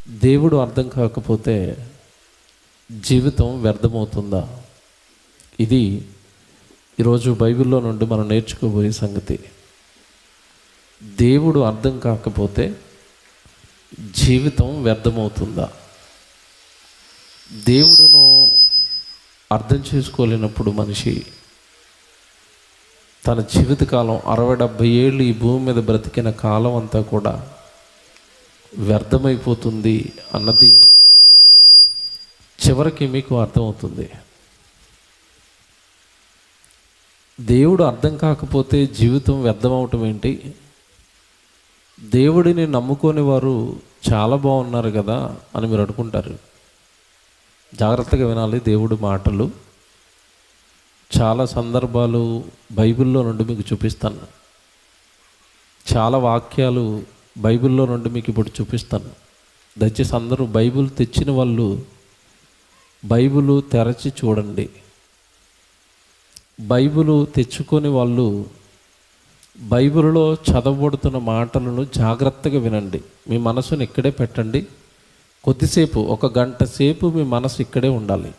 దేవుడు అర్థం కాకపోతే జీవితం వ్యర్థమవుతుందా? ఇది ఈరోజు బైబిల్లో నుండి మనం నేర్చుకోబోయే సంగతి. దేవుడు అర్థం కాకపోతే జీవితం వ్యర్థమవుతుందా? దేవుడును అర్థం చేసుకోలేనప్పుడు మనిషి తన జీవితకాలం 60-70 ఏళ్ళు ఈ భూమి మీద బ్రతికిన కాలం అంతా కూడా వ్యర్థమైపోతుంది అన్నది చివరికి మీకు అర్థమవుతుంది. దేవుడు అర్థం కాకపోతే జీవితం వ్యర్థమవటం ఏంటి? దేవుడిని నమ్ముకొని వారు చాలా బాగున్నారు కదా అని మీరు అనుకుంటారు. జాగ్రత్తగా వినాలి దేవుడి మాటలు. చాలా సందర్భాలు బైబిల్లో నుండి మీకు చూపిస్తాను. చాలా వాక్యాలు బైబిల్లో నుండి మీకు ఇప్పుడు చూపిస్తాను. దయచేసి అందరూ బైబిల్ తెచ్చిన వాళ్ళు బైబిల్ తెరచి చూడండి. బైబిల్ తెచ్చుకొని వాళ్ళు బైబిల్లో చదవబడుతున్న మాటలను జాగ్రత్తగా వినండి. మీ మనసును ఇక్కడే పెట్టండి. కొద్దిసేపు 1 గంట సేపు మీ మనసు ఇక్కడే ఉండాలి.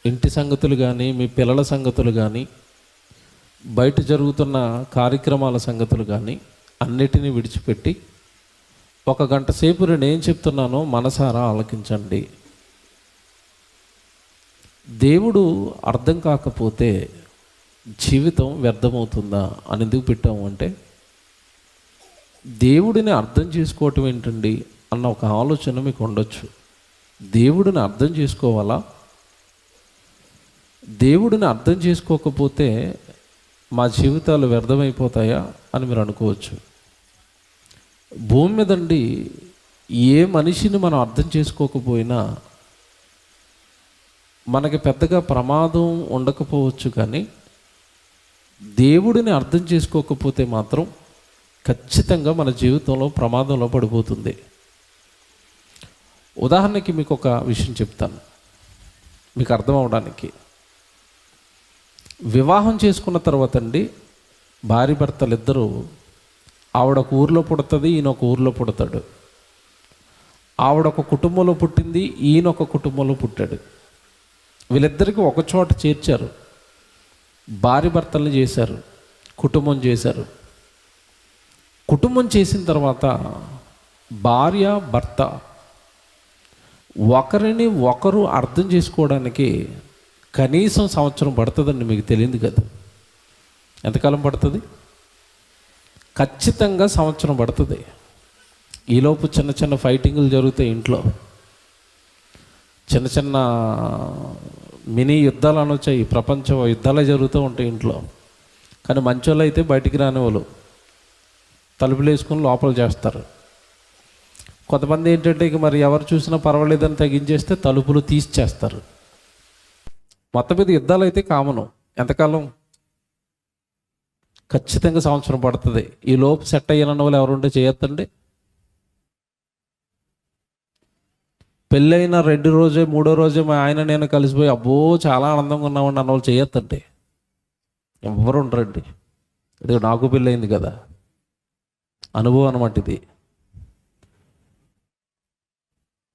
ఇంటి సంగతులు కానీ, మీ పిల్లల సంగతులు కానీ, బయట జరుగుతున్న కార్యక్రమాల సంగతులు కానీ అన్నిటినీ విడిచిపెట్టి 1 గంట సేపు నేనేం చెప్తున్నానో మనసారా ఆలకించండి. దేవుడు అర్థం కాకపోతే జీవితం వ్యర్థమవుతుందా అని ఎందుకు పెట్టాము అంటే, దేవుడిని అర్థం చేసుకోవటం ఏంటండి అన్న ఒక ఆలోచన మీకు ఉండొచ్చు. దేవుడిని అర్థం చేసుకోవాలా? దేవుడిని అర్థం చేసుకోకపోతే మా జీవితాలు వ్యర్థమైపోతాయా అని మీరు అనుకోవచ్చు. భూమి మీదండి ఏ మనిషిని మనం అర్థం చేసుకోకపోయినా మనకి పెద్దగా ప్రమాదం ఉండకపోవచ్చు, కానీ దేవుడిని అర్థం చేసుకోకపోతే మాత్రం ఖచ్చితంగా మన జీవితంలో ప్రమాదంలో పడిపోతుంది. ఉదాహరణకి మీకు ఒక విషయం చెప్తాను, మీకు అర్థం అవడానికి. వివాహం చేసుకున్న తర్వాత అండి భార్య భర్తలు ఇద్దరూ, ఆవిడ ఒక ఊరిలో పుడుతుంది, ఈయన ఒక ఊరిలో పుడతాడు. ఆవిడ ఒక కుటుంబంలో పుట్టింది, ఈయన ఒక కుటుంబంలో పుట్టాడు. వీళ్ళిద్దరికీ ఒక చోట చేర్చారు, భార్య భర్తల్ని చేశారు, కుటుంబం చేశారు. కుటుంబం చేసిన తర్వాత భార్య భర్త ఒకరిని ఒకరు అర్థం చేసుకోవడానికి కనీసం సంవత్సరం పడుతుందండి. మీకు తెలియదు కదా ఎంతకాలం పడుతుంది? ఖచ్చితంగా సంవత్సరం పడుతుంది. ఈలోపు చిన్న చిన్న ఫైటింగులు జరుగుతాయి ఇంట్లో, చిన్న చిన్న మినీ యుద్ధాలు అనొచ్చాయి, ప్రపంచ యుద్ధాలే జరుగుతూ ఉంటాయి ఇంట్లో. కానీ మంచోళ్ళు అయితే బయటికి రాని వాళ్ళు తలుపులు వేసుకొని లోపల చేస్తారు. కొంతమంది ఏంటంటే ఇక మరి ఎవరు చూసినా పర్వాలేదని తగ్గించేస్తే తలుపులు తీసేస్తారు. మొత్తం మీద యుద్ధాలు అయితే కామను. ఎంతకాలం? ఖచ్చితంగా సంవత్సరం పడుతుంది. ఈ లోపు సెట్ అయ్యానన్న వాళ్ళు ఎవరుంటే చేయొద్దండి. పెళ్ళైన 2 రోజే 3వ రోజే మా ఆయన నేను కలిసిపోయి అబ్బో చాలా ఆనందంగా ఉన్నామండి అన్న వాళ్ళు చేయొద్దండి. ఎవరు ఉండరండి. ఇది నాకు పెళ్ళయింది కదా, అనుభవం అనమాట ఇది.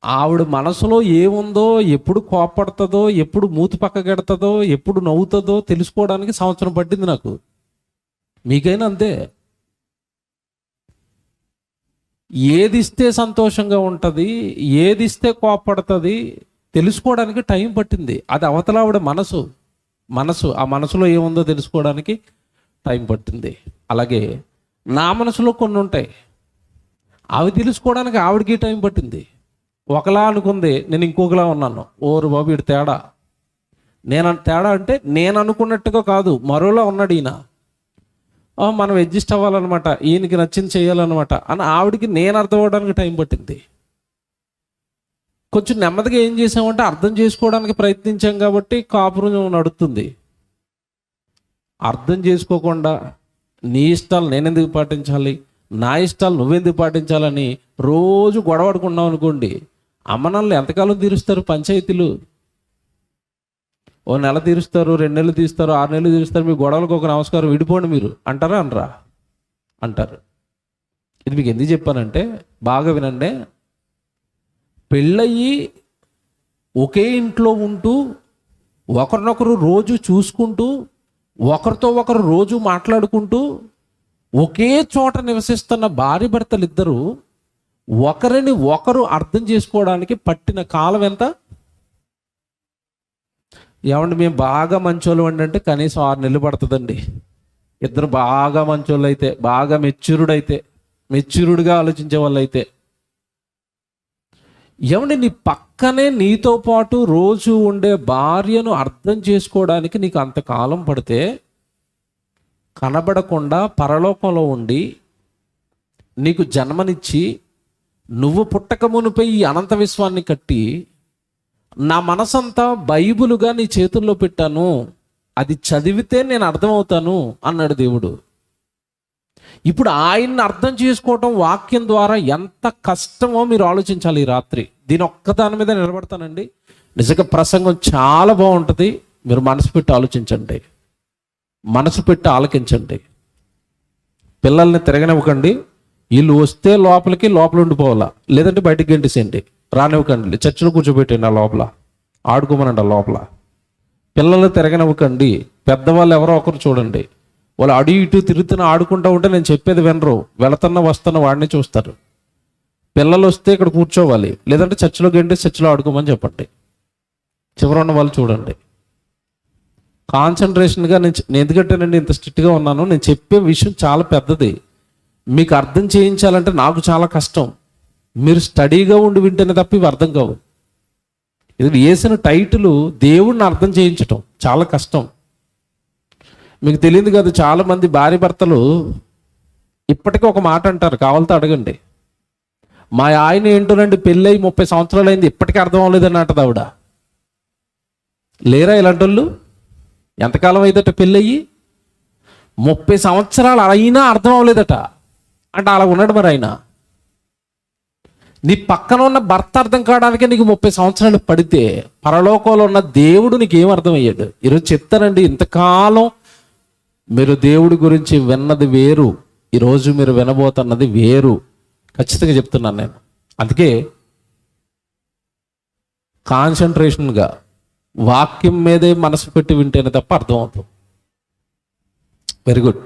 ఆవిడ మనసులో ఏముందో, ఎప్పుడు కోపడుతుందో, ఎప్పుడు మూతి పక్కకెడుతుందో, ఎప్పుడు నవ్వుతుందో తెలుసుకోవడానికి సంవత్సరం పట్టింది నాకు. మీకైనా అంతే. ఏది ఇస్తే సంతోషంగా ఉంటుంది, ఏది ఇస్తే కోపడుతుంది తెలుసుకోవడానికి టైం పట్టింది. అది అవతల ఆవిడ మనసు ఆ మనసులో ఏముందో తెలుసుకోవడానికి టైం పట్టింది. అలాగే నా మనసులో కొన్ని ఉంటాయి, అవి తెలుసుకోవడానికి ఆవిడకి టైం పట్టింది. ఒకలా అనుకుంది, నేను ఇంకొకలా ఉన్నాను. ఓరు బాబు ఇటు తేడా. తేడా అంటే నేను అనుకున్నట్టుగా కాదు, మరోలా ఉన్నాడు ఈయన. మనం అడ్జస్ట్ అవ్వాలన్నమాట, ఈయనకి నచ్చింది చేయాలన్నమాట అని ఆవిడికి నేను అర్థం అవ్వడానికి టైం పట్టింది. కొంచెం నెమ్మదిగా ఏం చేసామంటే అర్థం చేసుకోవడానికి ప్రయత్నించాం కాబట్టి కాపురం నడుస్తుంది. అర్థం చేసుకోకుండా నీ ఇష్టాలు నేనెందుకు పాటించాలి, నా ఇష్టాలు నువ్వెందుకు పాటించాలని రోజు గొడవడుకున్నాం అనుకోండి, అమ్మనాళ్ళు ఎంతకాలం తీరుస్తారు పంచాయతీలు? ఓ నెల తీరుస్తారు, 2 నెలలు తీస్తారు, 6 నెలలు తీరుస్తారు. మీ గొడవలకు ఒక నమస్కారం, విడిపోండి మీరు అంటారా అనరా? అంటారు. ఇది మీకు ఎందుకు చెప్పానంటే బాగా వినండి. పెళ్ళయి ఒకే ఇంట్లో ఉంటూ ఒకరినొకరు రోజు చూసుకుంటూ ఒకరితో ఒకరు రోజు మాట్లాడుకుంటూ ఒకే చోట నివసిస్తున్న భార్య భర్తలు ఇద్దరు ఒకరిని ఒకరు అర్థం చేసుకోవడానికి పట్టిన కాలం ఎంత? ఏమండి మేము బాగా మంచోళ్ళు అంటే కనీసం 6 నెలలు పడుతుందండి. ఇద్దరు బాగా మంచోళ్ళు అయితే, బాగా మెచ్యూర్డ్గా ఆలోచించే వాళ్ళు అయితే. ఏమండి నీ పక్కనే నీతో పాటు రోజు ఉండే భార్యను అర్థం చేసుకోవడానికి నీకు అంతకాలం పడితే, కనబడకుండా పరలోకంలో ఉండి నీకు జన్మనిచ్చి నువ్వు పుట్టక మునిపై ఈ అనంత విశ్వాన్ని కట్టి నా మనసంతా బైబిలుగా నీ చేతుల్లో పెట్టాను, అది చదివితే నేను అర్థమవుతాను అన్నాడు దేవుడు. ఇప్పుడు ఆయన్ని అర్థం చేసుకోవటం వాక్యం ద్వారా ఎంత కష్టమో మీరు ఆలోచించాలి. ఈ రాత్రి దీని ఒక్కదాని మీద నిలబడతానండి. నిజంగా ప్రసంగం చాలా బాగుంటుంది. మీరు మనసు పెట్టి ఆలోచించండి, మనసు పెట్టి ఆలకించండి. పిల్లల్ని తిరగనివ్వకండి. వీళ్ళు వస్తే లోపల ఉండిపోవాలా, లేదంటే బయటికి గెంటేసేయండి. రానివ్వకండి, చర్చలో కూర్చోబెట్టండి, ఆ లోపల ఆడుకోమనండి. ఆ లోపల పిల్లల్ని తిరగనివ్వకండి. పెద్దవాళ్ళు ఎవరో ఒకరు చూడండి, వాళ్ళు అటు ఇటు తిరుగుతున్న ఆడుకుంటూ ఉంటే నేను చెప్పేది వినరు, వెళుతున్న వస్తున్న వాడిని చూస్తారు. పిల్లలు వస్తే ఇక్కడ కూర్చోవాలి, లేదంటే చర్చిలో గంటే చర్చిలో ఆడుకోమని చెప్పండి. చివరన్న వాళ్ళు చూడండి. కాన్సన్ట్రేషన్గా నేను ఎందుకంటేనండి ఇంత స్ట్రిక్ట్గా ఉన్నాను, నేను చెప్పే విషయం చాలా పెద్దది. మీకు అర్థం చేయించాలంటే నాకు చాలా కష్టం. మీరు స్టడీగా ఉండి వింటేనే తప్ప ఇవి అర్థం కావు. ఇది వేసిన టైటిల్ దేవుడిని అర్థం చేయించటం చాలా కష్టం. మీకు తెలియదు కదా, చాలామంది భార్య భర్తలు ఇప్పటికీ ఒక మాట అంటారు, కావాలితో అడగండి. మా ఆయన ఏంటోనండి పెళ్ళై 30 సంవత్సరాలు అయింది, ఇప్పటికీ అర్థం అవ్వలేదని అంటది ఆవిడ. లేరా ఇలాంటి వాళ్ళు? ఎంతకాలం అయిందట పెళ్ళయ్యి? 30 సంవత్సరాలు అయినా అర్థం అవ్వలేదట అంటే అలా ఉన్నాడు. మరి ఆయన నీ పక్కన ఉన్న భర్త అర్థం కావడానికే నీకు 30 సంవత్సరాలు పడితే పరలోకంలో ఉన్న దేవుడు నీకేం అర్థం అయ్యాడు? ఈరోజు చెప్తానండి, ఇంతకాలం మీరు దేవుడి గురించి విన్నది వేరు, ఈరోజు మీరు వినబోతున్నది వేరు. ఖచ్చితంగా చెప్తున్నాను నేను. అందుకే కాన్సన్ట్రేషన్గా వాక్యం మీదే మనసు పెట్టి వింటేనే తప్ప అర్థమవుతుంది. Very good.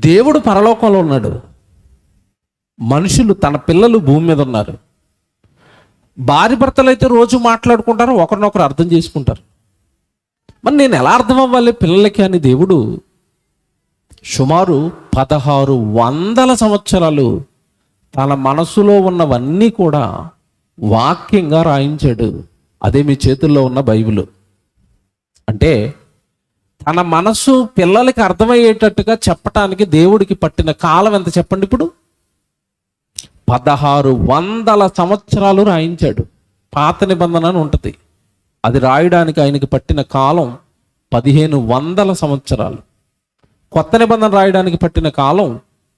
దేవుడు పరలోకంలో ఉన్నాడు, మనుషులు తన పిల్లలు భూమి మీద ఉన్నారు. భార్య భర్తలు అయితే రోజు మాట్లాడుకుంటారు, ఒకరినొకరు అర్థం చేసుకుంటారు. మరి నేను ఎలా అర్థం అవ్వాలి పిల్లలకి అని దేవుడు సుమారు 1600 సంవత్సరాలు తన మనసులో ఉన్నవన్నీ కూడా వాక్యంగా రాయించాడు. అదే మీ చేతుల్లో ఉన్న బైబిల్. అంటే తన మనసు పిల్లలకి అర్థమయ్యేటట్టుగా చెప్పటానికి దేవుడికి పట్టిన కాలం ఎంత చెప్పండి? ఇప్పుడు 1600 సంవత్సరాలు రాయించాడు. పాత నిబంధన అని ఉంటుంది, అది రాయడానికి ఆయనకి పట్టిన కాలం 1500 సంవత్సరాలు. కొత్త నిబంధన రాయడానికి పట్టిన కాలం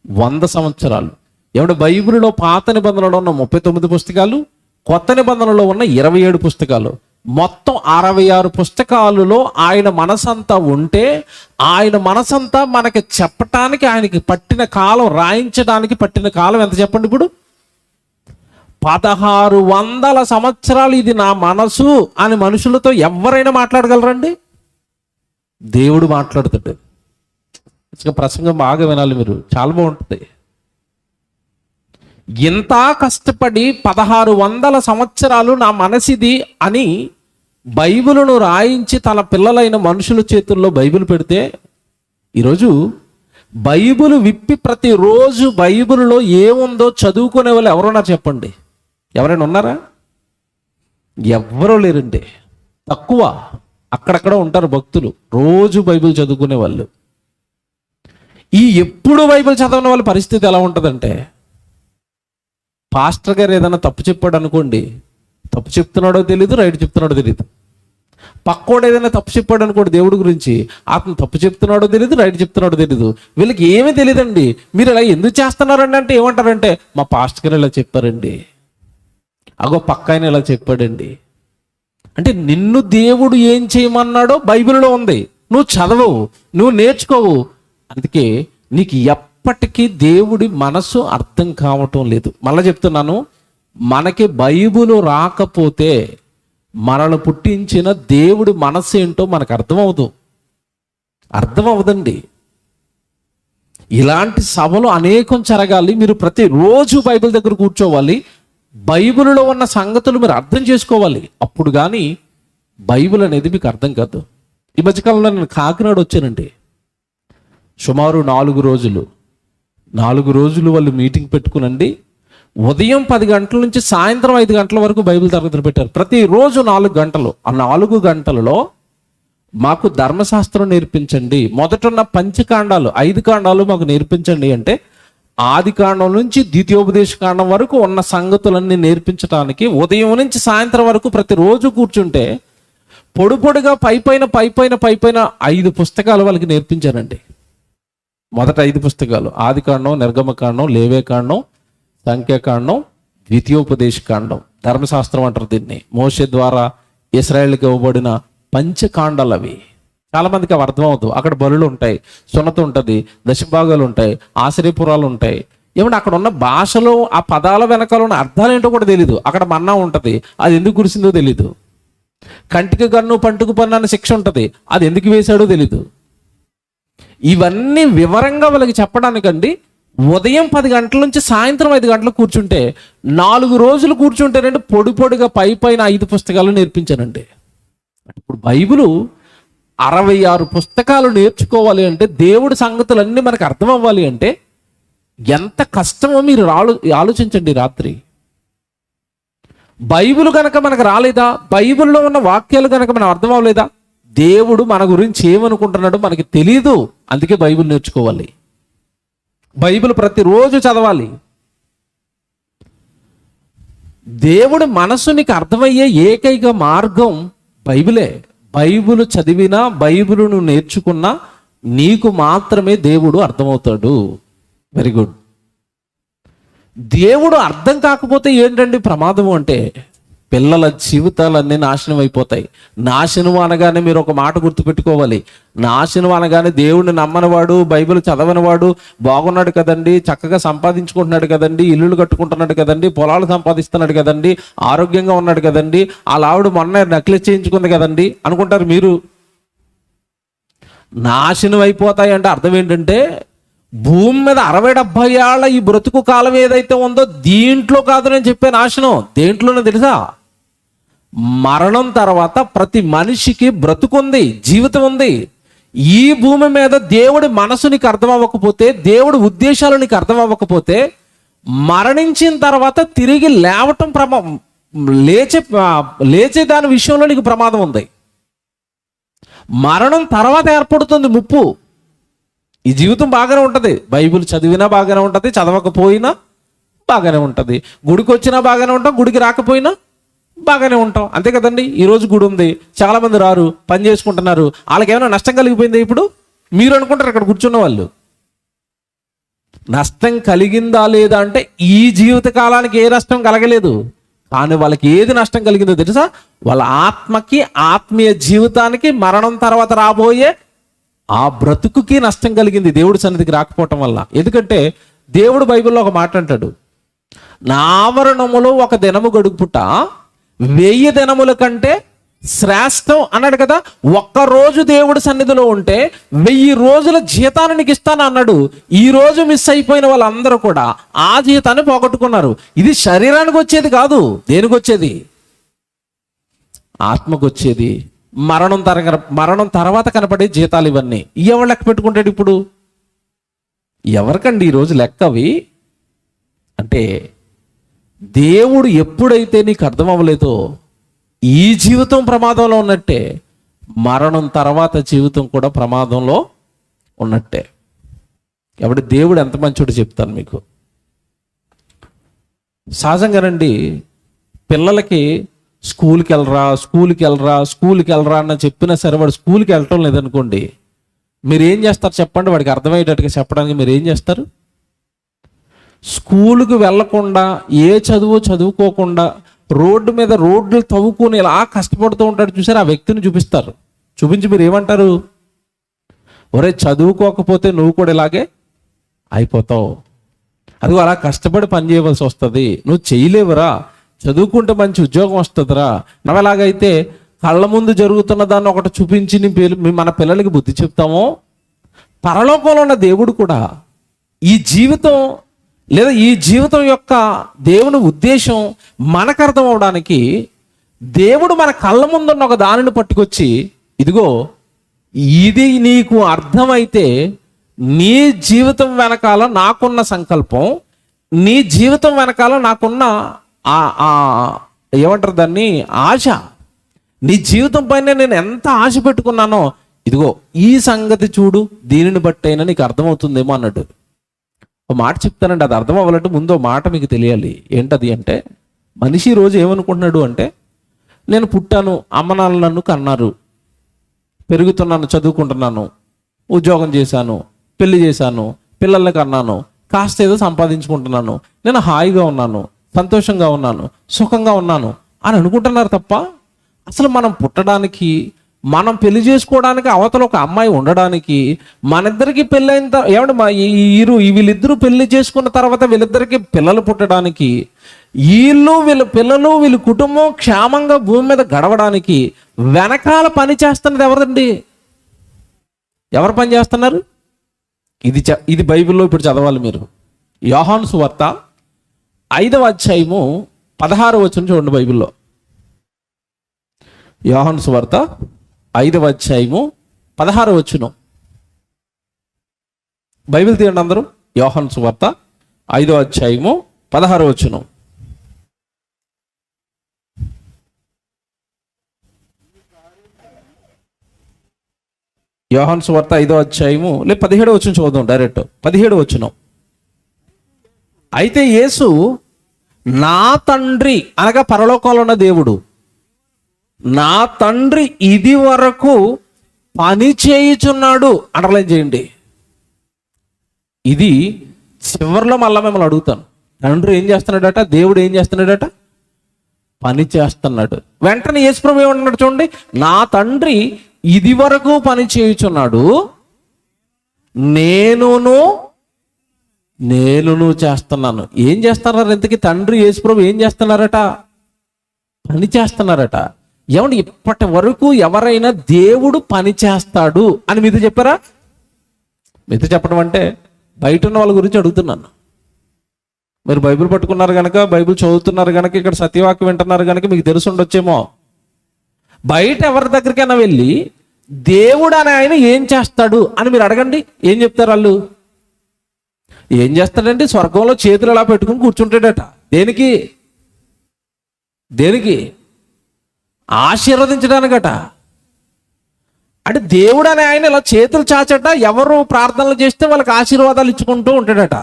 100 సంవత్సరాలు. ఏమంటే బైబిల్లో పాత నిబంధనలో ఉన్న 39 పుస్తకాలు, కొత్త నిబంధనలో ఉన్న 27 పుస్తకాలు, మొత్తం 66 పుస్తకాలలో ఆయన మనసంతా ఉంటే, ఆయన మనసంతా మనకి చెప్పటానికి ఆయనకి పట్టిన కాలం, రాయించడానికి పట్టిన కాలం ఎంత చెప్పండి? ఇప్పుడు 1600 సంవత్సరాలు. ఇది నా మనసు అని మనుషులతో ఎవరైనా మాట్లాడగలరండి? దేవుడు మాట్లాడుతాడు. ప్రసంగం బాగా వినాలి మీరు, చాలా బాగుంటుంది. ఇంత కష్టపడి 1600 సంవత్సరాలు నా మనసిది అని బైబిలును రాయించి తన పిల్లలైన మనుషుల చేతుల్లో బైబిల్ పెడితే, ఈరోజు బైబిల్ విప్పి ప్రతిరోజు బైబిల్లో ఏముందో చదువుకునే వాళ్ళు ఎవరున్నారు చెప్పండి? ఎవరైనా ఉన్నారా? ఎవ్వరూ లేరండి, తక్కువ. అక్కడక్కడ ఉంటారు భక్తులు, రోజు బైబిల్ చదువుకునే వాళ్ళు. ఈ ఎప్పుడు బైబిల్ చదవని వాళ్ళ పరిస్థితి ఎలా ఉంటుందంటే, పాస్టర్ గారు ఏదైనా తప్పు చెప్పాడు అనుకోండి, తప్పు చెప్తున్నాడో తెలీదు, రైట్ చెప్తున్నాడో తెలీదు. పక్కోడు ఏదైనా తప్పు చెప్పాడు అనుకోండి దేవుడి గురించి, అతను తప్పు చెప్తున్నాడో తెలీదు, రైట్ చెప్తున్నాడో తెలీదు. వీళ్ళకి ఏమీ తెలియదండి. మీరు ఇలా ఎందుకు చేస్తున్నారండి అంటే ఏమంటారంటే, మా పాస్టర్ గారు ఇలా చెప్పారండి, అగో పక్క ఆయన ఇలా చెప్పాడండి. అంటే నిన్ను దేవుడు ఏం చేయమన్నాడో బైబిల్లో ఉంది, నువ్వు చదవవు, నువ్వు నేర్చుకోవు. అందుకే నీకు ఎప్పటికీ దేవుడి మనసు అర్థం కావటం లేదు. మళ్ళీ చెప్తున్నాను, మనకి బైబిల్ రాకపోతే మనల్ని పుట్టించిన దేవుడి మనసు ఏంటో మనకు అర్థమవుదండి. ఇలాంటి సభలు అనేకం జరగాలి. మీరు ప్రతిరోజు బైబిల్ దగ్గర కూర్చోవాలి, బైబిల్లో ఉన్న సంగతులు మీరు అర్థం చేసుకోవాలి. అప్పుడు కానీ బైబిల్ అనేది మీకు అర్థం కాదు. ఈ మధ్యకాలంలో నేను కాకినాడ వచ్చానండి. సుమారు 4 రోజులు వాళ్ళు మీటింగ్ పెట్టుకునండి. ఉదయం 10 గంటల నుంచి సాయంత్రం 5 గంటల వరకు బైబిల్ తరగతులు పెట్టారు. ప్రతిరోజు 4 గంటలు. ఆ 4 గంటలలో మాకు ధర్మశాస్త్రం నేర్పించండి, మొదటున్న పంచకాండాలు 5 కాండాలు మాకు నేర్పించండి అంటే ఆది కాండం నుంచి ద్వితీయోపదేశ కాండం వరకు ఉన్న సంగతులన్నీ నేర్పించడానికి ఉదయం నుంచి సాయంత్రం వరకు ప్రతిరోజు కూర్చుంటే పొడిగా పైపైన 5 పుస్తకాలు వాళ్ళకి నేర్పించారండి. మొదట 5 పుస్తకాలు: ఆది కాండం, నిర్గమకాండం, లేవేకాండం, సంఖ్యాకాండం, ద్వితీయోపదేశ కాండం. ధర్మశాస్త్రం అంటారు దీన్ని. మోషే ద్వారా ఇశ్రాయేలుకి ఇవ్వబడిన పంచకాండాలు అవి. చాలామందికి అవి అర్థం అవుతావు. అక్కడ బలులు ఉంటాయి, సున్నత ఉంటుంది, దశభాగాలు ఉంటాయి, ఆశ్రయపురాలు ఉంటాయి. ఏమంటే అక్కడ ఉన్న భాషలో ఆ పదాల వెనకాల ఉన్న అర్థాలు ఏంటో కూడా తెలీదు. అక్కడ మన్నా ఉంటుంది, అది ఎందుకు కురిసిందో తెలీదు. కంటికి గన్ను పంటుకు పన్ను అన్న శిక్ష ఉంటుంది, అది ఎందుకు వేశాడో తెలీదు. ఇవన్నీ వివరంగా వాళ్ళకి చెప్పడానికండి ఉదయం 10 గంటల నుంచి సాయంత్రం 5 గంటలకు కూర్చుంటే 4 రోజులు కూర్చుంటేనండి పొడిగా పైపైన 5 పుస్తకాలు నేర్పించానండి. ఇప్పుడు బైబిలు 66 పుస్తకాలు నేర్చుకోవాలి అంటే, దేవుడి సంగతులన్నీ మనకు అర్థం అవ్వాలి అంటే ఎంత కష్టమో మీరు ఆలోచించండి. రాత్రి బైబిల్ కనుక మనకు రాలేదా, బైబిల్లో ఉన్న వాక్యాలు కనుక మనం అర్థం అవ్వలేదా, దేవుడు మన గురించి ఏమనుకుంటున్నాడో మనకి తెలియదు. అందుకే బైబిల్ నేర్చుకోవాలి, బైబిల్ ప్రతిరోజు చదవాలి. దేవుడి మనసు నీకు అర్థమయ్యే ఏకైక మార్గం బైబిలే. బైబిల్ చదివినా, బైబిల్ నువ్వు నేర్చుకున్నా నీకు మాత్రమే దేవుడు అర్థమవుతాడు. Very good. దేవుడు అర్థం కాకపోతే ఏంటండి ప్రమాదం అంటే, పిల్లల జీవితాలన్నీ నాశనం అయిపోతాయి. నాశనం అనగానే మీరు ఒక మాట గుర్తుపెట్టుకోవాలి. నాశనం అనగానే దేవుడిని నమ్మనివాడు, బైబిల్ చదవనివాడు బాగున్నాడు కదండి, చక్కగా సంపాదించుకుంటున్నాడు కదండి, ఇల్లులు కట్టుకుంటున్నాడు కదండి, పొలాలు సంపాదిస్తున్నాడు కదండి, ఆరోగ్యంగా ఉన్నాడు కదండి, ఆ ఆవిడ మొన్న నెక్లెస్ చేయించుకుంది కదండి అనుకుంటారు మీరు. నాశనం అయిపోతాయి అంటే అర్థం ఏంటంటే, భూమి మీద 60-70 ఏళ్ల ఈ బ్రతుకు కాలం ఏదైతే ఉందో దీంట్లో కాదు నేను చెప్పే నాశనం. దేంట్లోనే తెలుసా? మరణం తర్వాత ప్రతి మనిషికి బ్రతుకుంది, జీవితం ఉంది. ఈ భూమి మీద దేవుడి మనసు నీకు అర్థం అవ్వకపోతే, దేవుడి ఉద్దేశాలు నీకు అర్థం అవ్వకపోతే, మరణించిన తర్వాత తిరిగి లేవటం లేచే దాని విషయంలో నీకు ప్రమాదం ఉంది. మరణం తర్వాత ఏర్పడుతుంది ముప్పు. ఈ జీవితం బాగానే ఉంటుంది, బైబిల్ చదివినా బాగానే ఉంటుంది, చదవకపోయినా బాగానే ఉంటుంది, గుడికి వచ్చినా బాగానే ఉంటాం, గుడికి రాకపోయినా బాగానే ఉంటాం. అంతే కదండి. ఈరోజు గుడి ఉంది, చాలామంది రారు, పని చేసుకుంటున్నారు, వాళ్ళకి ఏమైనా నష్టం కలిగిపోయింది ఇప్పుడు మీరు అనుకుంటారు. అక్కడ కూర్చున్న వాళ్ళు నష్టం కలిగిందా లేదా అంటే, ఈ జీవిత కాలానికి ఏ నష్టం కలగలేదు, కానీ వాళ్ళకి ఏది నష్టం కలిగిందో తెలుసా? వాళ్ళ ఆత్మకి, ఆత్మీయ జీవితానికి, మరణం తర్వాత రాబోయే ఆ బ్రతుకుకి నష్టం కలిగింది దేవుడి సన్నిధికి రాకపోవటం వల్ల. ఎందుకంటే దేవుడు బైబిల్లో ఒక మాట అంటాడు, నా ఆవరణములో ఒక దినము గడుపుట 1000 దినముల కంటే శ్రేష్టం అన్నాడు కదా. ఒక్కరోజు దేవుడి సన్నిధిలో ఉంటే 1000 రోజుల జీతాన్ని నీకు ఇస్తాను అన్నాడు. ఈ రోజు మిస్ అయిపోయిన వాళ్ళందరూ కూడా ఆ జీతాన్ని పోగొట్టుకున్నారు. ఇది శరీరానికి వచ్చేది కాదు, దేనికి వచ్చేది? ఆత్మకు వచ్చేది. మరణం తర్వాత కనపడే జీతాలు ఇవన్నీ ఎవరు లెక్క పెట్టుకుంటాడు ఇప్పుడు? ఎవరికండి ఈరోజు లెక్కవి? అంటే దేవుడు ఎప్పుడైతే నీకు అర్థం అవ్వలేదో ఈ జీవితం ప్రమాదంలో ఉన్నట్టే, మరణం తర్వాత జీవితం కూడా ప్రమాదంలో ఉన్నట్టే. కాబట్టి దేవుడు ఎంత మంచోడు చెప్తాను మీకు. సహజంగానండి పిల్లలకి స్కూల్కి వెళ్ళరా అని చెప్పినా సరే వాడు స్కూల్కి వెళ్ళటం లేదనుకోండి, మీరు ఏం చేస్తారు చెప్పండి? వాడికి అర్థమయ్యేటట్టుగా చెప్పడానికి మీరు ఏం చేస్తారు? స్కూలుకు వెళ్లకుండా, ఏ చదువుకోకుండా రోడ్డు మీద రోడ్లు తవ్వుకొని ఇలా కష్టపడుతూ ఉంటాడు చూసారు, ఆ వ్యక్తిని చూపిస్తారు. చూపించి మీరు ఏమంటారు? ఒరే, చదువుకోకపోతే నువ్వు కూడా ఇలాగే అయిపోతావు. అది అలా కష్టపడి పని చేయవలసి వస్తుంది, నువ్వు చేయలేవురా, చదువుకుంటే మంచి ఉద్యోగం వస్తుందిరా. నువ్వు ఎలాగైతే కళ్ళ ముందు జరుగుతున్న దాన్ని ఒకటి చూపించి మన పిల్లలకి బుద్ధి చెప్తామో, పరలోకంలో ఉన్న దేవుడు కూడా ఈ జీవితం లేదా ఈ జీవితం యొక్క దేవుని ఉద్దేశం మనకు అర్థం అవడానికి దేవుడు మన కళ్ళ ముందున్న ఒక దానిని పట్టుకొచ్చి, ఇదిగో ఇది నీకు అర్థమైతే నీ జీవితం వెనకాల నాకున్న సంకల్పం, నీ జీవితం వెనకాల నాకున్న ఏమంటారు దాన్ని, ఆశ, నీ జీవితం పైన నేను ఎంత ఆశ పెట్టుకున్నానో, ఇదిగో ఈ సంగతి చూడు, దీనిని బట్టైనా నీకు అర్థమవుతుందేమో అన్నట్టు. ఒక మాట చెప్తానండి, అది అర్థం అవ్వాలంటే ముందు మాట మీకు తెలియాలి. ఏంటది అంటే, మనిషి రోజు ఏమనుకుంటున్నాడు అంటే, నేను పుట్టాను, అమ్మ నాన్న నన్ను కన్నారు, పెరుగుతున్నాను, చదువుకుంటున్నాను, ఉద్యోగం చేశాను, పెళ్లి చేశాను, పిల్లల్ని కన్నాను, కాస్త ఏదో సంపాదించుకుంటున్నాను, నేను హాయిగా ఉన్నాను, సంతోషంగా ఉన్నాను, సుఖంగా ఉన్నాను అని అనుకుంటున్నారు తప్ప, అసలు మనం పుట్టడానికి, మనం పెళ్లి చేసుకోవడానికి, అవతల ఒక అమ్మాయి ఉండడానికి, మన ఇద్దరికి పెళ్ళైన ఏమంటే వీళ్ళిద్దరూ పెళ్లి చేసుకున్న తర్వాత వీళ్ళిద్దరికి పిల్లలు పుట్టడానికి, వీళ్ళ పిల్లలు వీళ్ళ కుటుంబం క్షేమంగా భూమి మీద గడవడానికి వెనకాల పని చేస్తున్నది ఎవరండి? ఎవరు పని చేస్తున్నారు? ఇది బైబిల్లో ఇప్పుడు చదవాలి మీరు. యోహాను సువార్త 5వ అధ్యాయము 16వ వచనం చూడండి బైబిల్లో. యోహాను సువార్త 5వ అధ్యాయము 16వ వచనం. బైబిల్ తీయండి అందరూ. యోహాను సువార్త 5వ అధ్యాయము 16వ వచనం. యోహాను సువార్త 5వ అధ్యాయము 17వ వచనం చదువుదాం డైరెక్ట్. 17వ వచనం. అయితే యేసు నా తండ్రి అనగా పరలోకంలో ఉన్న దేవుడు, నా తండ్రి ఇది వరకు పని చేయుచున్నాడు, అండర్లైన్ చేయండి. ఇది చివరిలో మళ్ళీ మిమ్మల్ని అడుగుతాను, తండ్రి ఏం చేస్తున్నాడట, దేవుడు ఏం చేస్తున్నాడట? పని చేస్తున్నాడు. వెంటనే యేసుప్రభు ఏమంటున్నాడు చూడండి, నా తండ్రి ఇది వరకు పని చేయుచున్నాడు, నేనును చేస్తున్నాను. ఏం చేస్తున్నారు ఇంతకీ? తండ్రి యేసుప్రభు ఏం చేస్తున్నారట? పని చేస్తున్నారట. ఏమండి, ఇప్పటి వరకు ఎవరైనా దేవుడు పని చేస్తాడు అని మీతో చెప్పారా? మీతో చెప్పడం అంటే బయట ఉన్న వాళ్ళ గురించి అడుగుతున్నాను. మీరు బైబిల్ పట్టుకున్నారు కనుక, బైబిల్ చదువుతున్నారు కనుక, ఇక్కడ సత్యవాక్యం వింటున్నారు కనుక మీకు తెలిసి ఉండొచ్చేమో. బయట ఎవరి దగ్గరికైనా వెళ్ళి దేవుడు అని ఆయన ఏం చేస్తాడు అని మీరు అడగండి, ఏం చెప్తారు వాళ్ళు? ఏం చేస్తాడంటే స్వర్గంలో చేతులు ఎలా పెట్టుకుని కూర్చుంటాడట. దేనికి? ఆశీర్వదించడానికట. అంటే దేవుడు అని ఆయన ఇలా చేతులు చాచట, ఎవరు ప్రార్థనలు చేస్తే వాళ్ళకి ఆశీర్వాదాలు ఇచ్చుకుంటూ ఉంటాడట.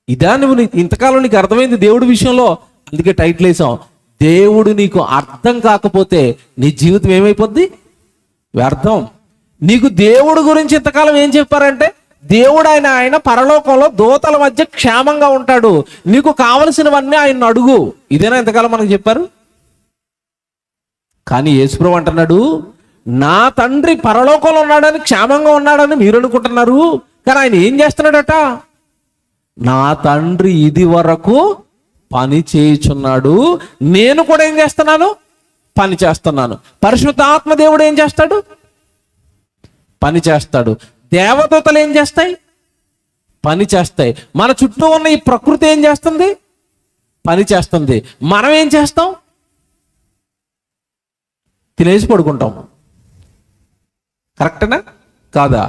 ఇదా నువ్వు ఇంతకాలం నీకు అర్థమైంది దేవుడి విషయంలో? అందుకే టైటిల్ వేసాం, దేవుడు నీకు అర్థం కాకపోతే నీ జీవితం ఏమైపోద్ది? వ్యర్థం. నీకు దేవుడు గురించి ఇంతకాలం ఏం చెప్పారంటే, దేవుడు ఆయన పరలోకంలో దూతల మధ్య క్షేమంగా ఉంటాడు, నీకు కావలసినవన్నీ ఆయన అడుగు. ఇదేనా ఇంతకాలం మనకు చెప్పారు? కానీ యేసుప్రభు అంటున్నాడు, నా తండ్రి పరలోకంలో ఉన్నాడని, క్షేమంగా ఉన్నాడని మీరు అనుకుంటున్నారు, కానీ ఆయన ఏం చేస్తున్నాడట? నా తండ్రి ఇది వరకు పని చేయుచున్నాడు, నేను కూడా ఏం చేస్తున్నాను? పని చేస్తున్నాను. పరిశుద్ధాత్మ దేవుడు ఏం చేస్తాడు? పని చేస్తాడు. దేవదూతలు ఏం చేస్తాయి? పని చేస్తాయి. మన చుట్టూ ఉన్న ఈ ప్రకృతి ఏం చేస్తుంది? పని చేస్తుంది. మనం ఏం చేస్తాం? తినేసి పడుకుంటాం. కరెక్టేనా కాదా?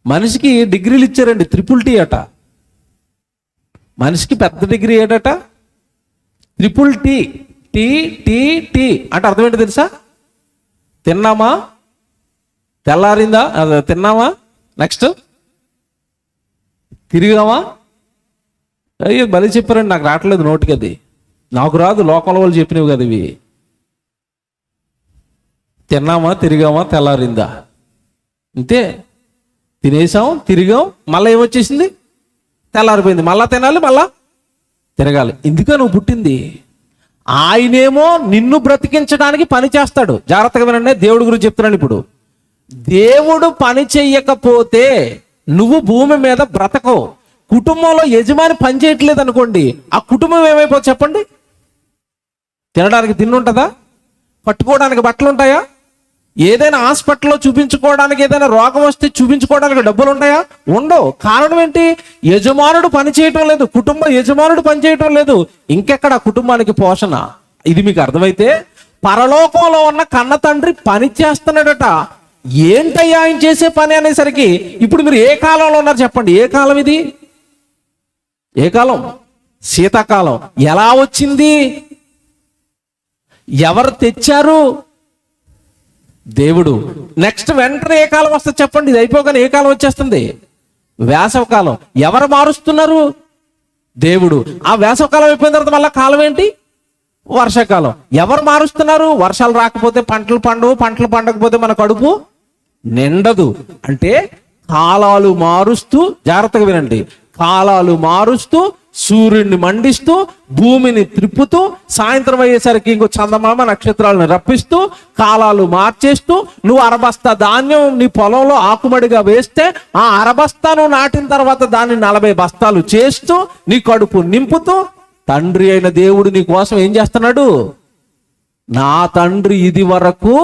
మనిషికి డిగ్రీలు ఇచ్చారండి, TTT అట. మనిషికి పెద్ద డిగ్రీ ఏటట? TTT. అంటే అర్థం ఏంటో తెలుసా? తిన్నామా, తెల్లారిందా, తిన్నామా, నెక్స్ట్ తిరిగామా. అయ్యో బలి చెప్పారండి, నాకు రావట్లేదు నోటికి, అది నాకు రాదు, లోకంలో వాళ్ళు చెప్పినవి కదా ఇవి. తిన్నామా, తిరిగామా, తెల్లారిందా, అంతే. తినేసాం, తిరిగాం, మళ్ళీ ఏమొచ్చేసింది? తెల్లారిపోయింది. మళ్ళా తినాలి, మళ్ళా తిరగాలి. ఇందుకే నువ్వు పుట్టింది. ఆయనేమో నిన్ను బ్రతికించడానికి పని చేస్తాడు. జాగ్రత్తగా వినండి, దేవుడి గురించి చెప్తున్నాను ఇప్పుడు. దేవుడు పని చెయ్యకపోతే నువ్వు భూమి మీద బ్రతకవు. కుటుంబంలో యజమాని పని చేయట్లేదు అనుకోండి, ఆ కుటుంబం ఏమైపోతుంది చెప్పండి? తినడానికి తిండి ఉంటుందా? కట్టుకోవడానికి బట్టలు ఉంటాయా? ఏదైనా హాస్పిటల్లో చూపించుకోవడానికి, ఏదైనా రోగం వస్తే చూపించుకోవడానికి డబ్బులు ఉంటాయా? ఉండవు. కారణం ఏంటి? యజమానుడు పని చేయటం లేదు, కుటుంబ యజమానుడు పని చేయటం లేదు. ఇంకెక్కడ కుటుంబానికి పోషణ? ఇది మీకు అర్థమైతే పరలోకంలో ఉన్న కన్న తండ్రి పని చేస్తున్నాడట. ఏంటయ్యా ఆయన చేసే పని అనేసరికి ఇప్పుడు మీరు ఏ కాలంలో ఉన్నారు చెప్పండి? ఏ కాలం ఇది? ఏ కాలం? శీతాకాలం. ఎలా వచ్చింది? ఎవరు తెచ్చారు? దేవుడు. నెక్స్ట్ వెంటనే ఏ కాలం వస్తుంది చెప్పండి? ఇది అయిపోగానే ఏ కాలం వచ్చేస్తుంది? వేసవకాలం. ఎవరు మారుస్తున్నారు? దేవుడు. ఆ వేసవకాలం అయిపోయిన తర్వాత మళ్ళీ కాలం ఏంటి? వర్షాకాలం. ఎవరు మారుస్తున్నారు? వర్షాలు రాకపోతే పంటలు పండవు, పంటలు పండకపోతే మన కడుపు నిండదు. అంటే కాలాలు మారుస్తూ, జాగ్రత్తగా వినండి, కాలాలు మారుస్తూ, సూర్యుడిని మండిస్తూ, భూమిని త్రిప్పుతూ, సాయంత్రం అయ్యేసరికి ఇంకో చందమామ నక్షత్రాలను రప్పిస్తూ, కాలాలు మార్చేస్తూ, నువ్వు అరబస్తా ధాన్యం నీ పొలంలో ఆకుమడిగా వేస్తే ఆ అరబస్తా నువ్వు నాటిన తర్వాత దాన్ని 40 బస్తాలు చేస్తూ నీ కడుపు నింపుతూ, తండ్రి అయిన దేవుడు నీ కోసం ఏం చేస్తున్నాడు? నా తండ్రి ఇది వరకు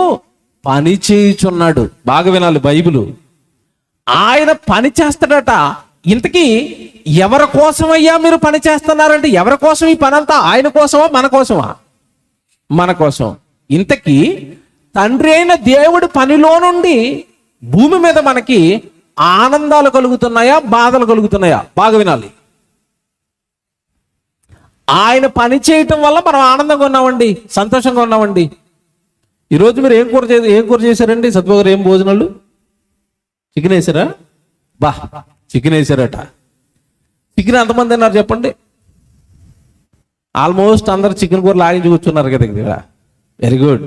పని చేయుచున్నాడు. బాగా వినాలి బైబిలు. ఆయన పని చేస్తాడట. ఇంతకీ ఎవరి కోసమయ్యా మీరు పని చేస్తున్నారంటే ఎవరి కోసం ఈ పని అంతా? ఆయన కోసమా మన కోసమా? మన కోసం. ఇంతకీ తండ్రి అయిన దేవుడి పనిలో నుండి భూమి మీద మనకి ఆనందాలు కలుగుతున్నాయా, బాధలు కలుగుతున్నాయా? బాగా వినాలి. ఆయన పని చేయటం వల్ల మనం ఆనందంగా ఉన్నామండి, సంతోషంగా ఉన్నామండి. ఈరోజు మీరు ఏం కూర చేశారండి? సత్యబాబు గారు ఏం భోజనాలు? చికెన్ వేసారా? చికెన్ వేసారట. చికెన్ ఎంతమంది తిన్నారు చెప్పండి? ఆల్మోస్ట్ అందరు చికెన్ కూర లాగించి కూర్చున్నారు కదా ఇక్కడ. Very good.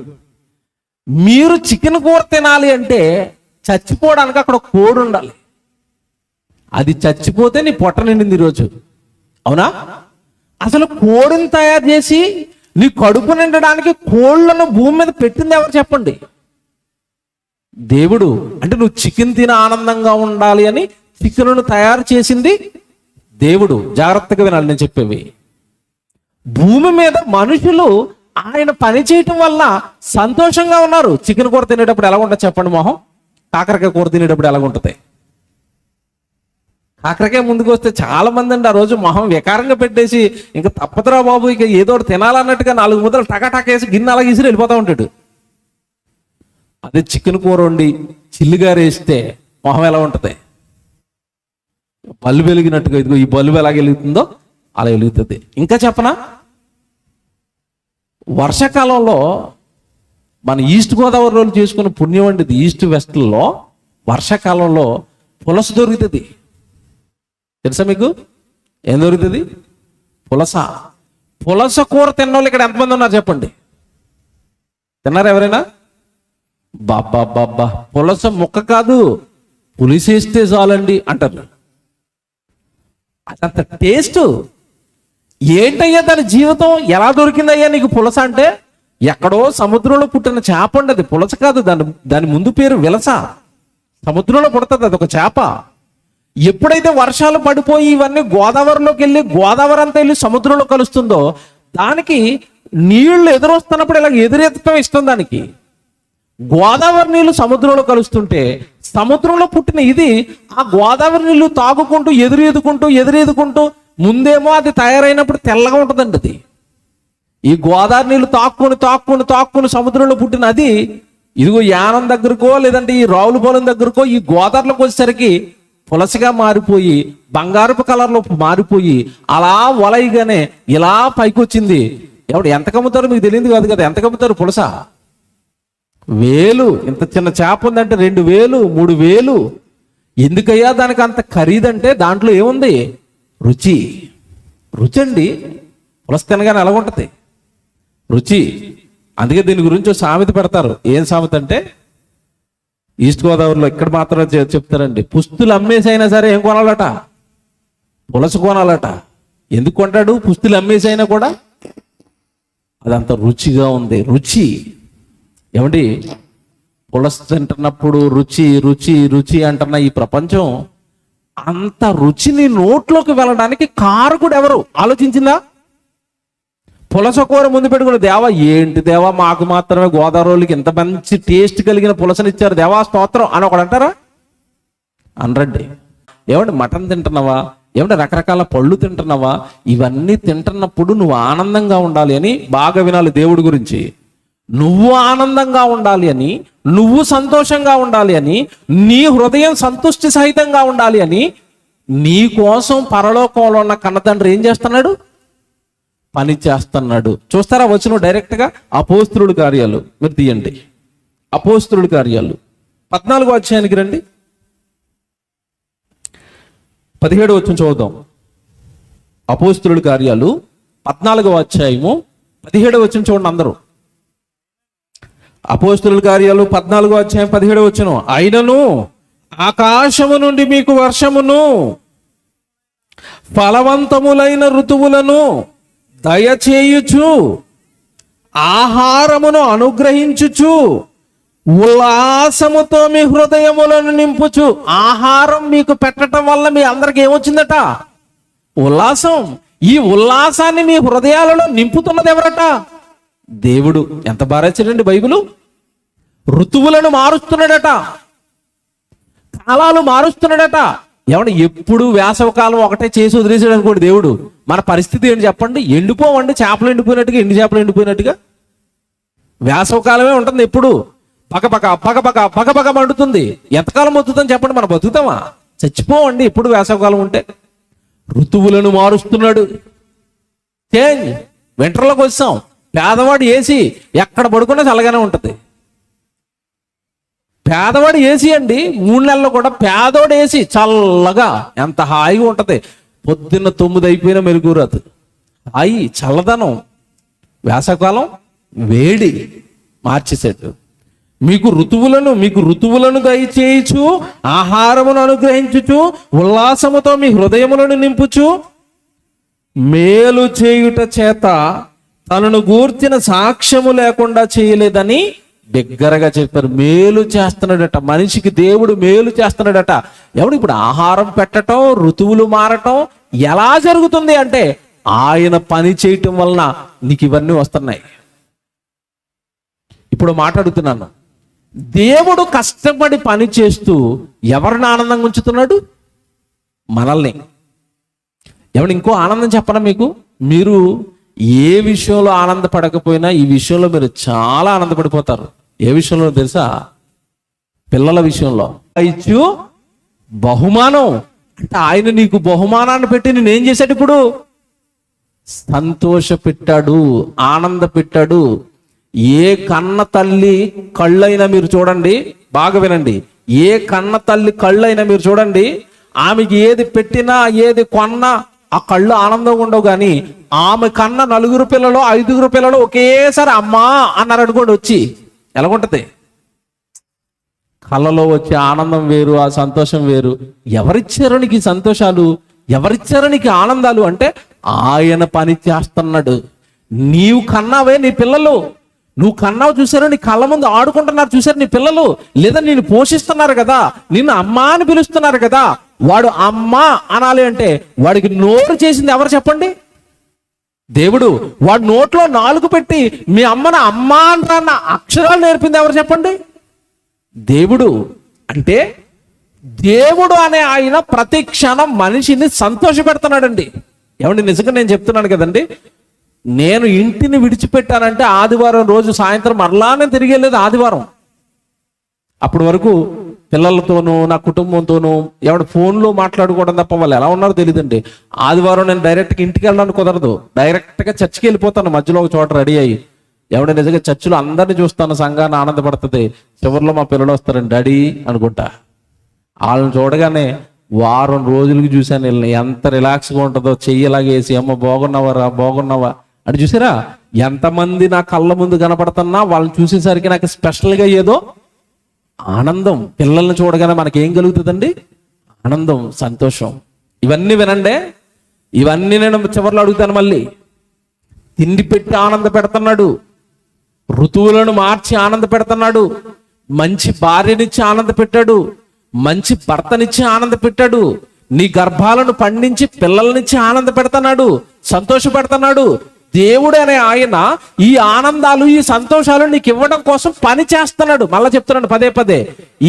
మీరు చికెన్ కూర తినాలి అంటే చచ్చిపోవడానికి అక్కడ కోడి ఉండాలి. అది చచ్చిపోతే నీ పొట్ట నిండింది ఈరోజు. అవునా? అసలు కోడిని తయారు చేసి నీ కడుపు నిండడానికి కోళ్లను భూమి మీద పెట్టింది ఎవరు చెప్పండి? దేవుడు. అంటే నువ్వు చికెన్ తిన ఆనందంగా ఉండాలి అని చికెన్ను తయారు చేసింది దేవుడు. జాగ్రత్తగా వినాలి నేను చెప్పేవి. భూమి మీద మనుషులు ఆయన పని చేయటం వల్ల సంతోషంగా ఉన్నారు. చికెన్ కూర తినేటప్పుడు ఎలా ఉంటుంది చెప్పండి మొహం? కాకరకాయ కూర తినేటప్పుడు ఎలా ఉంటుంది? కాకరకాయ ముందుకు వస్తే చాలా మంది అండి ఆ రోజు మొహం వికారంగా పెట్టేసి, ఇంకా తప్పదురా బాబు ఇక ఏదో ఒకటి తినాలన్నట్టుగా 4 ముద్దలు టకాటకేసి గిన్నె అలాగే ఇసిరి వెళ్ళిపోతూ ఉంటాడు. అదే చికెన్ కూర వండి చిల్లిగారు వేస్తే మొహం ఎలా ఉంటుంది? బల్బు వెలిగినట్టుగా, ఇదిగో ఈ బల్బు ఎలా వెలుగుతుందో అలా వెలుగుతుంది. ఇంకా చెప్పనా? వర్షాకాలంలో మన ఈస్ట్ గోదావరి రోజులు చేసుకున్న పుణ్యం అండి ఇది. ఈస్ట్ వెస్ట్లో వర్షాకాలంలో పులస దొరుకుతుంది. తెలుసా మీకు? ఏం దొరుకుతుంది? పులస. పులస కూర తిన్న వాళ్ళు ఇక్కడ ఎంతమంది ఉన్నారు చెప్పండి? తిన్నారా ఎవరైనా? బాబ్బా పులస ముక్క కాదు, పులిసేస్తే చాలండి అంటారు. అదంత టేస్ట్. ఏంటయ్యా దాని జీవితం? ఎలా దొరికిందయ్యా నీకు పులస అంటే? ఎక్కడో సముద్రంలో పుట్టిన చేప అండి అది, పులస కాదు. దాని ముందు పేరు విలస. సముద్రంలో పుడుతుంది అది, ఒక చేప. ఎప్పుడైతే వర్షాలు పడిపోయి ఇవన్నీ గోదావరిలోకి వెళ్ళి, గోదావరి అంతా వెళ్ళి సముద్రంలో కలుస్తుందో, దానికి నీళ్లు ఎదురొస్తున్నప్పుడు ఇలా ఎదురెత్తడం ఇష్టం దానికి. గోదావరి నీళ్లు సముద్రంలో కలుస్తుంటే సముద్రంలో పుట్టిన ఇది ఆ గోదావరి నీళ్లు తాగుకుంటూ ఎదురెదుకుంటూ ముందేమో అది తయారైనప్పుడు తెల్లగా ఉంటుందండి అది. ఈ గోదావరి నీళ్లు తాక్కుని సముద్రంలో పుట్టిన అది ఇదిగో యానం దగ్గరకో లేదంటే ఈ రావులపాలెం దగ్గరకో ఈ గోదావరిలోకి వచ్చేసరికి పులసగా మారిపోయి బంగారపు కలర్లో మారిపోయి అలా వలయగానే ఇలా పైకి వచ్చింది. ఎవడు ఎంత కమ్ముతారో మీకు తెలియదు కాదు కదా. ఎంత కమ్ముతారు పులస? 1000. ఇంత చిన్న చేప ఉందంటే 2000, 3000. ఎందుకయ్యా దానికి అంత ఖరీదంటే దాంట్లో ఏముంది? రుచి. రుచి అండి. పులస తినగానే ఎలాగుంటది? రుచి. అందుకే దీని గురించి సామెత పెడతారు. ఏం సామెత అంటే, ఈస్ట్ గోదావరిలో ఇక్కడ మాత్రం చెప్తారండి, పుస్తులు అమ్మేసైనా సరే ఏం కొనాలట? పులస కొనాలట. ఎందుకు కొంటాడు? పుస్తులు అమ్మేసైనా కూడా అదంత రుచిగా ఉంది. రుచి. ఏమండి, పులస తింటున్నప్పుడు రుచి రుచి రుచి అంటున్న ఈ ప్రపంచం అంత రుచిని నోట్లోకి వెళ్ళడానికి కారకుడు ఎవరు ఆలోచించిందా? పులస కూర ముందు పెట్టుకుని, దేవా ఏంటి దేవా మాకు మాత్రమే గోదావరికి ఇంత మంచి టేస్ట్ కలిగిన పులసనిచ్చారు దేవా స్తోత్రం అని ఒకడు అంటారా? అనరండి. ఏమంటే మటన్ తింటున్నావా, ఏమంటే రకరకాల పళ్ళు తింటున్నావా, ఇవన్నీ తింటున్నప్పుడు నువ్వు ఆనందంగా ఉండాలి అని బాగా వినాలి దేవుడి గురించి. నువ్వు ఆనందంగా ఉండాలి అని, నువ్వు సంతోషంగా ఉండాలి అని, నీ హృదయం సంతుష్టి సహితంగా ఉండాలి అని నీ కోసం పరలోకంలో ఉన్న కన్నతండ్రి ఏం చేస్తున్నాడు? పని చేస్తున్నాడు. చూస్తారా వచనం డైరెక్ట్గా? అపోస్తలుల కార్యాలు మీరు తీయండి. అపోస్తలుల కార్యాలు 14వ అధ్యాయానికి రండి. 17వ వచనం చూద్దాం. అపోస్తలుల కార్యాలు 14వ అధ్యాయము 17వ వచనం చూడండి అందరూ. అపోస్తలుల కార్యాలు 14వ అధ్యాయం 17వ వచనం. అయినను ఆకాశము నుండి మీకు వర్షమును ఫలవంతములైన ఋతువులను దయచేయుచు ఆహారమును అనుగ్రహించుచు ఉల్లాసముతో మీ హృదయములను నింపుచు. ఆహారం మీకు పెట్టడం వల్ల మీ అందరికి ఏమొచ్చిందట? ఉల్లాసం. ఈ ఉల్లాసాన్ని మీ హృదయాలలో నింపుతున్నది ఎవరట? దేవుడు. ఎంత బాగా రాశాడండి బైబిలు. ఋతువులను మారుస్తున్నాడట, కాలాలు మారుస్తున్నాడట. ఏమన్నా ఎప్పుడు వేసవకాలం ఒకటే చేసి వదిలేసాడు అనుకోండి దేవుడు, మన పరిస్థితి ఏంటి చెప్పండి? ఎండిపోవండి, చేపలు ఎండిపోయినట్టుగా, ఎండి చేపలు ఎండిపోయినట్టుగా. వేసవకాలమే ఉంటుంది ఎప్పుడు, పగపగ పగపగ పగపగ మండుతుంది. ఎంతకాలం బతుకుతాం చెప్పండి? మనం బతుకుతామా? చచ్చిపోవండి ఎప్పుడు వేసవకాలం ఉంటే. ఋతువులను మారుస్తున్నాడు. చేంజ్. వింటర్లోకి వచ్చాం. పేదవాడు ఏసీ ఎక్కడ పడుకున్నా చల్లగానే ఉంటుంది. పేదవాడు ఏసీ అండి, 3 నెలలు కూడా పేదవాడు ఏసీ చల్లగా ఎంత హాయిగా ఉంటది. పొద్దున్న 9 అయిపోయినా మెలుగురాదు. హాయి, చల్లదనం. వేసవకాలం వేడి మార్చేసాడు. మీకు ఋతువులను దయచేయచ్చు, ఆహారమును అనుగ్రహించుచు ఉల్లాసముతో మీ హృదయములను నింపుచు మేలు చేయుట చేత తనను గూర్చిన సాక్ష్యము లేకుండా చేయలేదని బిగ్గరగా చెప్పారు. మేలు చేస్తున్నాడట మనిషికి, దేవుడు మేలు చేస్తున్నాడట. ఎవడు ఇప్పుడు ఆహారం పెట్టడం, ఋతువులు మారటం ఎలా జరుగుతుంది అంటే ఆయన పని చేయటం వలన నీకు ఇవన్నీ వస్తున్నాయి. ఇప్పుడు మాట్లాడుతున్నాను. దేవుడు కష్టపడి పని చేస్తూ ఎవరిని ఆనందంగా ఉంచుతున్నాడు? మనల్ని. ఎవడు ఇంకో ఆనందం చెప్పనా మీకు? మీరు ఏ విషయంలో ఆనందపడకపోయినా ఈ విషయంలో మీరు చాలా ఆనందపడిపోతారు. ఏ విషయంలో తెలుసా? పిల్లల విషయంలో. ఇచ్చు బహుమానం అంటే ఆయన నీకు బహుమానాన్ని పెట్టి నేనేం చేశాడు? ఇప్పుడు సంతోష పెట్టాడు, ఆనంద పెట్టాడు. ఏ కన్న తల్లి కళ్ళైనా మీరు చూడండి, బాగా వినండి. ఏ కన్న తల్లి కళ్ళైనా మీరు చూడండి, ఆమెకి ఏది పెట్టినా ఏది కొన్నా ఆ కళ్ళు ఆనందంగా ఉండవు. కానీ ఆమె కన్న 4 పిల్లలు 5 పిల్లలు ఒకేసారి అమ్మా అన్నారు అనుకోండి, వచ్చి ఎలాగుంటది? కళ్ళలో వచ్చే ఆనందం వేరు, ఆ సంతోషం వేరు. ఎవరిచ్చారో నీకు ఈ సంతోషాలు, ఎవరిచ్చారో నీకు ఆనందాలు అంటే ఆయన పని చేస్తున్నాడు. నీవు కన్నావే, నీ పిల్లలు నువ్వు కన్నావు చూసారు, నీ కళ్ళ ముందు ఆడుకుంటున్నారు చూసారు నీ పిల్లలు, లేదా నిన్ను పోషిస్తున్నారు కదా, నిన్ను అమ్మా అని పిలుస్తున్నారు కదా. వాడు అమ్మా అనాలి అంటే వాడికి నోరు చేసింది ఎవరు చెప్పండి? దేవుడు. వాడు నోట్లో 4 పెట్టి మీ అమ్మను అమ్మా అంటారన్న అక్షరాలు నేర్పింది ఎవరు చెప్పండి? దేవుడు. అంటే దేవుడు అనే ఆయన ప్రతి క్షణం మనిషిని సంతోష పెడుతున్నాడండి. ఏమండి నిజంగా నేను చెప్తున్నాను కదండి, నేను ఇంటిని విడిచిపెట్టానంటే ఆదివారం రోజు సాయంత్రం మరలానే తిరిగి వెళ్ళేది ఆదివారం. అప్పటి వరకు పిల్లలతోనూ నా కుటుంబంతోనూ ఎవడ ఫోన్లో మాట్లాడుకోవడం తప్ప వాళ్ళు ఎలా ఉన్నారో తెలియదండి. ఆదివారం నేను డైరెక్ట్గా ఇంటికి వెళ్ళడానికి కుదరదు, డైరెక్ట్గా చర్చికి వెళ్ళిపోతాను. మధ్యలో ఒక చోట రెడీ అయ్యి ఎవడ నిజంగా చర్చిలో అందరినీ చూస్తాను, సంఘాన్ని ఆనందపడుతుంది. చివరిలో మా పిల్లలు వస్తారండి డాడీ అనుకుంటా. వాళ్ళని చూడగానే వారం రోజులకి చూశాను వీళ్ళని, ఎంత రిలాక్స్గా ఉంటుందో. చెయ్యలాగేసి అమ్మ బాగున్నావరా బాగున్నావా అని చూసారా. ఎంతమంది నా కళ్ళ ముందు కనపడుతున్నా వాళ్ళని చూసేసరికి నాకు స్పెషల్గా ఏదో ఆనందం. పిల్లల్ని చూడగానే మనకి ఏం కలుగుతుందండి? ఆనందం, సంతోషం. ఇవన్నీ వినండి, ఇవన్నీ నేను చివరిలో అడుగుతాను మళ్ళీ. తిండి పెట్టి ఆనంద పెడుతున్నాడు, ఋతువులను మార్చి ఆనంద పెడుతున్నాడు, మంచి భార్యనిచ్చి ఆనంద పెట్టాడు, మంచి భర్తనిచ్చి ఆనంద పెట్టాడు, నీ గర్భాలను పండించి పిల్లలనిచ్చి ఆనంద పెడుతున్నాడు, సంతోష పెడుతున్నాడు. దేవుడు అనే ఆయన ఈ ఆనందాలు, ఈ సంతోషాలు నీకు ఇవ్వడం కోసం పని చేస్తున్నాడు. మళ్ళా చెప్తున్నాడు పదే పదే,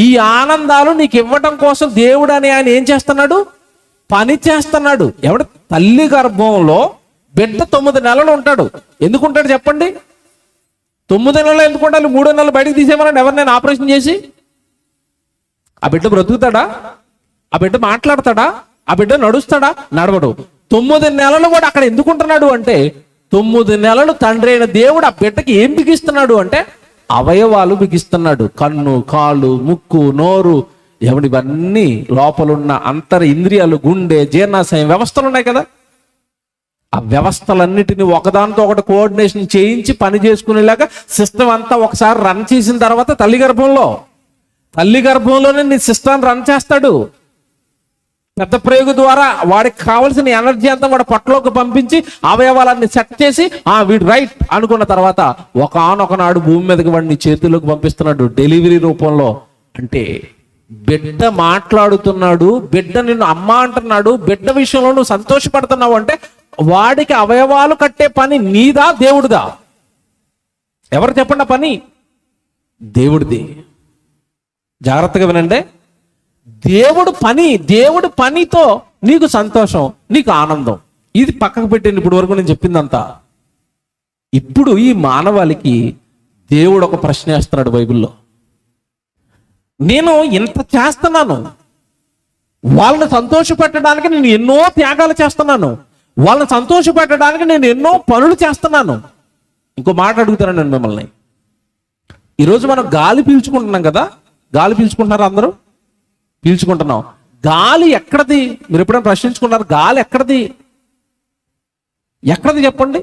ఈ ఆనందాలు నీకు ఇవ్వడం కోసం దేవుడు అనే ఆయన ఏం చేస్తున్నాడు? పని చేస్తున్నాడు. ఎవడు? తల్లి గర్భంలో బిడ్డ 9 నెలలు ఉంటాడు. ఎందుకు ఉంటాడు చెప్పండి? 9 నెలలు ఎందుకు ఉండాలి? 3 నెలలు బయటకు తీసేమన్నాడు ఎవరినైనా ఆపరేషన్ చేసి. ఆ బిడ్డ బ్రతుకుతాడా? ఆ బిడ్డ మాట్లాడతాడా? ఆ బిడ్డ నడుస్తాడా? నడవడు. 9 నెలలు కూడా అక్కడ ఎందుకు ఉంటున్నాడు అంటే, 9 నెలలు తండ్రి అయిన దేవుడు ఆ బిడ్డకి ఏం బిగిస్తున్నాడు అంటే అవయవాలు బిగిస్తున్నాడు. కన్ను, కాళ్ళు, ముక్కు, నోరు, ఇవన్నీ లోపలున్న అంతర ఇంద్రియాలు, గుండె, జీర్ణాశయం వ్యవస్థలు ఉన్నాయి కదా, ఆ వ్యవస్థలన్నిటిని ఒకదానితో ఒకటి కోఆర్డినేషన్ చేయించి పని చేసుకునేలాగా సిస్టమ్ అంతా ఒకసారి రన్ చేసిన తర్వాత తల్లి గర్భంలోనే నీ సిస్టమ్ రన్ చేస్తాడు. పెద్ద ప్రయోగ ద్వారా వాడికి కావాల్సిన ఎనర్జీ అంతా వాడి పొట్టలోకి పంపించి అవయవాలన్నీ సెట్ చేసి వీడు రైట్ అనుకున్న తర్వాత ఒకనొకనాడు భూమి మీదకి వాడిని చేతుల్లోకి పంపిస్తున్నాడు డెలివరీ రూపంలో. అంటే బిడ్డ మాట్లాడుతున్నాడు, బిడ్డ నిన్ను అమ్మ అంటున్నాడు, బిడ్డ విషయంలో నువ్వు సంతోషపడుతున్నావు అంటే వాడికి అవయవాలు కట్టే పని నీదా దేవుడిదా? ఎవరు చెప్పండి? ఆ పని దేవుడిది. జాగ్రత్తగా వినండి. దేవుడు పనితో నీకు సంతోషం, నీకు ఆనందం. ఇది పక్కకు పెట్టండి ఇప్పుడు వరకు నేను చెప్పిందంతా. ఇప్పుడు ఈ మానవాళికి దేవుడు ఒక ప్రశ్న వేస్తున్నాడు బైబిల్లో. నేను ఇంత చేస్తున్నాను, వాళ్ళని సంతోషపెట్టడానికి నేను ఎన్నో త్యాగాలు చేస్తున్నాను, వాళ్ళని సంతోషపెట్టడానికి నేను ఎన్నో పనులు చేస్తున్నాను. ఇంకో మాట అడుగుతాను నేను మిమ్మల్ని. ఈరోజు మనం గాలి పీల్చుకుంటున్నాం కదా, గాలి పీల్చుకుంటున్నారా? అందరూ పీల్చుకుంటున్నాం. గాలి ఎక్కడది? మీరు ఎప్పుడైనా ప్రశ్నించుకున్నారు? గాలి ఎక్కడది చెప్పండి.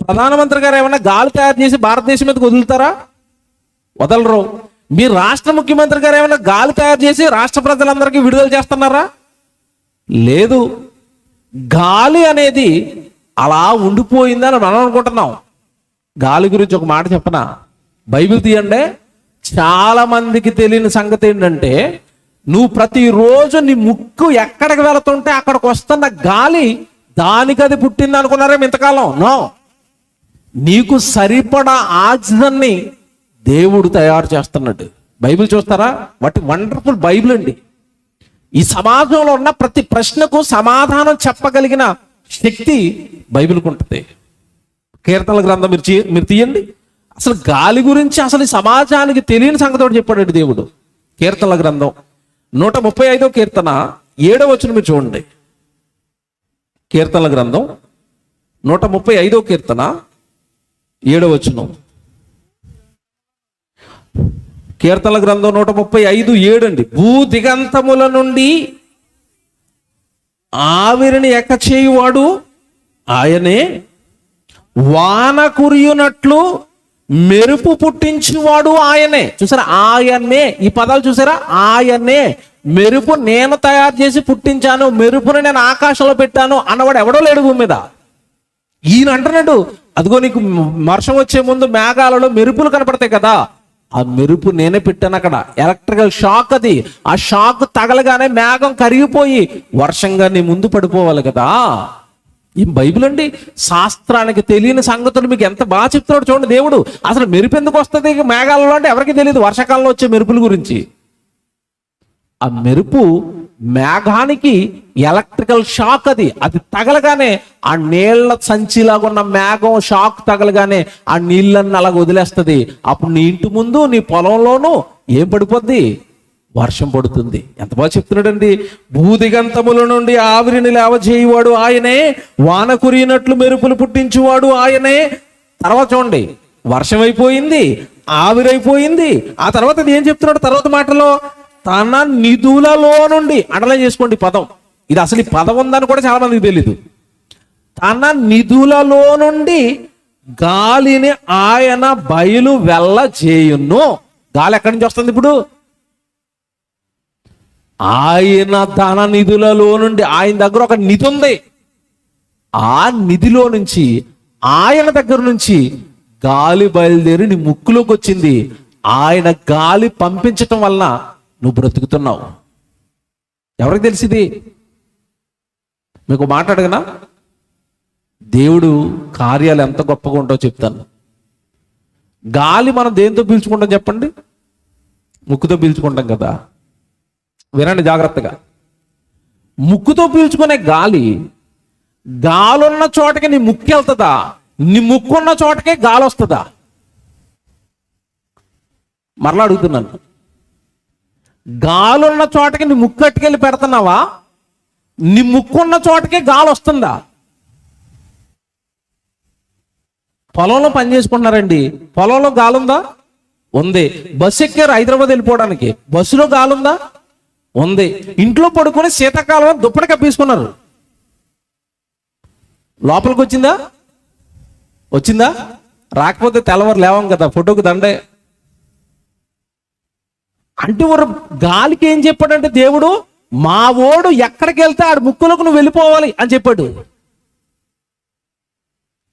ప్రధానమంత్రి గారు ఏమన్నా గాలి తయారు చేసి భారతదేశం మీదకి వదులుతారా? వదలరు. మీ రాష్ట్ర ముఖ్యమంత్రి గారు ఏమైనా గాలి తయారు చేసి రాష్ట్ర ప్రజలందరికీ విడుదల చేస్తున్నారా? లేదు. గాలి అనేది అలా ఉండిపోయిందని మనం అనుకుంటున్నాం. గాలి గురించి ఒక మాట చెప్పనా? బైబిల్ తీయండి. చాలా మందికి తెలియని సంగతి ఏంటంటే, నువ్వు ప్రతిరోజు నీ ముక్కు ఎక్కడికి వెళుతుంటే అక్కడికి వస్తున్న గాలి దానికది పుట్టింది అనుకున్నారేమో ఇంతకాలం? నో. నీకు సరిపడా ఆక్సిజన్ని దేవుడు తయారు చేస్తున్నాడు. బైబిల్ చూస్తారా? వాటి వండర్ఫుల్ బైబిల్ అండి. ఈ సమాజంలో ఉన్న ప్రతి ప్రశ్నకు సమాధానం చెప్పగలిగిన శక్తి బైబిల్కి ఉంటుంది. కీర్తనల గ్రంథం మీరు తీయండి. అసలు గాలి గురించి అసలు ఈ సమాజానికి తెలియని సంగతి చెప్పాడు దేవుడు. కీర్తనల గ్రంథం 135వ కీర్తన 7వ వచనం మీరు చూడండి. కీర్తనల గ్రంథం 135వ కీర్తన 7వ వచనం. కీర్తనల గ్రంథం 135:7 అండి. భూ దిగంతముల నుండి ఆవిరిని ఎక్కచేయువాడు ఆయనే, వాన కురియునట్లు మెరుపు పుట్టించువాడు ఆయనే. చూసారా? ఆయనే. ఈ పదాలు చూసారా? ఆయనే. మెరుపు నేను తయారు చేసి పుట్టించాను, మెరుపుని నేను ఆకాశంలో పెట్టాను అన్నవాడు ఎవడో లేడు భూమి మీద. ఈయన అంటున్నాడు, అదిగో నీకు వర్షం వచ్చే ముందు మేఘాలలో మెరుపులు కనపడతాయి కదా, ఆ మెరుపు నేనే పెట్టాను అక్కడ. ఎలక్ట్రికల్ షాక్ అది. ఆ షాక్ తగలగానే మేఘం కరిగిపోయి వర్షంగా నీ ముందు పడిపోవాలి కదా. ఈ బైబిల్ అండి. శాస్త్రానికి తెలియని సంగతులు మీకు ఎంత బాగా చెప్తున్నాడు చూడండి దేవుడు. అసలు మెరుపు ఎందుకు వస్తుంది మేఘాలలో అంటే ఎవరికి తెలియదు వర్షాకాలంలో వచ్చే మెరుపుల గురించి. ఆ మెరుపు మేఘానికి ఎలక్ట్రికల్ షాక్ అది. అది తగలగానే ఆ నీళ్ల సంచిలాగా ఉన్న మేఘం షాక్ తగలగానే ఆ నీళ్ళన్ని అలాగ వదిలేస్తుంది. అప్పుడు నీ ఇంటి ముందు నీ పొలంలోనూ ఏం పడిపోద్ది? వర్షం పడుతుంది. ఎంత బాగా చెప్తున్నాడండి. భూదిగంతముల నుండి ఆవిరిని లేవజేయువాడు ఆయనే, వాన కురిగినట్లు మెరుపులు పుట్టించువాడు ఆయనే. తర్వాత చూడండి, వర్షం అయిపోయింది, ఆవిరైపోయింది. ఆ తర్వాత అది ఏం చెప్తున్నాడు తర్వాత మాటలో? తన నిధులలో నుండి. అండర్లైన్ చేసుకోండి పదం. ఇది అసలు ఈ పదం ఉందని కూడా చాలా మందికి తెలీదు. తన నిధులలో నుండి గాలిని ఆయన బయలు వెళ్ళ చేయును. గాలి ఎక్కడి నుంచి వస్తుంది ఇప్పుడు? ఆయన తన నిధులలో నుండి. ఆయన దగ్గర ఒక నిధి ఉంది. ఆ నిధిలో నుంచి, ఆయన దగ్గర నుంచి గాలి బయలుదేరి నీ ముక్కులోకి వచ్చింది. ఆయన గాలి పంపించటం వలన నువ్వు బ్రతుకుతున్నావు. ఎవరికి తెలిసింది? మీకు మాట అడగనా? దేవుడు కార్యాలు ఎంత గొప్పగా ఉంటావో చెప్తాను. గాలి మనం దేంతో పీల్చుకుంటాం చెప్పండి? ముక్కుతో పీల్చుకుంటాం కదా. వినండి జాగ్రత్తగా. ముక్కుతో పీల్చుకునే గాలున్న చోటకి నీ ముక్కు వెళ్తుందా? నీ ముక్కున్న చోటకే గాలి వస్తుందా? మరలా అడుగుతున్నాను. గాలున్న చోటకి నీ ముక్కు అట్టుకెళ్ళి పెడుతున్నావా? నీ ముక్కున్న చోటకే గాలి వస్తుందా? పొలంలో పని చేసుకుంటున్నారండి, పొలంలో గాలుందా? ఉంది. బస్సు ఎక్కారు హైదరాబాద్ వెళ్ళిపోవడానికి, బస్సులో గాలుందా? ఉంది. ఇంట్లో పడుకొని శీతాకాలం దుప్పటి కప్పేసుకున్నారు, లోపలికి వచ్చిందా? రాకపోతే తెల్లవారు లేవం కదా, ఫోటోకి దండే. అంటే గాలికి ఏం చెప్పాడంటే దేవుడు, మా ఓడు ఎక్కడికి వెళ్తే ఆడు ముక్కులకు నువ్వు వెళ్ళిపోవాలి అని చెప్పాడు.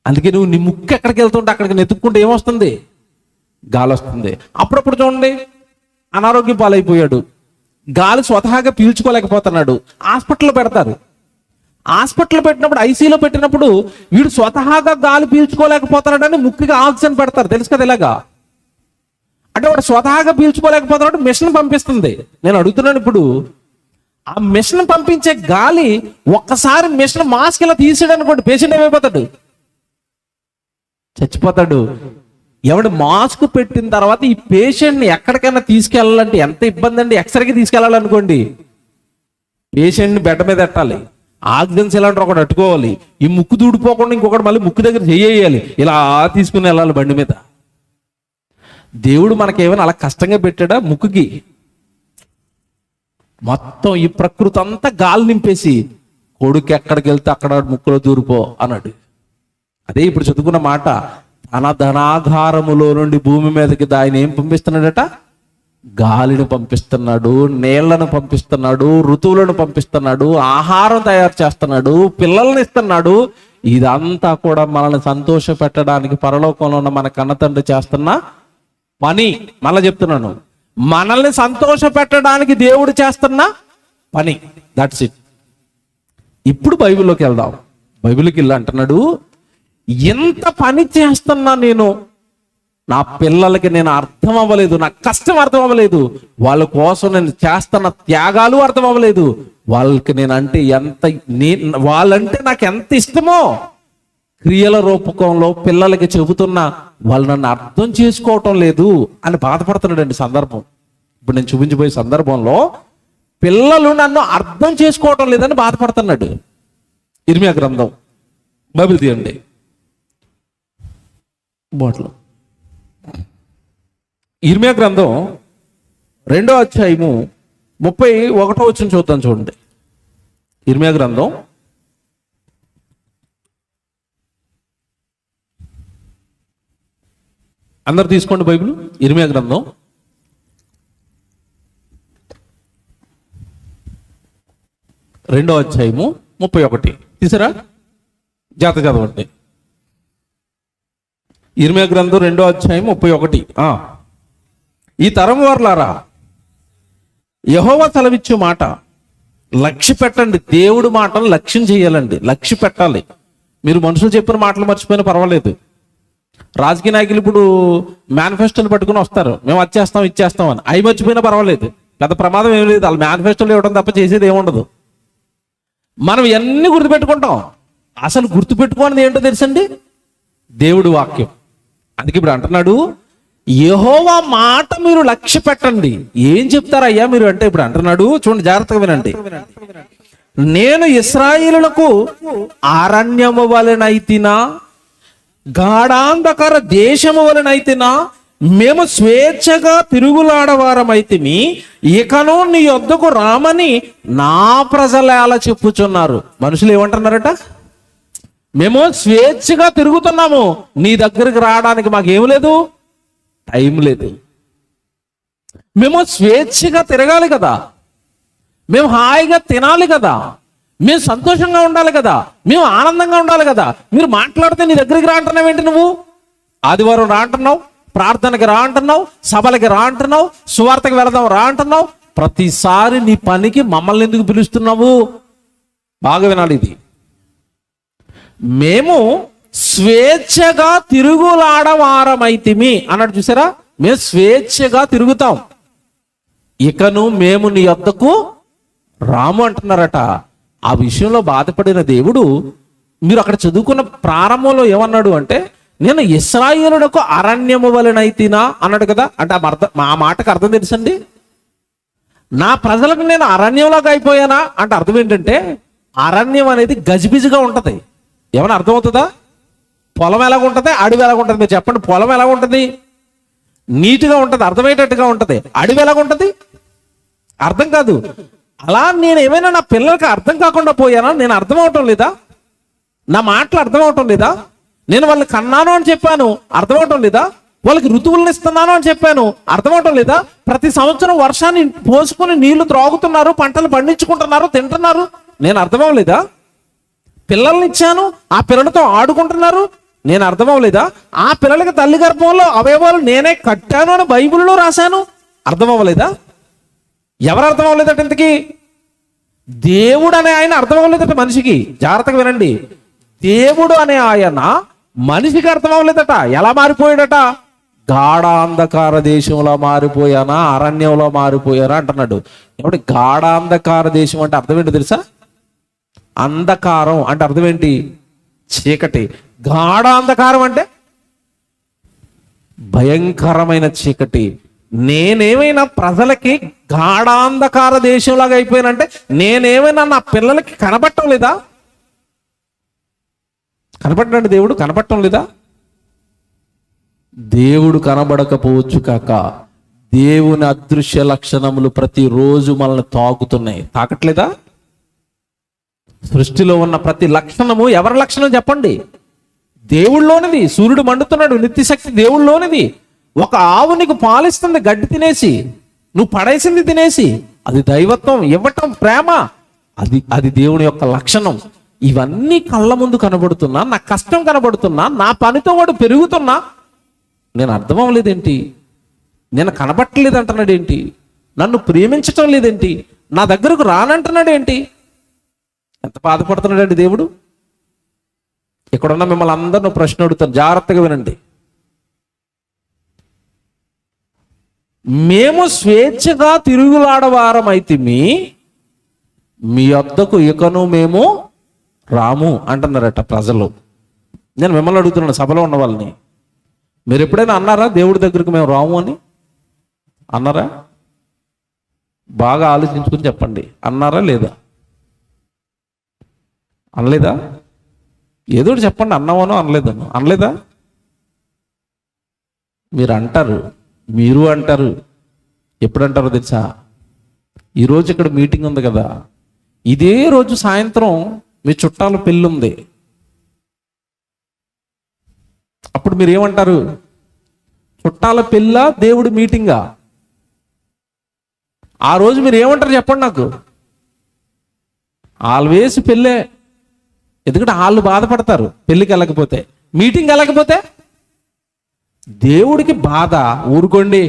అందుకే నువ్వు నీ ముక్కు ఎక్కడికి వెళ్తుంటే అక్కడికి నెతుక్కుంటే ఏమొస్తుంది? గాలి వస్తుంది. అప్పుడప్పుడు చూడండి, అనారోగ్యం పాలైపోయాడు, గాలి స్వతహాగా పీల్చుకోలేకపోతున్నాడు, హాస్పిటల్లో పెడతారు. హాస్పిటల్ పెట్టినప్పుడు, ఐసీలో పెట్టినప్పుడు వీడు స్వతహాగా గాలి పీల్చుకోలేకపోతున్నాడని ముక్కుగా ఆక్సిజన్ పెడతారు, తెలుసు కదా ఇలాగా. అంటే వాడు స్వతహాగా పీల్చుకోలేకపోతున్నాడు, మిషన్ పంపిస్తుంది. నేను అడుగుతున్నాను, ఇప్పుడు ఆ మిషన్ పంపించే గాలి ఒక్కసారి మిషన్ మాస్క్ ఇలా తీసాడు అనుకోండి, పేషెంట్ ఏమైపోతాడు? చచ్చిపోతాడు. ఎవడు మాస్క్ పెట్టిన తర్వాత ఈ పేషెంట్ని ఎక్కడికైనా తీసుకెళ్ళాలంటే ఎంత ఇబ్బంది అండి. ఎక్స్రేకి తీసుకెళ్ళాలనుకోండి, పేషెంట్ని బెడ్ మీద పెట్టాలి, ఆక్సిజన్ సిలిండర్ ఒకటి అట్టుకోవాలి, ఈ ముక్కు దూడిపోకుండా ఇంకొకటి మళ్ళీ ముక్కు దగ్గర చేయాలి, ఇలా తీసుకుని వెళ్ళాలి బండి మీద. దేవుడు మనకేమైనా అలా కష్టంగా పెట్టాడా? ముక్కుకి మొత్తం ఈ ప్రకృతి అంతా గాలి నింపేసి కొడుకు ఎక్కడికి వెళ్తే అక్కడ ముక్కులో దూరిపో అన్నాడు. అదే ఇప్పుడు చదువుకున్న మాట. తన ధనాధారములో నుండి భూమి మీదకి ఆయన ఏం పంపిస్తున్నాడట? గాలిని పంపిస్తున్నాడు, నీళ్లను పంపిస్తున్నాడు, ఋతువులను పంపిస్తున్నాడు, ఆహారం తయారు చేస్తున్నాడు, పిల్లల్ని ఇస్తున్నాడు. ఇదంతా కూడా మనల్ని సంతోష పెట్టడానికి పరలోకంలో ఉన్న మన కన్నతండ్రి చేస్తున్న పని. మళ్ళా చెప్తున్నాను, మనల్ని సంతోష పెట్టడానికి దేవుడు చేస్తున్న పని. That's it. ఇప్పుడు బైబిల్లోకి వెళ్దాం. బైబిల్కి వెళ్ళి అంటున్నాడు, ఎంత పని చేస్తున్నా నేను, నా పిల్లలకి నేను అర్థం అవ్వలేదు, నా కష్టం అర్థం అవ్వలేదు, వాళ్ళ కోసం నేను చేస్తున్న త్యాగాలు అర్థం అవ్వలేదు, వాళ్ళకి నేనంటే వాళ్ళంటే నాకు ఎంత ఇష్టమో క్రియల రూపకంలో పిల్లలకి చెబుతున్నా వాళ్ళు నన్ను అర్థం చేసుకోవటం లేదు అని బాధపడుతున్నాడండి సందర్భం. ఇప్పుడు నేను చూపించబోయే సందర్భంలో పిల్లలు నన్ను అర్థం చేసుకోవటం లేదని బాధపడుతున్నాడు. ఇర్మియా గ్రంథం బైబిల్ తీయండి, బాటిల్. ఇర్మియా గ్రంథం 2వ అధ్యాయము 31వ వచనం చూద్దాం. చూడండి, ఇర్మియా గ్రంథం అందరు తీసుకోండి బైబిల్. ఇర్మియా గ్రంథం 2వ అధ్యాయము 31 తీసారా? జాగ్రత్త చదవండి. ఇర్మియా గ్రంథం 2వ అధ్యాయం 31. ఈ తరం వారులారా, యెహోవా సెలవిచ్చు మాట లక్ష్య పెట్టండి. దేవుడు మాటలు లక్ష్యం చేయాలండి, లక్ష్య పెట్టాలి. మీరు మనుషులు చెప్పిన మాటలు మర్చిపోయినా పర్వాలేదు. రాజకీయ నాయకులు ఇప్పుడు మేనిఫెస్టోలు పట్టుకుని వస్తారు, మేము వచ్చేస్తాం ఇచ్చేస్తాం అని. అవి మర్చిపోయినా పర్వాలేదు, పెద్ద ప్రమాదం ఏమి లేదు. వాళ్ళు మేనిఫెస్టోలు ఇవ్వడం తప్ప చేసేది ఏముండదు. మనం ఇవన్నీ గుర్తుపెట్టుకుంటాం. అసలు గుర్తుపెట్టుకోనిది ఏంటో తెలుసండి? దేవుడు వాక్యం. అందుకే ఇప్పుడు అంటున్నాడు, యెహోవా మాట మీరు లక్ష్య పెట్టండి. ఏం చెప్తారయ్యా మీరు అంటే ఇప్పుడు అంటున్నాడు, చూడండి జాగ్రత్తగా వినండి. నేను ఇశ్రాయేలులకు అరణ్యము వలెనైతినా, గాఢాంధకర దేశము వలెనైతినా, మేము స్వేచ్ఛగా తిరుగులాడవారమైతిమి, ఇకను నీ యొద్దకు రామని నా ప్రజలు ఎలా చెప్పుచున్నారు. మనుషులు ఏమంటున్నారట? మేము స్వేచ్ఛగా తిరుగుతున్నాము, నీ దగ్గరికి రావడానికి మాకేం లేదు, టైం లేదు. మేము స్వేచ్ఛగా తిరగాలి కదా, మేము హాయిగా తినాలి కదా, మేము సంతోషంగా ఉండాలి కదా, మేము ఆనందంగా ఉండాలి కదా. మీరు మాట్లాడితే నీ దగ్గరికి రా అంటున్నావు ఏంటి? నువ్వు ఆదివారం రా అంటున్నావు, ప్రార్థనకి రా అంటున్నావు, సభలకి రా అంటున్నావు, సువార్తకి వెళదాం రా అంటున్నావు, ప్రతిసారి నీ పనికి మమ్మల్ని ఎందుకు పిలుస్తున్నావు? బాగా వినాలి ఇది. మేము స్వేచ్ఛగా తిరుగులాడవారమైతిమి అన్నాడు చూసారా. మేము స్వేచ్ఛగా తిరుగుతాం, ఇకను మేము నీ యొద్దకు రాము అంటున్నారట. ఆ విషయంలో బాధపడిన దేవుడు, మీరు అక్కడ చదువుకున్న ప్రారంభంలో ఏమన్నాడు అంటే, నేను ఇశ్రాయేలునకు అరణ్యము వలెనైతినా అన్నాడు కదా. అంటే ఆ మాటకు అర్థం తెలుసండి. నా ప్రజలకు నేను అరణ్యంలాగా అయిపోయానా అంటే అర్థం ఏంటంటే, అరణ్యం అనేది గజిబిజిగా ఉంటది. ఏమైనా అర్థమవుతుందా? పొలం ఎలాగ ఉంటుంది, అడవి ఎలాగ ఉంటుంది? మీరు చెప్పండి. పొలం ఎలాగ ఉంటుంది? నీట్గా ఉంటుంది, అర్థమయ్యేటట్టుగా ఉంటుంది. అడవి ఎలాగ ఉంటుంది? అర్థం కాదు. అలా నేను ఏమైనా నా పిల్లలకి అర్థం కాకుండా పోయానా? నేను అర్థం అవటం లేదా? నా మాటలు అర్థం అవటం లేదా? నేను వాళ్ళని కన్నాను అని చెప్పాను, అర్థం అవటం లేదా? వాళ్ళకి ఋతువులను ఇస్తున్నాను అని చెప్పాను, అర్థం అవటం లేదా? ప్రతి సంవత్సరం వర్షాన్ని పోసుకొని నీళ్లు త్రాగుతున్నారు, పంటలు పండించుకుంటున్నారు, తింటున్నారు, నేను అర్థం అవ్వలేదా? పిల్లల్ని ఇచ్చాను, ఆ పిల్లలతో ఆడుకుంటున్నారు, నేను అర్థం అవ్వలేదా? ఆ పిల్లలకి తల్లి గర్భంలో అవయవాలు నేనే కట్టాను అని బైబిల్లో రాశాను, అర్థం అవ్వలేదా? ఎవరు అర్థం అవ్వలేదట ఇంతకీ? దేవుడు అనే ఆయన అర్థం అవ్వలేదట మనిషికి. జాగ్రత్తగా వినండి. దేవుడు అనే ఆయన మనిషికి అర్థం అవ్వలేదట. ఎలా మారిపోయాడట? గాఢాంధకార దేశంలో మారిపోయానా, అరణ్యంలో మారిపోయానా అంటున్నాడు. కాబట్టి గాఢాంధకార దేశం అంటే అర్థం ఏంటి తెలుసా? అంధకారం అంటే అర్థం ఏంటి? చీకటి. గాఢాంధకారం అంటే భయంకరమైన చీకటి. నేనేమైనా ప్రజలకి గాఢాంధకార దేశంలాగా అయిపోయానంటే, నేనేమైనా నా పిల్లలకి కనబడటం లేదా? కనబడ్డాడు దేవుడు, కనబడటం లేదా? దేవుడు కనబడకపోవచ్చు కాక దేవుని అదృశ్య లక్షణములు ప్రతిరోజు మనల్ని తాకుతున్నాయి. తాకట్లేదా? సృష్టిలో ఉన్న ప్రతి లక్షణము ఎవరి లక్షణం చెప్పండి? దేవుళ్ళలోనిది. సూర్యుడు మండుతున్నాడు, నిత్యశక్తి దేవుళ్ళలోనిది. ఒక ఆవు నీకు పాలిస్తుంది గడ్డి తినేసి, నువ్వు పడేసింది తినేసి, అది దైవత్వం, ఇవ్వటం, ప్రేమ, అది దేవుని యొక్క లక్షణం. ఇవన్నీ కళ్ళ ముందు కనబడుతున్నా, నా కష్టం కనబడుతున్నా, నా పనితో వాడు పెరుగుతున్నా, నేను అర్థం అవ్వలేదేంటి? నేను కనబట్టలేదు అంటున్నాడు ఏంటి? నన్ను ప్రేమించటం లేదేంటి? నా దగ్గరకు రానంటున్నాడు ఏంటి? ఎంత బాధపడుతున్నాడండి దేవుడు. ఇక్కడున్న మిమ్మల్ని అందరిని ప్రశ్న అడుగుతాను, జాగ్రత్తగా వినండి. మేము స్వేచ్ఛగా తిరుగులాడవారమైతిమి, మీ వద్దకు ఇకను మేము రాము అంటున్నారట ప్రజలు. నేను మిమ్మల్ని అడుగుతున్నాను, సభలో ఉన్న వాళ్ళని, మీరు ఎప్పుడైనా అన్నారా దేవుడి దగ్గరకు మేము రాము అని? అన్నారా? బాగా ఆలోచించుకుని చెప్పండి, అన్నారా లేదా? అనలేదా? ఏదో చెప్పండి, అన్నామనో అనలేదనో. అనలేదా? మీరు అంటారు, మీరు అంటారు. ఎప్పుడు అంటారో తెలుసా? ఈరోజు ఇక్కడ మీటింగ్ ఉంది కదా, ఇదే రోజు సాయంత్రం మీ చుట్టాల పెళ్ళి ఉంది. అప్పుడు మీరు ఏమంటారు? చుట్టాల పెళ్ళా దేవుడి మీటింగా? ఆ రోజు మీరు ఏమంటారు చెప్పండి నాకు? ఆల్వేస్ పెళ్ళే. ఎందుకంటే వాళ్ళు బాధపడతారు పెళ్ళికి వెళ్ళకపోతే, మీటింగ్ వెళ్ళకపోతే. దేవుడికి బాధ. ఊరుకోండి,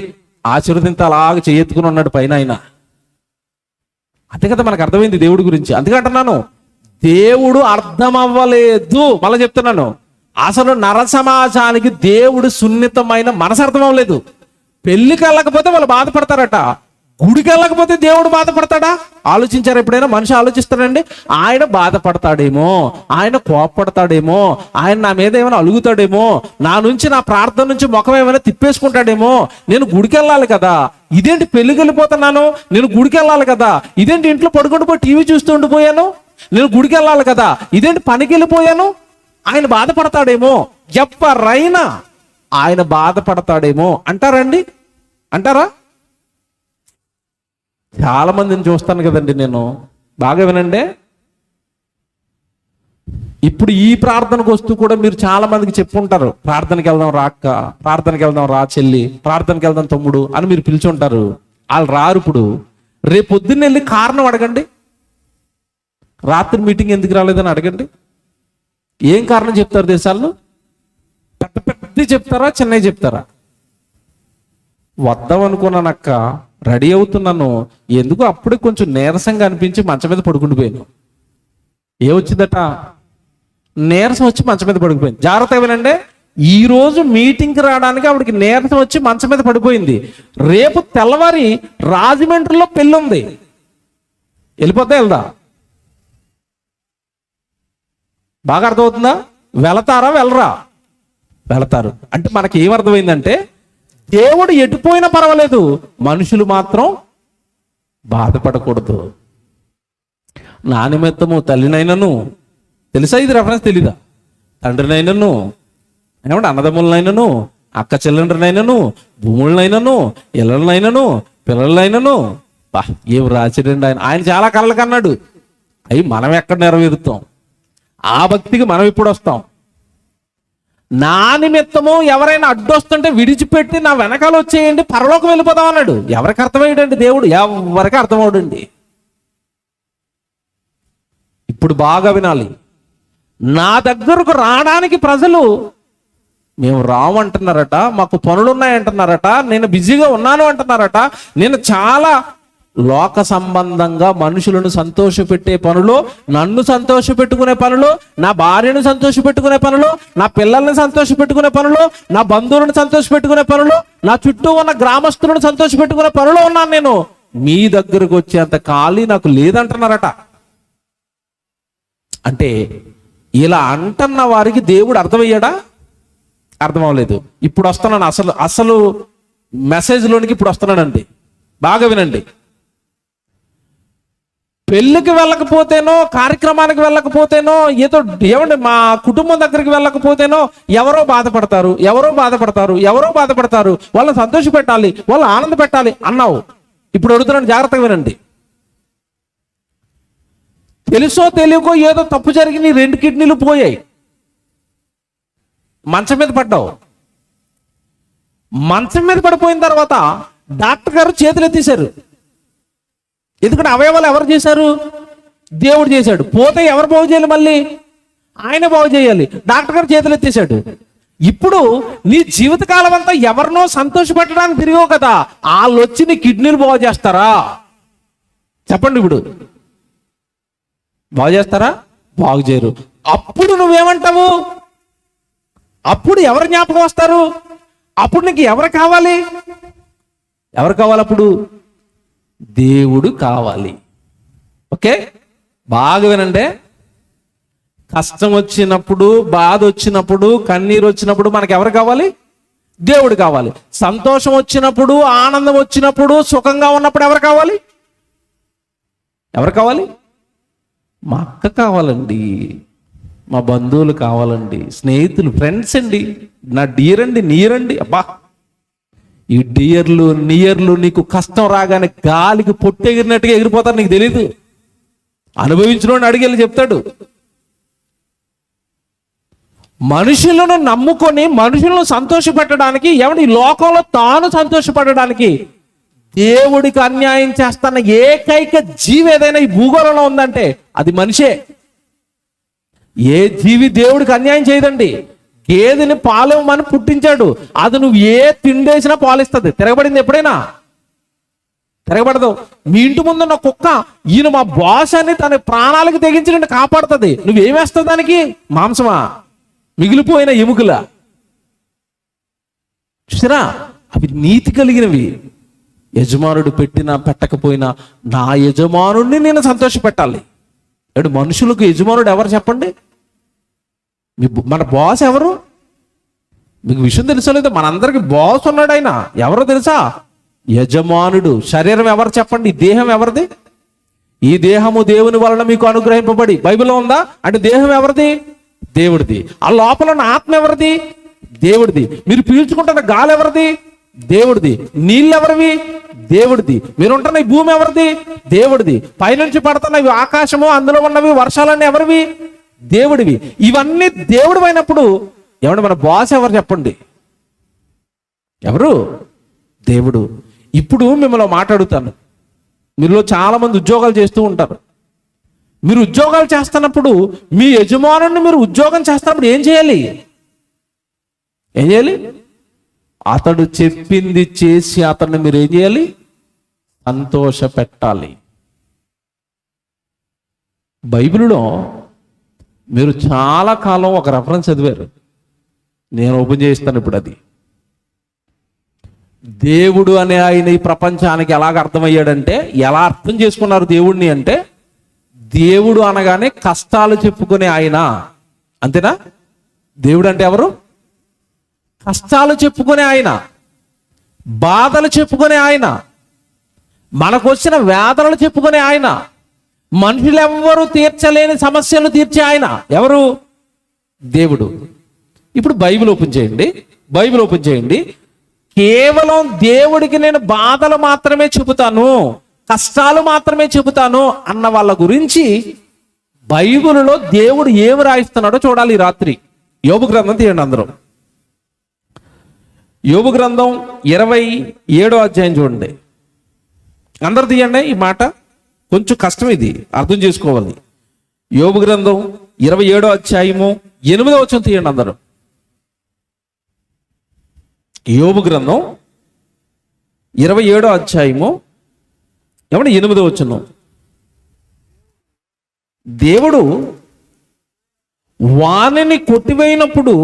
ఆశీర్వదింత అలాగ చేయెత్తుకుని ఉన్నాడు పైన ఆయన. అంతే కదా మనకు అర్థమైంది దేవుడి గురించి. అందుకే అంటున్నాను, దేవుడు అర్థం అవ్వలేదు. మళ్ళీ చెప్తున్నాను, అసలు నర సమాజానికి దేవుడు సున్నితమైన మనసు అర్థం అవ్వలేదు. పెళ్లికి వెళ్ళకపోతే వాళ్ళు బాధపడతారట, గుడికి వెళ్ళకపోతే దేవుడు బాధపడతాడా? ఆలోచించారు ఎప్పుడైనా? మనిషి ఆలోచిస్తాడండి. ఆయన బాధపడతాడేమో, ఆయన కోపపడతాడేమో, ఆయన నా మీద ఏమైనా అలుగుతాడేమో, నా నుంచి, నా ప్రార్థన నుంచి ముఖం ఏమైనా తిప్పేసుకుంటాడేమో. నేను గుడికి వెళ్ళాలి కదా, ఇదేంటి పెళ్లికి వెళ్ళిపోతున్నాను? నేను గుడికి వెళ్ళాలి కదా, ఇదేంటి ఇంట్లో పడుకుంటూ టీవీ చూస్తూ ఉండిపోయాను? నేను గుడికి వెళ్ళాలి కదా, ఇదేంటి పనికి వెళ్ళిపోయాను? ఆయన బాధపడతాడేమో, ఎవరైనా ఆయన బాధపడతాడేమో అంటారండి? అంటారా? చాలా మందిని చూస్తాను కదండి నేను. బాగా వినండి, ఇప్పుడు ఈ ప్రార్థనకు వస్తూ కూడా మీరు చాలా మందికి చెప్పుంటారు, ప్రార్థనకి వెళ్దాం రా అక్క, ప్రార్థనకి వెళ్దాం రా చెల్లి, ప్రార్థనకి వెళ్దాం తమ్ముడు అని మీరు పిలిచుంటారు. వాళ్ళు రారు. ఇప్పుడు రేపు పొద్దున్న వెళ్ళి కారణం అడగండి. రాత్రి మీటింగ్ ఎందుకు రాలేదని అడగండి. ఏం కారణం చెప్తారు దేశాల్లో? పెద్ద పెద్ద చెప్తారా, చిన్నవి చెప్తారా? వద్దాం అనుకున్నానక్క, రెడీ అవుతున్నాను, ఎందుకు అప్పుడే కొంచెం నీరసంగా అనిపించి మంచం మీద పడుకుండిపోయాను. ఏమొచ్చిందట? నీరసం వచ్చి మంచం మీద పడిపోయింది. జాగ్రత్త ఏమనండి, ఈ రోజు మీటింగ్కి రావడానికి ఆవిడకి నీరసం వచ్చి మంచం మీద పడిపోయింది. రేపు తెల్లవారి రాజమండ్రిలో పెళ్ళి ఉంది, వెళ్ళిపోతే వెళ్దా? బాగా అర్థమవుతుందా? వెళతారా వెళ్ళరా? వెళతారు. అంటే మనకి ఏమర్థమైందంటే, దేవుడు ఎటుపోయినా పర్వాలేదు, మనుషులు మాత్రం బాధపడకూడదు. నా నిమిత్తము తల్లినైనను, తెలుసా ఇది రెఫరెన్స్? తెలీదా? తండ్రినైనను, ఏమంటే అన్నదమ్ములనైనను, అక్క చెల్లెండ్రినైనను, భూములనైనను, ఇళ్ళనైనను, పిల్లలనైనను. బా, ఏం రాసిడండి ఆయన. ఆయన చాలా కలలు కన్నాడు, అవి మనం ఎక్కడ నెరవేరుతాం? ఆ భక్తికి మనం ఇప్పుడు వస్తాం. నా నిమిత్తము ఎవరైనా అడ్డొస్తుంటే విడిచిపెట్టి నా వెనకాల వచ్చేయండి, పరలోకం వెళ్ళిపోదాం అన్నాడు. ఎవరికి అర్థమయ్యాడండి దేవుడు? ఎవరికి అర్థమవుడండి. ఇప్పుడు బాగా వినాలి. నా దగ్గరకు రావడానికి ప్రజలు మేము రామంటున్నారట, మాకు పనులు ఉన్నాయంటున్నారట, నేను బిజీగా ఉన్నాను అంటున్నారట. నేను చాలా లోక సంబంధంగా మనుషులను సంతోషపెట్టే పనులు, నన్ను సంతోషపెట్టుకునే పనులు, నా భార్యను సంతోషపెట్టుకునే పనులు, నా పిల్లల్ని సంతోషపెట్టుకునే పనులు, నా బంధువులను సంతోషపెట్టుకునే పనులు, నా చుట్టూ ఉన్న గ్రామస్తులను సంతోషపెట్టుకునే పనులు ఉన్నాను నేను. మీ దగ్గరకు వచ్చేంత ఖాళీ నాకు లేదంటున్నారట. అంటే ఇలా అంటున్న వారికి దేవుడు అర్థమయ్యాడా? అర్థం అవ్వలేదు. ఇప్పుడు వస్తున్నాను, అసలు మెసేజ్లోనికి ఇప్పుడు వస్తున్నానండి. బాగా వినండి. పెళ్ళికి వెళ్ళకపోతేనో, కార్యక్రమానికి వెళ్ళకపోతేనో, ఏదో ఏమండి మా కుటుంబం దగ్గరికి వెళ్ళకపోతేనో ఎవరో బాధపడతారు, ఎవరో బాధపడతారు, ఎవరో బాధపడతారు, వాళ్ళని సంతోష పెట్టాలి, వాళ్ళు ఆనంద పెట్టాలి అన్నావు. ఇప్పుడు అడుగుతున్నాను, జాగ్రత్తగా వినండి. తెలుసో తెలియకో ఏదో తప్పు జరిగి నీ 2 కిడ్నీలు పోయాయి, మంచం మీద పడ్డావు. మంచం మీద పడిపోయిన తర్వాత డాక్టర్ గారు చేతులు ఎత్తేశారు. ఎందుకంటే అవయవాలు ఎవరు చేశారు? దేవుడు చేశాడు. పోతే ఎవరు బాగు చేయాలి? మళ్ళీ ఆయన బాగు చేయాలి. డాక్టర్ గారు చేతులు ఎత్తేశాడు. ఇప్పుడు నీ జీవితకాలం అంతా ఎవరినో సంతోషపెట్టడానికి తిరిగావు కదా, వాళ్ళు వచ్చి నీ కిడ్నీలు బాగు చేస్తారా? చెప్పండి. ఇప్పుడు బాగు చేస్తారా? బాగు చేయరు. అప్పుడు నువ్వేమంటావు? అప్పుడు ఎవరు జ్ఞాపకం వస్తారు? అప్పుడు నీకు ఎవరు కావాలి? ఎవరు కావాలి? అప్పుడు దేవుడు కావాలి. ఓకే, బాగా వినండి. కష్టం వచ్చినప్పుడు, బాధ వచ్చినప్పుడు, కన్నీరు వచ్చినప్పుడు మనకు ఎవరు కావాలి? దేవుడు కావాలి. సంతోషం వచ్చినప్పుడు, ఆనందం వచ్చినప్పుడు, సుఖంగా ఉన్నప్పుడు ఎవరు కావాలి? ఎవరు కావాలి? మా అక్క కావాలండి, మా బంధువులు కావాలండి, స్నేహితులు, ఫ్రెండ్స్ అండి, నా డియర్ అండి, నీరండి. అబ్బా, ఈ డియర్లు నియర్లు నీకు కష్టం రాగానే గాలికి పొట్టెగిరినట్టుగా ఎగిరిపోతారు, నీకు తెలీదు. అనుభవించిన అడిగేళ్ళు చెప్తాడు. మనుషులను నమ్ముకొని మనుషులను సంతోషపెట్టడానికి, ఎవడి లోకంలో తాను సంతోషపడడానికి దేవుడికి అన్యాయం చేస్తున్న ఏకైక జీవి ఏదైనా ఈ భూగోళంలో ఉందంటే అది మనిషే. ఏ జీవి దేవుడికి అన్యాయం చేయదండి. గేదెని పాలివ్వమని పుట్టించాడు, అది నువ్వు ఏ తిండేసినా పాలిస్తుంది. తిరగబడింది ఎప్పుడైనా? తిరగబడదు. మీ ఇంటి ముందున్న కుక్క, ఈయన మా బాస్ అని తన ప్రాణాలకు తెగించి నిన్ను కాపాడుతుంది. నువ్వేమేస్తావు దానికి? మాంసమా? మిగిలిపోయిన ఎముకల? చూసారా, అవి నీతి కలిగినవి. యజమానుడు పెట్టినా పెట్టకపోయినా నా యజమానుడిని నేను సంతోషపెట్టాలి. ఇప్పుడు మనుషులకు యజమానుడు ఎవరు చెప్పండి? మన బాస్ ఎవరు? మీకు విషయం తెలుసో లేదో, మనందరికి బాస్ ఉన్నాడు. ఆయన ఎవరో తెలుసా? యజమానుడు. శరీరం ఎవరు చెప్పండి? దేహం ఎవరిది? ఈ దేహము దేవుని వలన మీకు అనుగ్రహింపబడి, బైబిల్లో ఉందా? అంటే దేహం ఎవరిది? దేవుడిది. ఆ లోపల ఉన్న ఆత్మ ఎవరిది? దేవుడిది. మీరు పీల్చుకుంటున్న గాలి ఎవరిది? దేవుడిది. నీళ్ళు ఎవరివి? దేవుడిది. మీరుంటున్న ఈ భూమి ఎవరిది? దేవుడిది. పైనుంచి పడుతున్న ఇవి ఆకాశము, అందులో ఉన్నవి వర్షాలన్నీ ఎవరివి? దేవుడివి. ఇవన్నీ దేవుడు అయినప్పుడు ఏమంటే మన బాస్ ఎవరు చెప్పండి? ఎవరు? దేవుడు. ఇప్పుడు మిమ్మల్ని మాట్లాడుతాను. మీలో చాలా మంది ఉద్యోగాలు చేస్తూ ఉంటారు. మీరు ఉద్యోగాలు చేస్తున్నప్పుడు మీ యజమానుడిని మీరు ఉద్యోగం చేస్తున్నప్పుడు ఏం చేయాలి? ఏం చేయాలి? అతడు చెప్పింది చేసి అతన్ని మీరు ఏం చేయాలి? సంతోష పెట్టాలి. బైబిల్లో మీరు చాలా కాలం ఒక రెఫరెన్స్ చదివారు, నేను ఓపెన్ చేస్తాను ఇప్పుడు. అది దేవుడు అనే ఆయన ఈ ప్రపంచానికి ఎలాగ అర్థమయ్యాడంటే, ఎలా అర్థం చేసుకున్నారు దేవుడిని అంటే, దేవుడు అనగానే కష్టాలు చెప్పుకునే ఆయన. అంతేనా? దేవుడు అంటే ఎవరు? కష్టాలు చెప్పుకునే ఆయన, బాధలు చెప్పుకునే ఆయన, మనకు వచ్చిన వేదనలు చెప్పుకునే ఆయన, మనుషులు ఎవ్వరూ తీర్చలేని సమస్యలు తీర్చే ఆయన ఎవరు? దేవుడు. ఇప్పుడు బైబిల్ ఓపెన్ చేయండి, బైబిల్ ఓపెన్ చేయండి. కేవలం దేవుడికి నేను బాధలు మాత్రమే చెబుతాను, కష్టాలు మాత్రమే చెబుతాను అన్న వాళ్ళ గురించి బైబిల్లో దేవుడు ఏమి రాయిస్తున్నాడో చూడాలి ఈ రాత్రి. యోబు గ్రంథం తీయండి అందరూ. యోబు గ్రంథం 27వ అధ్యాయం చూడండి. అందరు తీయండి. ఈ మాట కొంచెం కష్టం, ఇది అర్థం చేసుకోవాలి. యోబు గ్రంథం 27వ అధ్యాయము 8వ వచనం తీయండి అందరూ. యోబు గ్రంథం 27వ అధ్యాయము 8వ వచనం. దేవుడు వానిని కొట్టివేయినప్పుడు,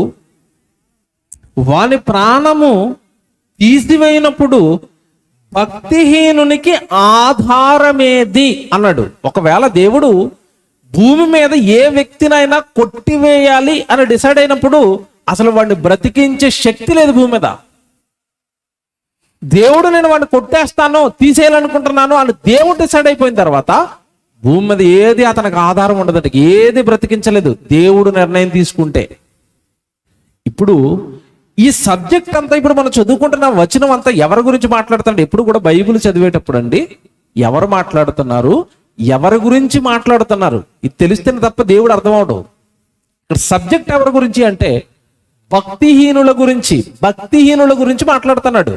వాని ప్రాణము తీసివేయినప్పుడు భక్తిహీనునికి ఆధారమేది అన్నాడు. ఒకవేళ దేవుడు భూమి మీద ఏ వ్యక్తినైనా కొట్టివేయాలి అని డిసైడ్ అయినప్పుడు అసలు వాడిని బ్రతికించే శక్తి లేదు భూమి మీద. దేవుడు నేను వాడిని కొట్టేస్తాను, తీసేయాలనుకుంటున్నాను అని దేవుడు డిసైడ్ అయిపోయిన తర్వాత భూమి మీద ఏది అతనికి ఆధారం ఉండదంట, ఏది బ్రతికించలేదు దేవుడు నిర్ణయం తీసుకుంటే. ఇప్పుడు ఈ సబ్జెక్ట్ అంతా ఇప్పుడు మనం చదువుకుంటున్న వచనం అంతా ఎవరి గురించి మాట్లాడుతున్నాడు? ఎప్పుడు కూడా బైబిల్ చదివేటప్పుడు అండి, ఎవరు మాట్లాడుతున్నారు, ఎవరి గురించి మాట్లాడుతున్నారు ఇది తెలిస్తేనే తప్ప దేవుడు అర్థం అవడు. ఇక్కడ సబ్జెక్ట్ ఎవరి గురించి అంటే భక్తిహీనుల గురించి, భక్తిహీనుల గురించి మాట్లాడుతున్నాడు.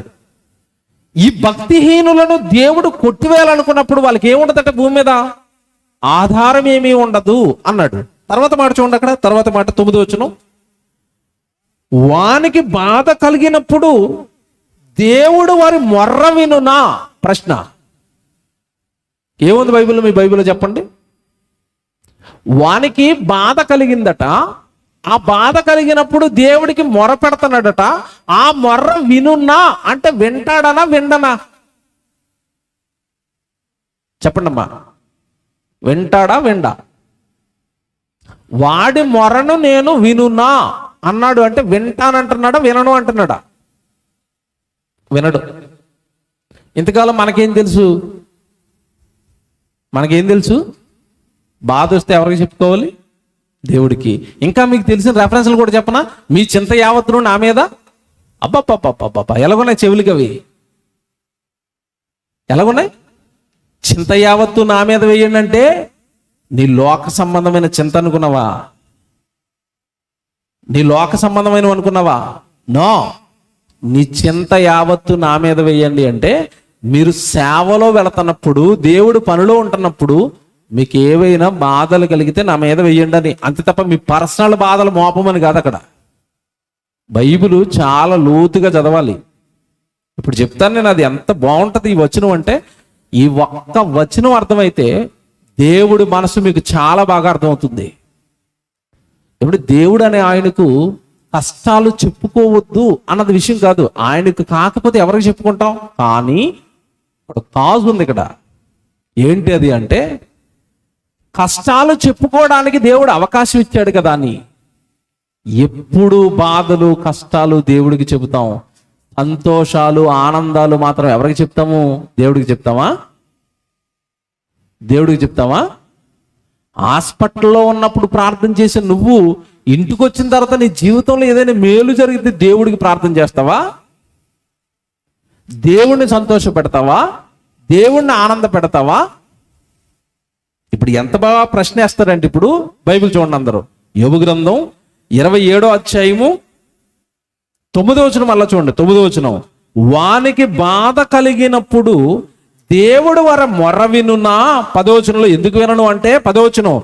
ఈ భక్తిహీనులను దేవుడు కొట్టివేయాలనుకున్నప్పుడు వాళ్ళకి ఏముండదట భూమి మీద? ఆధారం ఏమీ ఉండదు అన్నాడు. తర్వాత మాట చూడండి, అక్కడ తర్వాత మాట 9వ వచనం. వానికి బాధ కలిగినప్పుడు దేవుడు వారి మొర్ర వినునా? ప్రశ్న ఏముంది బైబిల్లో? మీ బైబిల్లో చెప్పండి. వానికి బాధ కలిగిందట, ఆ బాధ కలిగినప్పుడు దేవుడికి మొర పెడతాడట. ఆ మొర్ర వినున్నా అంటే వింటాడనా విండనా? చెప్పండి అమ్మా, వింటాడా విండా? వాడి మొరను నేను వినునా అన్నాడు అంటే వింటానంటున్నాడా వినను అంటున్నాడా? వినడు. ఇంతకాలం మనకేం తెలుసు? మనకేం తెలుసు? బాధ వస్తే ఎవరికి చెప్పుకోవాలి? దేవుడికి. ఇంకా మీకు తెలిసిన రెఫరెన్స్లు కూడా చెప్పనా? మీ చింత యావత్తును నా మీద. అబ్బా ఎలాగున్నాయి చెవులకి అవి? ఎలాగున్నాయి? చింత యావత్తు నా మీద వేయండి అంటే నీ లోక సంబంధమైన చింత అనుకున్నావా? నీ లోక సంబంధమైన అనుకున్నావా? నో, నీ చింత యావత్తు నా మీద వేయండి అంటే మీరు సేవలో వెళుతున్నప్పుడు, దేవుడు పనిలో ఉంటున్నప్పుడు మీకు ఏవైనా బాధలు కలిగితే నా మీద వేయండి అని, అంతే తప్ప మీ పర్సనల్ బాధలు మోపమని కాదు. అక్కడ బైబిల్ చాలా లోతుగా చదవాలి. ఇప్పుడు చెప్తాను నేను, అది ఎంత బాగుంటుంది ఈ వచనం అంటే, ఈ ఒక్క వచనం అర్థమైతే దేవుడి మనసు మీకు చాలా బాగా అర్థమవుతుంది. ఇప్పుడు దేవుడు అనే ఆయనకు కష్టాలు చెప్పుకోవద్దు అన్నది విషయం కాదు. ఆయనకు కాకపోతే ఎవరికి చెప్పుకుంటాం? కానీ ఇప్పుడు కాజ్ ఉంది ఇక్కడ. ఏంటి అది అంటే, కష్టాలు చెప్పుకోవడానికి దేవుడు అవకాశం ఇచ్చాడు కదా అని ఎప్పుడు బాధలు కష్టాలు దేవుడికి చెబుతాం, సంతోషాలు ఆనందాలు మాత్రం ఎవరికి చెప్తాము? దేవుడికి చెప్తామా? దేవుడికి చెప్తామా? హాస్పిటల్లో ఉన్నప్పుడు ప్రార్థన చేసి నువ్వు ఇంటికి వచ్చిన తర్వాత నీ జీవితంలో ఏదైనా మేలు జరిగితే దేవుడికి ప్రార్థన చేస్తావా? దేవుణ్ణి సంతోష పెడతావా? దేవుణ్ణి ఆనంద పెడతావా? ఇప్పుడు ఎంత బాగా ప్రశ్న వేస్తారంటే, ఇప్పుడు బైబిల్ చూడండి అందరూ. యోబు గ్రంథం 27వ అధ్యాయము 9వ వచనం మళ్ళా చూడండి. 9వ వచనం. వానికి బాధ కలిగినప్పుడు దేవుడు వారి మొర్ర వినునా? 10వ వచనంలో ఎందుకు వినను అంటే, 10వ వచనం,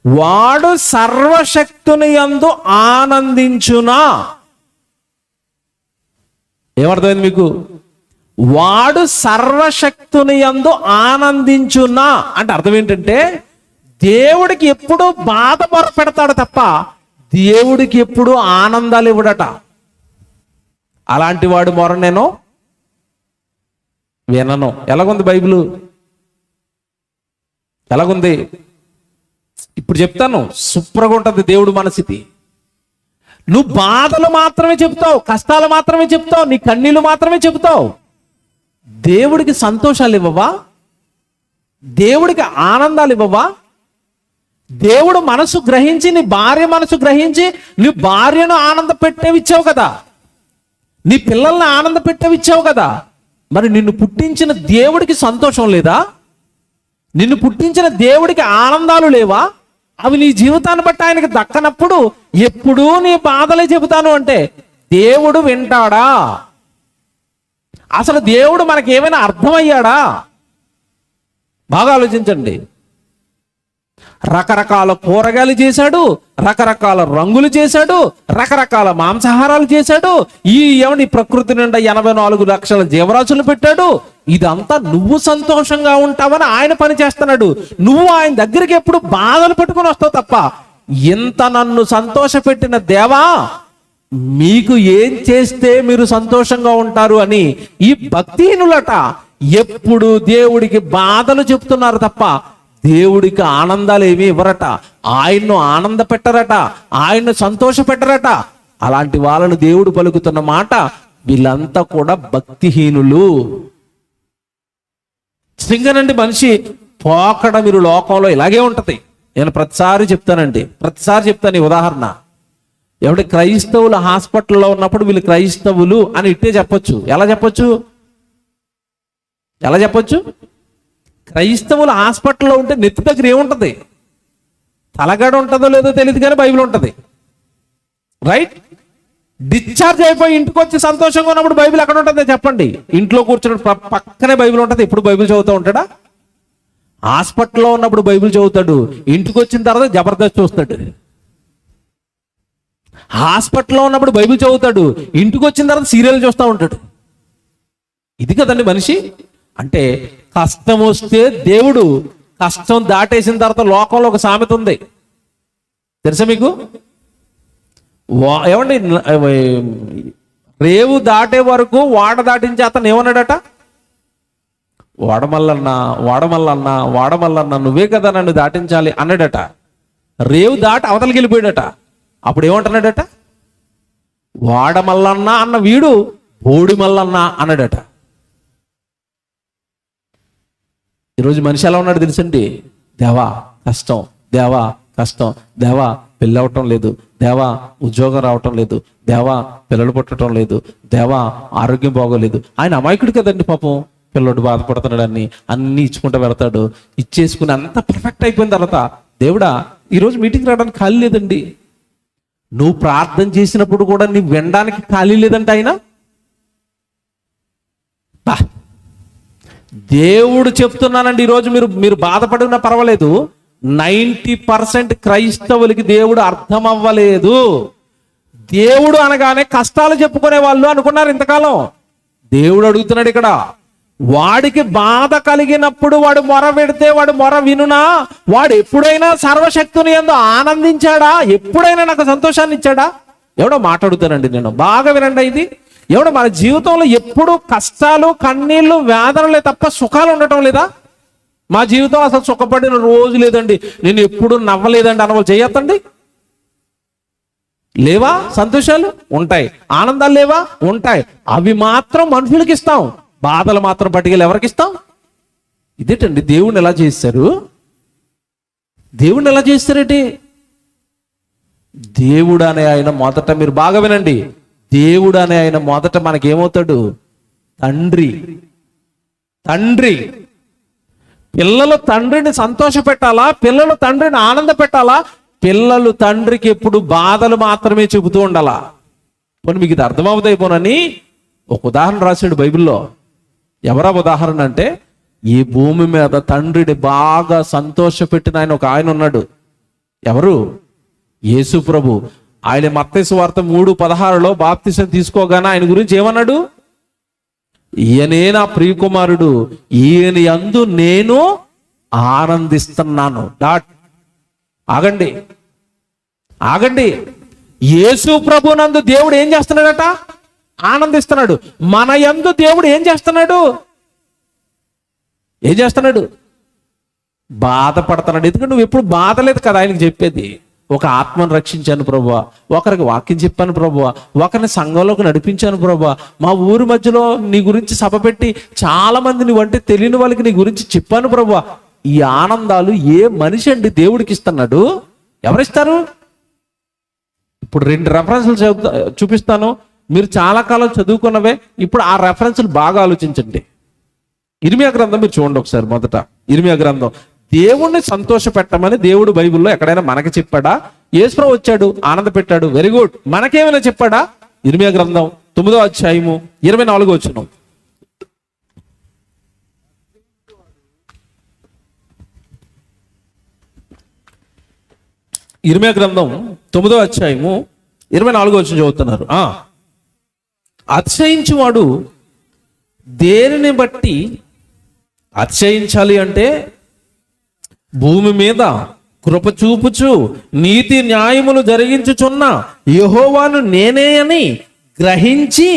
వాడు సర్వశక్తుని యందు ఆనందించునా? ఏమర్థమైంది మీకు? వాడు సర్వశక్తుని యందు ఆనందించున్నా అంటే అర్థం ఏంటంటే, దేవుడికి ఎప్పుడు బాధ పెడతాడు తప్ప దేవుడికి ఎప్పుడు ఆనందాలు ఇవ్వడట. అలాంటి వాడు మొర నేను వినను. ఎలాగుంది బైబిల్? ఎలాగుంది? ఇప్పుడు చెప్తాను, సూపర్గా ఉంటుంది దేవుడు మనసిది. నువ్వు బాధలు మాత్రమే చెప్తావు, కష్టాలు మాత్రమే చెప్తావు, నీ కన్నీళ్ళు మాత్రమే చెప్తావు. దేవుడికి సంతోషాలు ఇవ్వవా? దేవుడికి ఆనందాలు ఇవ్వవా? దేవుడు మనసు గ్రహించి, నీ భార్య మనసు గ్రహించి, నీ భార్యను ఆనంద పెట్టేవిచ్చావు కదా, నీ పిల్లల్ని ఆనంద పెట్టేవిచ్చావు కదా. మరి నిన్ను పుట్టించిన దేవుడికి సంతోషం లేదా? నిన్ను పుట్టించిన దేవుడికి ఆనందాలు లేవా? అవి నీ జీవితాన్ని బట్టి ఆయనకి దక్కనప్పుడు ఎప్పుడూ నీ బాధలే చెబుతాను అంటే దేవుడు వింటాడా? అసలు దేవుడు మనకి ఏమైనా అర్థమయ్యాడా? బాగా ఆలోచించండి. రకరకాల కూరగాయలు చేశాడు, రకరకాల రంగులు చేశాడు, రకరకాల మాంసాహారాలు చేశాడు. ఈ ప్రకృతి నిండా 84 లక్షల జీవరాశులు పెట్టాడు. ఇదంతా నువ్వు సంతోషంగా ఉంటావని ఆయన పని చేస్తున్నాడు. నువ్వు ఆయన దగ్గరికి ఎప్పుడు బాధలు పెట్టుకుని వస్తావు తప్ప, ఇంత నన్ను సంతోష పెట్టిన దేవా, మీకు ఏం చేస్తే మీరు సంతోషంగా ఉంటారు అని ఈ భక్తిహీనులట ఎప్పుడు దేవుడికి బాధలు చెప్తున్నారు తప్ప దేవుడికి ఆనందాలు ఏమీ ఇవ్వరట. ఆయన్ను ఆనంద పెట్టరట, ఆయన్ను సంతోష పెట్టరట. అలాంటి వాళ్ళను దేవుడు పలుకుతున్న మాట, వీళ్ళంతా కూడా భక్తిహీనులు. సింగనండి మనిషి పోకడ మీరు లోకంలో ఇలాగే ఉంటది. నేను ప్రతిసారి చెప్తాను ఈ ఉదాహరణ. ఎవరి క్రైస్తవులు హాస్పిటల్లో ఉన్నప్పుడు వీళ్ళు క్రైస్తవులు అని ఇట్టే చెప్పొచ్చు. ఎలా చెప్పొచ్చు? క్రైస్తవులు హాస్పిటల్లో ఉంటే నెత్తి దగ్గర ఏముంటది? తలగడ ఉంటుందో లేదో తెలియదు, కానీ బైబిల్ ఉంటుంది. రైట్? డిశ్చార్జ్ అయిపోయి ఇంటికి వచ్చి సంతోషంగా ఉన్నప్పుడు బైబిల్ ఎక్కడ ఉంటుందో చెప్పండి. ఇంట్లో కూర్చుని పక్కనే బైబిల్ ఉంటుంది. ఎప్పుడు బైబిల్ చదువుతూ ఉంటాడా? హాస్పిటల్లో ఉన్నప్పుడు బైబిల్ చదువుతాడు, ఇంటికి వచ్చిన తర్వాత జబర్దస్త్ చూస్తాడు. హాస్పిటల్లో ఉన్నప్పుడు బైబిల్ చదువుతాడు, ఇంటికి వచ్చిన తర్వాత సీరియల్ చూస్తూ ఉంటాడు. ఇది కదండి మనిషి అంటే. కష్టం వస్తే దేవుడు, కష్టం దాటేసిన తర్వాత లోకంలో ఒక సామెత ఉంది తెలుసా మీకు? ఏమండి, రేవు దాటే వరకు వాడ దాటించి అతను ఏమన్నాడట? వాడమల్లన్నా నువ్వే కదా నన్ను దాటించాలి అన్నాడట. రేవు దాటి అవతలకి వెళ్ళిపోయాడట. అప్పుడు ఏమంటున్నాడట? వాడమల్లన్నా అన్న వీడు బోడి మల్లన్నా అన్నాడట. ఈరోజు మనిషి ఎలా ఉన్నాడు తెలుసండి? దేవా కష్టం, దేవా పెళ్ళి అవటం లేదు, దేవా ఉద్యోగం రావటం లేదు, దేవా పిల్లలు పుట్టడం లేదు, దేవా ఆరోగ్యం బాగోలేదు. ఆయన అమాయకుడు కదండి పాపం. పిల్లడు బాధపడుతున్నాడని అన్ని ఇచ్చుకుంటూ వెళతాడు. ఇచ్చేసుకుని అంత పర్ఫెక్ట్ అయిపోయిన తర్వాత, దేవుడా ఈరోజు మీటింగ్ రావడానికి ఖాళీ లేదండి. నువ్వు ప్రార్థన చేసినప్పుడు కూడా నీ వినడానికి ఖాళీ లేదంటే ఆయన. దేవుడు చెప్తున్నానండి, ఈరోజు మీరు బాధపడినా పర్వాలేదు, 90% క్రైస్తవులకి దేవుడు అర్థం అవ్వలేదు. దేవుడు అనగానే కష్టాలు చెప్పుకునే వాళ్ళు అనుకున్నారు ఇంతకాలం. దేవుడు అడుగుతున్నాడు ఇక్కడ, వాడికి బాధ కలిగినప్పుడు వాడు మొర పెడితే వాడు మొర వినునా? వాడు ఎప్పుడైనా సర్వశక్తుని యందు ఆనందించాడా? ఎప్పుడైనా నాకు సంతోషాన్ని ఇచ్చాడా? ఎవడో మాట్లాడుతానండి నేను, బాగా వినండి. ఇది ఎవడో మన జీవితంలో ఎప్పుడు కష్టాలు, కన్నీళ్లు, వేదనలే తప్ప సుఖాలు ఉండటం లేదా? మా జీవితం అసలు సుఖపడిన రోజు లేదండి, నేను ఎప్పుడు నవ్వలేదండి అనవాళ్ళు చేయొద్దండి. లేవా? సంతోషాలు ఉంటాయి, ఆనందాలు లేవా? ఉంటాయి. అవి మాత్రం మనుషులకి ఇస్తాం, బాధలు మాత్రం పట్టుకెళ్ళి ఎవరికి ఇస్తాం? ఇదేటండి దేవుణ్ణి ఎలా చేస్తారు? దేవుణ్ణి ఎలా చేస్తారేంటి? దేవుడు అనే ఆయన మొదట, మీరు బాగా వినండి, దేవుడు అనే ఆయన మొదట మనకేమవుతాడు? తండ్రి. పిల్లలు తండ్రిని సంతోష పెట్టాలా? పిల్లలు తండ్రిని ఆనంద పెట్టాలా? పిల్లలు తండ్రికి ఎప్పుడు బాధలు మాత్రమే చెబుతూ ఉండాలా? పోనీ మీకు ఇది అర్థమవుతాయిపోనని ఒక ఉదాహరణ రాశాడు బైబిల్లో. ఎవరా ఉదాహరణ అంటే, ఈ భూమి మీద తండ్రిని బాగా సంతోష పెట్టిన ఆయన ఉన్నాడు. ఎవరు? యేసు ప్రభు. ఆయన మత్తయి సువార్త 3:16 బాప్తిసం తీసుకోగానే ఆయన గురించి ఏమన్నాడు? ఈయనే నా ప్రియకుమారుడు, ఈయన యందు నేను ఆనందిస్తున్నాను. డాట్. ఆగండి, ఆగండి. యేసు ప్రభునందు దేవుడు ఏం చేస్తున్నాడట? ఆనందిస్తున్నాడు. మన యందు దేవుడు ఏం చేస్తున్నాడు? ఏం చేస్తున్నాడు? బాధపడుతున్నాడు. ఎందుకంటే నువ్వు ఎప్పుడు బాధ లేదు కదా ఆయనకి చెప్పేది. ఒక ఆత్మను రక్షించాను ప్రభువా, ఒకరికి వాక్యం చెప్పాను ప్రభువా, ఒకరిని సంఘంలోకి నడిపించాను ప్రభువా, మా ఊరి మధ్యలో నీ గురించి సభ పెట్టి చాలా మంది నువ్వంటే తెలియని వాళ్ళకి నీ గురించి చెప్పాను ప్రభువా. ఈ ఆనందాలు ఏ మనిషి అండి దేవుడికి ఇస్తున్నాడు? ఎవరిస్తారు? ఇప్పుడు 2 రెఫరెన్స్లు చూపిస్తాను, మీరు చాలా కాలం చదువుకున్నవే. ఇప్పుడు ఆ రెఫరెన్స్లు బాగా ఆలోచించండి. ఇర్మియా గ్రంథం మీరు చూడండి ఒకసారి. మొదట ఇర్మియా గ్రంథం. దేవుణ్ణి సంతోష పెట్టమని దేవుడు బైబిల్లో ఎక్కడైనా మనకి చెప్పాడా? యేసు వచ్చాడు, ఆనంద పెట్టాడు, వెరీ గుడ్. మనకేమైనా చెప్పాడా? ఇర్మియా గ్రంథం 9వ అధ్యాయము 24వ వచనం. ఇర్మియా గ్రంథం 9వ అధ్యాయము 24వ వచనం చదువుతున్నారు. అతిశయించువాడు దేనిని బట్టి అతిశయించాలి అంటే, భూమి మీద కృప చూపుచు నీతి న్యాయములు జరిగించుచున్న యెహోవాను నేనే అని గ్రహించి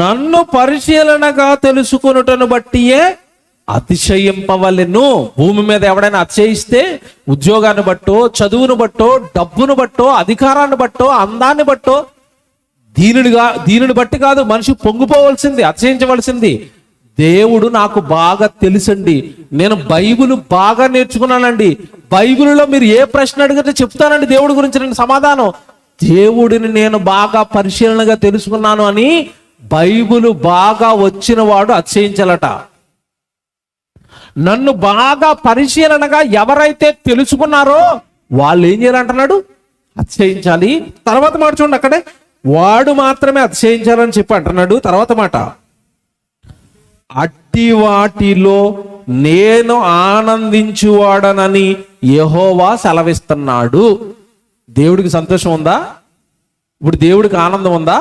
నన్ను పరిశీలనగా తెలుసుకొనుటను బట్టియే అతిశయింపవలెను. భూమి మీద ఎవడైనా అతిశయిస్తే ఉద్యోగాన్ని బట్టో, చదువును బట్టో, డబ్బును బట్టో, అధికారాన్ని బట్టో, అందాన్ని బట్టో, దీనిని బట్టి కాదు మనిషి పొంగిపోవలసింది, అతిశయించవలసింది. దేవుడు నాకు బాగా తెలుసండి, నేను బైబిల్ బాగా నేర్చుకున్నానండి, బైబిల్లో మీరు ఏ ప్రశ్న అడిగితే చెప్తానండి దేవుడి గురించి నేను సమాధానం. దేవుడిని నేను బాగా పరిశీలనగా తెలుసుకున్నాను అని బైబిల్ బాగా వచ్చిన వాడు అతిశయించాలట. నన్ను బాగా పరిశీలనగా ఎవరైతే తెలుసుకున్నారో వాళ్ళు ఏం చేయాలంటున్నాడు? అతిశయించాలి. తర్వాత మాట చూడండి, అక్కడే వాడు మాత్రమే అతిశయించాలని చెప్పి అంటున్నాడు. తర్వాత మాట, అట్టి వాటిలో నేను ఆనందించువాడనని యెహోవా సెలవిస్తున్నాడు. దేవుడికి సంతోషం ఉందా? ఇప్పుడు దేవుడికి ఆనందం ఉందా?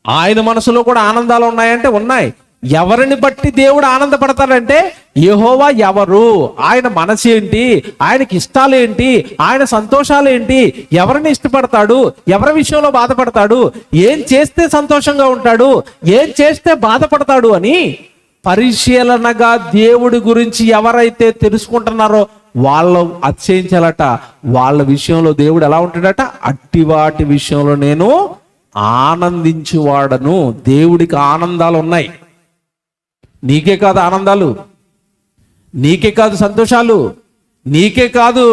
ఆయన మనసులో కూడా ఆనందాలు ఉన్నాయంటే ఉన్నాయి. ఎవరిని బట్టి దేవుడు ఆనందపడతాడంటే, యెహోవా ఎవరు, ఆయన మనసు ఏంటి, ఆయనకి ఇష్టాలు ఏంటి, ఆయన సంతోషాలు ఏంటి, ఎవరిని ఇష్టపడతాడు, ఎవరి విషయంలో బాధపడతాడు, ఏం చేస్తే సంతోషంగా ఉంటాడు, ఏం చేస్తే బాధపడతాడు అని పరిశీలనగా దేవుడి గురించి ఎవరైతే తెలుసుకుంటున్నారో వాళ్ళు అతిశయించాలట. వాళ్ళ విషయంలో దేవుడు ఎలా ఉంటాడట? అట్టి వాటి విషయంలో నేను ఆనందించువాడను. దేవుడికి ఆనందాలు ఉన్నాయి. నీకే కాదు ఆనందాలు, నీకే కాదు సంతోషాలు, నీకే కాదు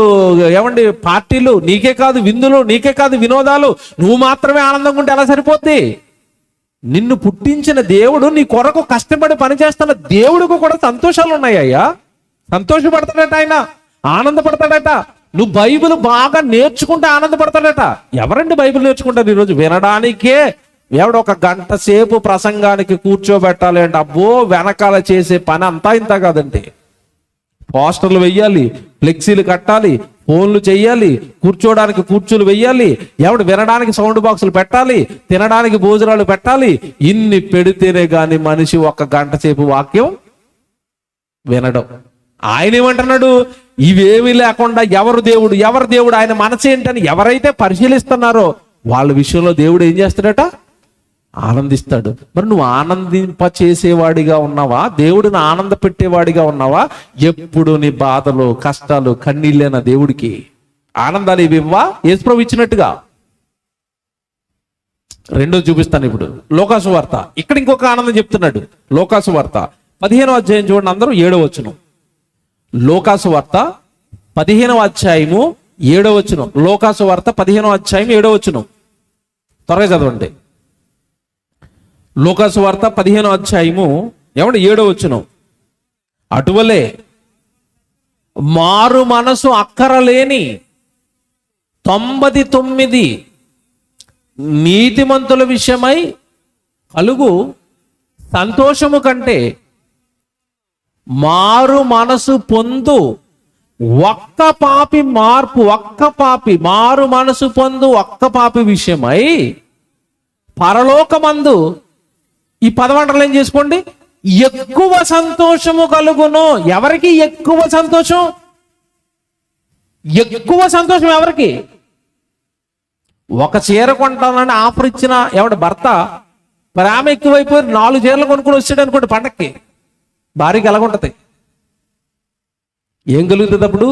ఏమండి పార్టీలు, నీకే కాదు విందులు, నీకే కాదు వినోదాలు. నువ్వు మాత్రమే ఆనందంగా ఉంటే ఎలా సరిపోద్ది? నిన్ను పుట్టించిన దేవుడు నీ కొరకు కష్టపడి పనిచేస్తున్న దేవుడికి కూడా సంతోషాలు ఉన్నాయ్యా. సంతోషపడతాడట, ఆయన ఆనందపడతాడట. నువ్వు బైబిల్ బాగా నేర్చుకుంటే ఆనందపడతాడట. ఎవరండి బైబిల్ నేర్చుకుంటారు ఈరోజు? వినడానికే ఎవడో 1 గంట సేపు ప్రసంగానికి కూర్చోబెట్టాలి అంటే అబ్బో వెనకాల చేసే పని అంతా ఇంత కాదండి. పోస్టర్లు వెయ్యాలి, ఫ్లెక్సీలు కట్టాలి, ఫోన్లు చెయ్యాలి, కూర్చోడానికి కుర్చీలు వెయ్యాలి, ఎవడు వినడానికి సౌండ్ బాక్సులు పెట్టాలి, తినడానికి భోజనాలు పెట్టాలి. ఇన్ని పెడితేనే గాని మనిషి 1 గంట సేపు వాక్యం వినడం. ఆయన ఏమంటున్నాడు? ఇవేమీ లేకుండా ఎవరు దేవుడు ఆయన మనసు ఏంటని ఎవరైతే పరిశీలిస్తున్నారో వాళ్ళ విషయంలో దేవుడు ఏం చేస్తాడట? ఆనందిస్తాడు. మరి నువ్వు ఆనందింప చేసేవాడిగా ఉన్నావా? దేవుడిని ఆనంద పెట్టేవాడిగా ఉన్నావా? ఎప్పుడు నీ బాధలు, కష్టాలు, కన్నీళ్ళేన దేవుడికి ఆనందాలు ఇవి ఇవ్వా? యేసుప్రభు ఇచ్చినట్టుగా. రెండో చూపిస్తాను ఇప్పుడు. లోకాసు వార్త. ఇక్కడ ఇంకొక ఆనందం చెప్తున్నాడు. లోకాసు వార్త 15వ అధ్యాయం చూడండి అందరూ, 7వ వచనం. లోకాసు వార్త 15వ అధ్యాయము 7వ వచనం. లోకాసు వార్త 15వ అధ్యాయం 7వ వచనం. త్వరగా చదవండి. లోకాసు వార్త 15వ అధ్యాయము 7వ వచనం. అటువలే మారు మనసు అక్కరలేని 99 నీతిమంతుల విషయమై కలుగు సంతోషము కంటే మారు మనసు పొందు ఒక్క పాపి మారు మనసు పొందు ఒక్క పాపి విషయమై పరలోకమందు, ఈ పదవంటలు ఏం చేసుకోండి, ఎక్కువ సంతోషము కలుగును. ఎవరికి ఎక్కువ సంతోషం? ఎక్కువ సంతోషం ఎవరికి? ఒక చీర కొంటానని ఆఫర్ ఇచ్చిన ఎవడ భర్త ప్రేమ ఎక్కువైపోయి 4 చీరలు కొనుక్కొని వచ్చాడు అనుకోండి పండక్కి, భార్యకి ఎలాగుంటది? ఏం కలుగుతుంది అప్పుడు?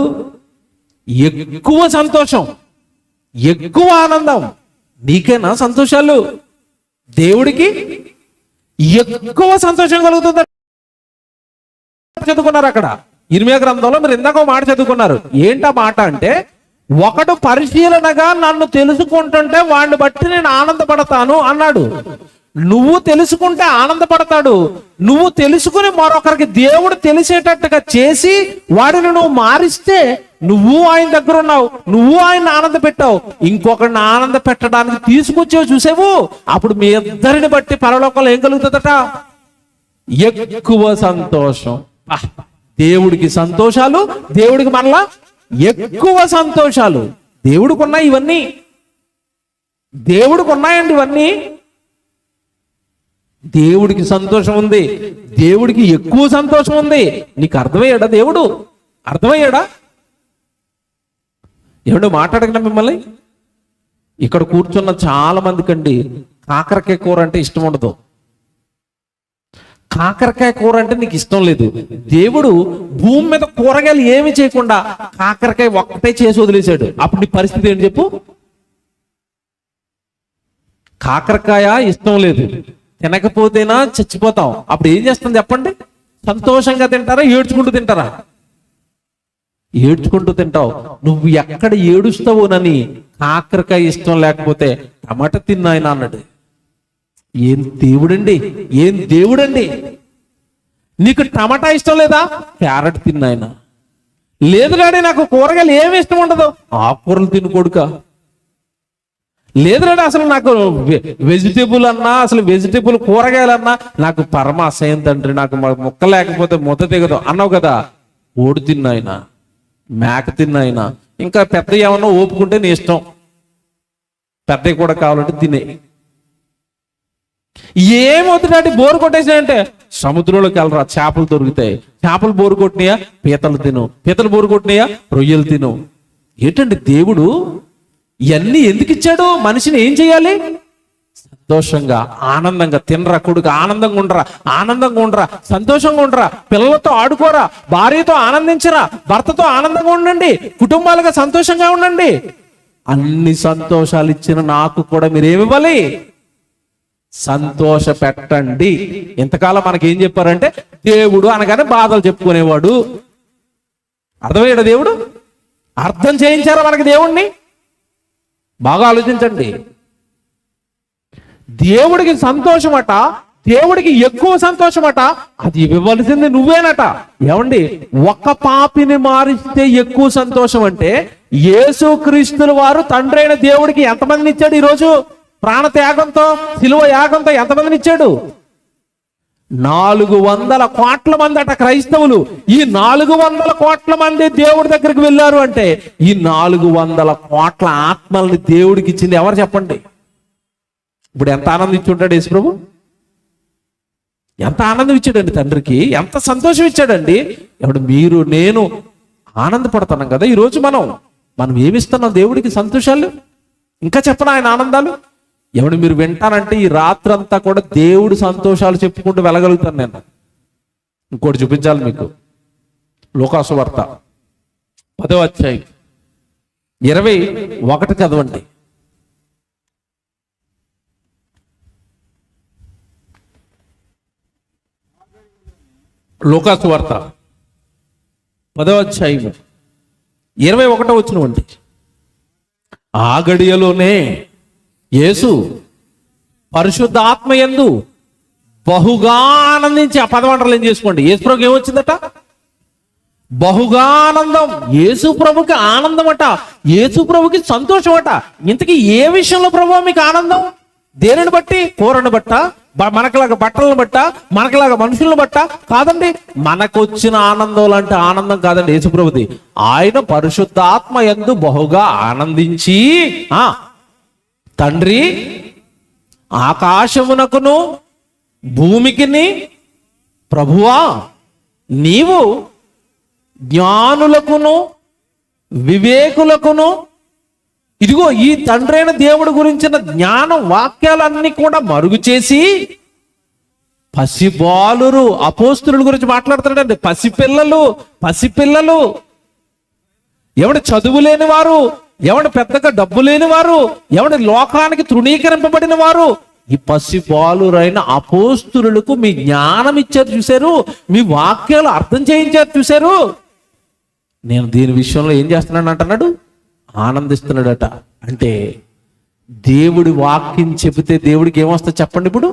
ఎక్కువ సంతోషం, ఎక్కువ ఆనందం. నీకేనా సంతోషాలు? దేవుడికి ఎక్కువ సంతోషం కలుగుతుంది. చదువుకున్నారు అక్కడ ఇర్మియా గ్రంథంలో, మీరు ఇందాక మాట చదువుకున్నారు. ఏంటా మాట అంటే, ఒకడు పరిశీలనగా నన్ను తెలుసుకుంటుంటే వాడిని బట్టి నేను ఆనందపడతాను అన్నాడు. నువ్వు తెలుసుకుంటే ఆనందపడతాడు. నువ్వు తెలుసుకుని మరొకరికి దేవుడు తెలిసేటట్టుగా చేసి వాడిని నువ్వు మారిస్తే నువ్వు ఆయన దగ్గర ఉన్నావు, నువ్వు ఆయన ఆనంద పెట్టావు, ఇంకొకరిని ఆనంద పెట్టడానికి తీసుకొచ్చావు చూసావు. అప్పుడు మీ ఇద్దరిని బట్టి పరలోకంలో ఏం కలుగుతుందట? ఎక్కువ సంతోషం. దేవుడికి సంతోషాలు, దేవుడికి మరలా ఎక్కువ సంతోషాలు. దేవుడికి ఉన్నాయి ఇవన్నీ, దేవుడికి ఉన్నాయండి ఇవన్నీ. దేవుడికి సంతోషం ఉంది, దేవుడికి ఎక్కువ సంతోషం ఉంది. నీకు అర్థమయ్యాడా? దేవుడు అర్థమయ్యాడా? ఏమంటే మాట్లాడగల మిమ్మల్ని ఇక్కడ కూర్చున్న చాలా మందికండి కాకరకాయ కూర అంటే ఇష్టం ఉండదు. కాకరకాయ కూర అంటే నీకు ఇష్టం లేదు. దేవుడు భూమి మీద కూరగాయలు ఏమి చేయకుండా కాకరకాయ ఒక్కటే చేసి వదిలేశాడు. అప్పుడు నీ పరిస్థితి ఏంటి చెప్పు? కాకరకాయ ఇష్టం లేదు, తినకపోతేనా చచ్చిపోతాం. అప్పుడు ఏం చేస్తాం చెప్పండి? సంతోషంగా తింటారా, ఏడ్చుకుంటూ తింటారా? ఏడ్చుకుంటూ తింటావు. నువ్వు ఎక్కడ ఏడుస్తావోనని కాకరకాయ ఇష్టం లేకపోతే టమాటా తిన్నాయన అన్నాడు. ఏం దేవుడండి, ఏం దేవుడండి! నీకు టమాటా ఇష్టం లేదా? క్యారెట్ తిన్నాయన. లేదు డాడీ నాకు కూరగాయలు ఏమి ఇష్టం ఉండదు, ఆకుకూరలు తిను కొడుక. లేదు డాడీ అసలు నాకు వెజిటేబుల్ అన్నా, అసలు వెజిటేబుల్ కూరగాయలన్నా నాకు పరమ అసహ్యం తండ్రి, నాకు ముక్క లేకపోతే ముద్ద తెగదు అన్నావు కదా. ఓడి తిన్నాయన, మేక తిన్నాయన, ఇంకా పెద్ద ఏమన్నా ఓపుకుంటే నీ ఇష్టం, పెద్దవి కూడా కావాలంటే తినే. ఏమవుతుందంటే బోరు కొట్టేసాయంటే సముద్రంలోకి వెళ్ళరా, చేపలు దొరుకుతాయి. చేపలు బోరు కొట్టినాయా, పీతలు తిను. పీతలు బోరు కొట్టినాయా, రొయ్యలు తిను. ఏంటండి దేవుడు ఇవన్నీ ఎందుకు ఇచ్చాడు? మనిషిని ఏం చేయాలి? సంతోషంగా ఆనందంగా తినరా కొడుకు, ఆనందంగా ఉండరా, ఆనందంగా ఉండరా, సంతోషంగా ఉండరా, పిల్లలతో ఆడుకోరా, భార్యతో ఆనందించరా, భర్తతో ఆనందంగా ఉండండి, కుటుంబాలుగా సంతోషంగా ఉండండి. అన్ని సంతోషాలు ఇచ్చిన నాకు కూడా మీరేమివ్వాలి? సంతోష పెట్టండి. ఇంతకాలం మనకి ఏం చెప్పారంటే దేవుడు అనగానే బాధలు చెప్పుకునేవాడు. అర్థమయ్యాడు దేవుడు? అర్థం చేయించారా మనకి దేవుణ్ణి? బాగా ఆలోచించండి. దేవుడికి సంతోషమట, దేవుడికి ఎక్కువ సంతోషమట. అది ఇవ్వవలసింది నువ్వేనట. ఏమండి, ఒక పాపిని మారిస్తే ఎక్కువ సంతోషం అంటే యేసుక్రీస్తుల వారు తండ్రి అయిన దేవుడికి ఎంతమందిని ఇచ్చాడు? ఈరోజు ప్రాణ త్యాగంతో, శిలువ యాగంతో ఎంతమందిని ఇచ్చాడు? 400 కోట్ల మంది అట క్రైస్తవులు. ఈ 400 కోట్ల మంది దేవుడి దగ్గరికి వెళ్ళారు అంటే ఈ 400 కోట్ల ఆత్మల్ని దేవుడికి ఇచ్చింది ఎవరు చెప్పండి? ఇప్పుడు ఎంత ఆనందం ఇచ్చి ఉంటాడు యేసు ప్రభు? ఎంత ఆనందం ఇచ్చాడండి తండ్రికి, ఎంత సంతోషం ఇచ్చాడండి. ఇప్పుడు మీరు నేను ఆనందపడుతున్నాం కదా ఈరోజు. మనం ఏమిస్తున్నాం దేవుడికి? సంతోషాలు. ఇంకా చెప్పనా ఆయన ఆనందాలు? ఎవడు మీరు వింటానంటే ఈ రాత్రంతా కూడా దేవుడి సంతోషాలు చెప్పుకుంటూ వెళ్ళగలుగుతాను నేను. ఇంకోటి చూపించాలి మీకు. లూకాసు వార్త 10వ అధ్యాయం 21 చదవండి. లూకాసు వార్త 10వ అధ్యాయం 21వ వచనం. ఆ గడియలోనే యేసు పరిశుద్ధాత్మయందు బహుగా ఆనందించి, ఆ పదవంటలు ఏం చేసుకోండి. యేసు ప్రభుకి ఏమొచ్చిందట? బహుగా ఆనందం. యేసు ప్రభుకి ఆనందం అట, యేసు ప్రభుకి సంతోషం అట. ఇంతకీ ఏ విషయంలో ప్రభు మీకు ఆనందం? దేనిని బట్టి? కూరను బట్ట, మనకులాగా బట్టలను బట్ట, మనకులాగా మనుషులను బట్ట కాదండి. మనకొచ్చిన ఆనందం లాంటి ఆనందం కాదండి యేసు ప్రభుది. ఆయన పరిశుద్ధాత్మ యందు బహుగా ఆనందించి, తండ్రి ఆకాశమునకును భూమికిని ప్రభువా, నీవు జ్ఞానులకును వివేకులకును ఇదిగో ఈ తండ్రైన దేవుడి గురించిన జ్ఞానం వాక్యాలన్నీ కూడా మరుగు చేసి పసిబాలురు అపోస్తుల గురించి మాట్లాడుతున్నాడండి. పసిపిల్లలు ఎవడు చదువు లేని వారు, ఎవడు పెద్దగా డబ్బు లేని వారు, ఎవడు లోకానికి తృణీకరింపబడిన వారు, ఈ పసిబాలురైన అపోస్తులకు మీ జ్ఞానం ఇచ్చారు చూశారు, మీ వాక్యాలు అర్థం చేయించారు చూశారు. నేను దీని విషయంలో ఏం చేస్తున్నాను అంటున్నాడు, ఆనందిస్తున్నాడట. అంటే దేవుడి వాక్యం చెబితే దేవుడికి ఏమొస్తుంది చెప్పండి ఇప్పుడు?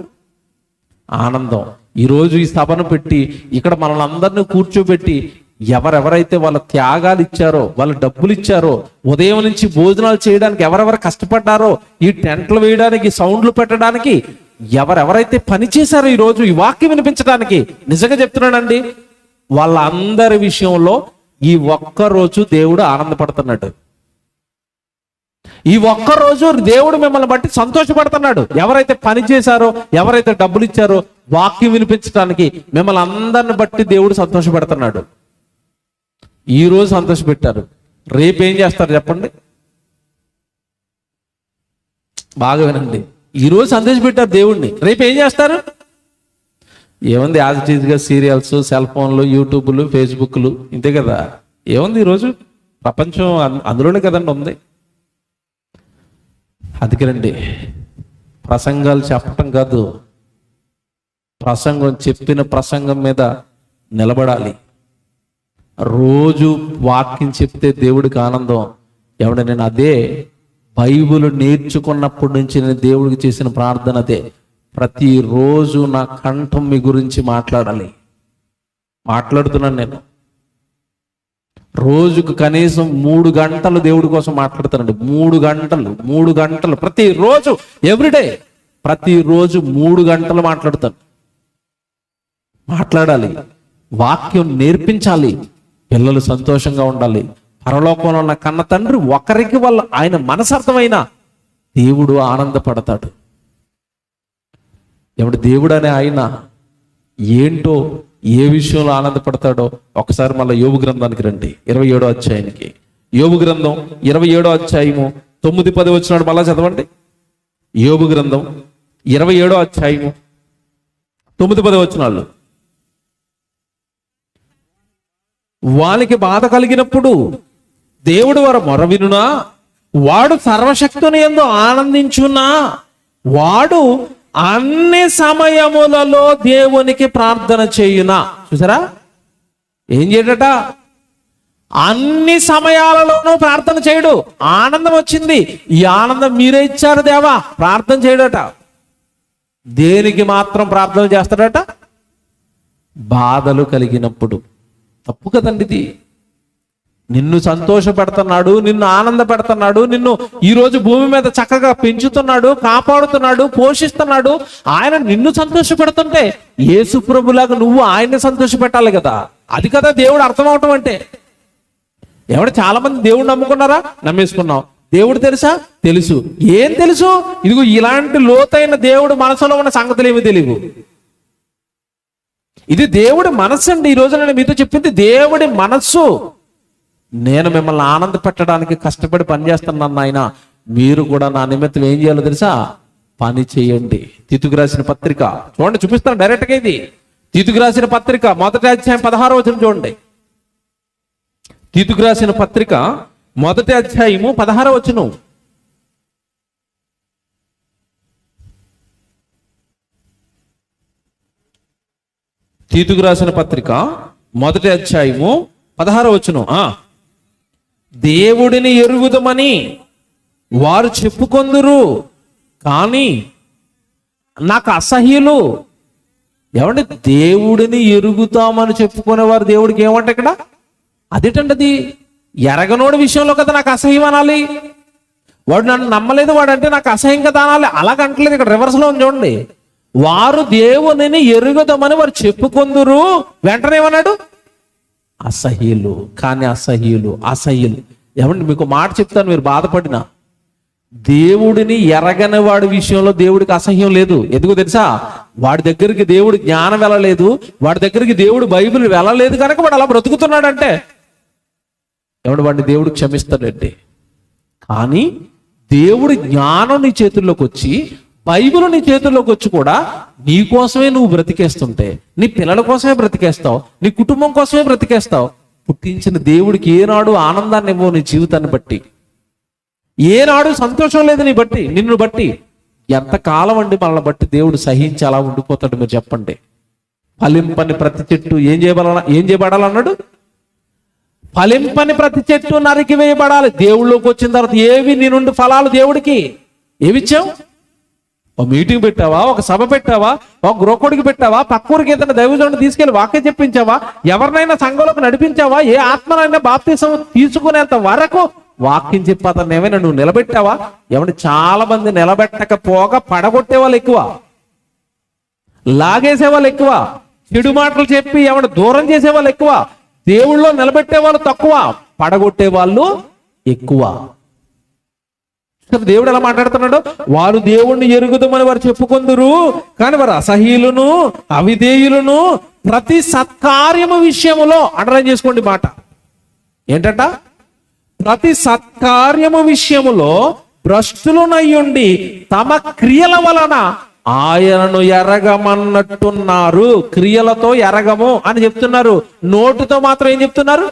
ఆనందం. ఈరోజు ఈ సభను పెట్టి ఇక్కడ మనల్ని అందరినీ కూర్చోబెట్టి ఎవరెవరైతే వాళ్ళ త్యాగాలు ఇచ్చారో, వాళ్ళ డబ్బులు ఇచ్చారో, ఉదయం నుంచి భోజనాలు చేయడానికి ఎవరెవరు కష్టపడ్డారో, ఈ టెంట్లు వేయడానికి, సౌండ్లు పెట్టడానికి ఎవరెవరైతే పని చేశారో ఈరోజు ఈ వాక్యం వినిపించడానికి, నిజంగా చెప్తున్నానండి, వాళ్ళందరి విషయంలో ఈ ఒక్కరోజు దేవుడు ఆనందపడుతున్నాడు. ఈ ఒక్కరోజు దేవుడు మిమ్మల్ని బట్టి సంతోషపడుతున్నాడు. ఎవరైతే పని చేశారో, ఎవరైతే డబ్బులు ఇచ్చారో వాక్యం వినిపించడానికి మిమ్మల్ని అందరిని బట్టి దేవుడు సంతోషపడుతున్నాడు. ఈ రోజు సంతోషపెట్టారు, రేపు ఏం చేస్తారు చెప్పండి? బాగా వినండి. ఈరోజు సంతోషపెట్టారు దేవుడిని, రేపు ఏం చేస్తారు? ఏముంది, యాజ్ ఇట్ ఈజ్గా సీరియల్స్, సెల్ ఫోన్లు, యూట్యూబ్లు, ఫేస్బుక్లు, ఇంతే కదా. ఏముంది ఈరోజు ప్రపంచం అందులోనే కదండి ఉంది. అందుకేనండి ప్రసంగాలు చెప్పటం కాదు, చెప్పిన ప్రసంగం మీద నిలబడాలి. రోజు వాక్యం చెప్తే దేవుడికి ఆనందం. నేను అదే బైబిల్ నేర్చుకున్నప్పటి నుంచి నేను దేవుడికి చేసిన ప్రార్థన అదే. ప్రతిరోజు నా కంఠం మీ గురించి మాట్లాడుతున్నాను. నేను రోజుకు కనీసం 3 గంటలు దేవుడి కోసం మాట్లాడతానండి. 3 గంటలు ప్రతిరోజు, ఎవ్రీడే, ప్రతిరోజు 3 గంటలు మాట్లాడాలి. వాక్యం నేర్పించాలి. పిల్లలు సంతోషంగా ఉండాలి. పరలోకంలో ఉన్న కన్న తండ్రి ఒకరికి వల్ల ఆయన మనసర్థమైన దేవుడు ఆనందపడతాడు. దేవుడు అనే ఆయన ఏంటో, ఏ విషయంలో ఆనందపడతాడో ఒకసారి మళ్ళీ యోబు గ్రంథానికి రండి, 27వ అధ్యాయానికి. యోబు గ్రంథం 27వ అధ్యాయము 9-10 వచ్చినాడు, మళ్ళా చదవండి. యోబు గ్రంథం 27వ అధ్యాయము 9-10 వచ్చినాళ్ళు. వానికి బాధ కలిగినప్పుడు దేవుడు వారు మొర వినునా, వాడు సర్వశక్తుని యందు ఆనందించునా, వాడు అన్ని సమయములలో దేవునికి ప్రార్థన చేయునా. చూసారా, ఏం చేయడట? అన్ని సమయాలలోనూ ప్రార్థన చేయడు. ఆనందం వచ్చింది, ఈ ఆనందం మీరే ఇచ్చారు దేవా, ప్రార్థన చేయడట. దేనికి మాత్రం ప్రార్థన చేస్తాడట? బాధలు కలిగినప్పుడు. తప్పు కదండి ఇది. నిన్ను సంతోష పెడుతున్నాడు, నిన్ను ఆనంద పెడుతున్నాడు, నిన్ను ఈరోజు భూమి మీద చక్కగా పెంచుతున్నాడు, కాపాడుతున్నాడు, పోషిస్తున్నాడు. ఆయన నిన్ను సంతోష పెడుతుంటే యేసు ప్రభులాగా నువ్వు ఆయన్ని సంతోష పెట్టాలి కదా. అది కదా దేవుడు అర్థం అవటం అంటే. చాలా మంది దేవుడు నమ్ముకున్నారా? నమ్మేసుకున్నాం. దేవుడు తెలుసు. ఏం తెలుసు? ఇదిగో ఇలాంటి లోతైన దేవుడు మనసులో ఉన్న సంగతులు ఏమీ తెలియవు. ఇది దేవుడి మనస్సు అండి. ఈ రోజు నేను మీతో చెప్పింది దేవుడి మనస్సు. నేను మిమ్మల్ని ఆనంద పెట్టడానికి కష్టపడి పని చేస్తున్నాను ఆయన. మీరు కూడా నా నిమిత్తం ఏం చేయాలో తెలుసా? పని చేయండి. తీతుకు రాసిన పత్రిక చూడండి, చూపిస్తాను డైరెక్ట్గా. ఇది తీతుకు రాసిన పత్రిక 1వ అధ్యాయం 16వ వచనం చూడండి. తీతుకు రాసిన పత్రిక 1వ అధ్యాయము 16వ వచనం. తీతుకు రాసిన పత్రిక 1వ అధ్యాయము 16వ వచనం. దేవుడిని ఎరుగుదమని వారు చెప్పుకొందురు, కానీ నాకు అసహ్యులు. దేవుడిని ఎరుగుతామని చెప్పుకునేవారు దేవుడికి ఏమంటే ఇక్కడ అదేంటండి? అది ఎరగనోడి విషయంలో కదా నాకు అసహ్యం అనాలి. వాడు నన్ను నమ్మలేదు, వాడు అంటే నాకు అసహ్యం కదా అనాలి. అలాగంటలేదు, ఇక్కడ రివర్స్లో ఉంది చూడండి. వారు దేవునిని ఎరుగుదామని వారు చెప్పుకొందురు, వెంటనే ఏమన్నాడు? అసహ్యులు. కానీ అసహ్యులు. మీకు మాట చెప్తాను, మీరు బాధపడినా దేవుడిని ఎరగని వాడి విషయంలో దేవుడికి అసహ్యం లేదు. ఎందుకో తెలుసా? వాడి దగ్గరికి దేవుడు జ్ఞానం వెళ్ళలేదు, వాడి దగ్గరికి దేవుడు బైబిల్ వెళ్ళలేదు కనుక వాడు అలా బ్రతుకుతున్నాడంటే వాడిని దేవుడు క్షమిస్తాడండి. కానీ దేవుడి జ్ఞానం నీ చేతుల్లోకి వచ్చి, బైబిల్ నీ చేతుల్లోకి వచ్చి కూడా నీ కోసమే నువ్వు బ్రతికేస్తుంటే, నీ పిల్లల కోసమే బ్రతికేస్తావు, నీ కుటుంబం కోసమే బ్రతికేస్తావు. పుట్టించిన దేవుడికి ఏనాడు ఆనందాన్ని ఇవ్వవు నీ జీవితాన్ని బట్టి, ఏనాడు సంతోషం లేదు నీ బట్టి, నిన్ను బట్టి. ఎంతకాలం అండి మనల్ని బట్టి దేవుడు సహించి అలా ఉండిపోతాడు? మీరు చెప్పండి. ఫలింపని ప్రతి చెట్టు ఏం చేయబడాలన్నాడు? ఫలింపని ప్రతి చెట్టు నరికి వేయబడాలి. దేవుళ్ళలోకి వచ్చిన తర్వాత ఏవి నీ నుండి ఫలాలు దేవుడికి ఏమిచ్చావు? ఒక మీటింగ్ పెట్టావా, ఒక సభ పెట్టావా, ఒక గృహకుడికి పెట్టావా, పక్కూరికి ఏదైనా దైవజనుడిని తీసుకెళ్లి వాక్యం చెప్పించావా, ఎవరినైనా సంఘంలోకి నడిపించావా, ఏ ఆత్మనైనా బాప్తిసం తీసుకునేంత వరకు వాక్యం చెప్పి అతన్ని ఏమైనా నువ్వు నిలబెట్టావా? చాలా మంది నిలబెట్టకపోగా పడగొట్టే వాళ్ళు ఎక్కువ, లాగేసే వాళ్ళు ఎక్కువ, చెడు మాటలు చెప్పి దూరం చేసే వాళ్ళు ఎక్కువ, దేవుళ్ళో నిలబెట్టే వాళ్ళు తక్కువ, పడగొట్టే వాళ్ళు ఎక్కువ. దేవుడు ఎలా మాట్లాడుతున్నాడు? వారు దేవుణ్ణి ఎరుగుదమని వారు చెప్పుకొందురు, కానీ వారు అసహ్యులను అవిధేయులను ప్రతి సత్కార్యము విషయములో, అండర్లైన్ చేసుకోండి మాట ఏంటంట, ప్రతి సత్కార్యము విషయములో భ్రష్టులనయ్యుండి తమ క్రియల వలన ఆయనను ఎరగమన్నట్టున్నారు. క్రియలతో ఎరగము అని చెప్తున్నారు, నోటితో మాత్రం ఏం చెప్తున్నారు?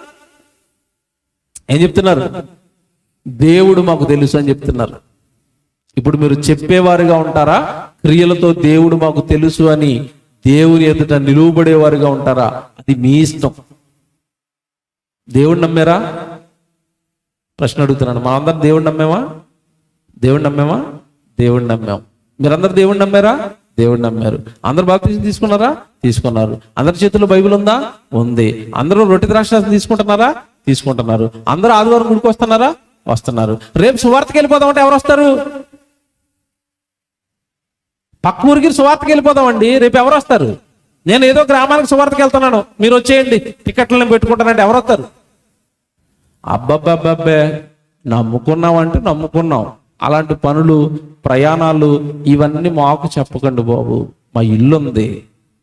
దేవుడు మాకు తెలుసు అని చెప్తున్నారు. ఇప్పుడు మీరు చెప్పేవారుగా ఉంటారా? క్రియలతో దేవుడు మాకు తెలుసు అని దేవుని ఎదుట నిలువబడేవారుగా ఉంటారా? అది మీ ఇష్టం. దేవుడు నమ్మారా? ప్రశ్న అడుగుతున్నాను. మా అందరం దేవుడు నమ్మామా? దేవుడు నమ్మాం. మీరందరూ దేవుడు నమ్మారా? దేవుడు నమ్మారు. అందరు బాప్తిసం తీసుకున్నారా? తీసుకున్నారు. అందరి చేతుల్లో బైబిల్ ఉందా? ఉంది. అందరూ రొట్టె ద్రాక్షారసం తీసుకుంటున్నారా? తీసుకుంటున్నారు. అందరూ ఆదివారం గుడికి వస్తున్నారా? వస్తున్నారు. రేపు సువార్తకి వెళ్ళిపోదామంటే ఎవరు వస్తారు? పక్క ఊరికి సువార్తకి వెళ్ళిపోదామండి, రేపు ఎవరు వస్తారు? నేను ఏదో గ్రామానికి సువార్తకి వెళ్తున్నాను, మీరు వచ్చేయండి, టికెట్లను పెట్టుకుంటానంటే ఎవరు వస్తారు? అబ్బబ్బబ్బబ్బే, నమ్ముకున్నామంటే నమ్ముకున్నాం. అలాంటి పనులు, ప్రయాణాలు ఇవన్నీ మాకు చెప్పకండి బాబు. మా ఇల్లు ఉంది,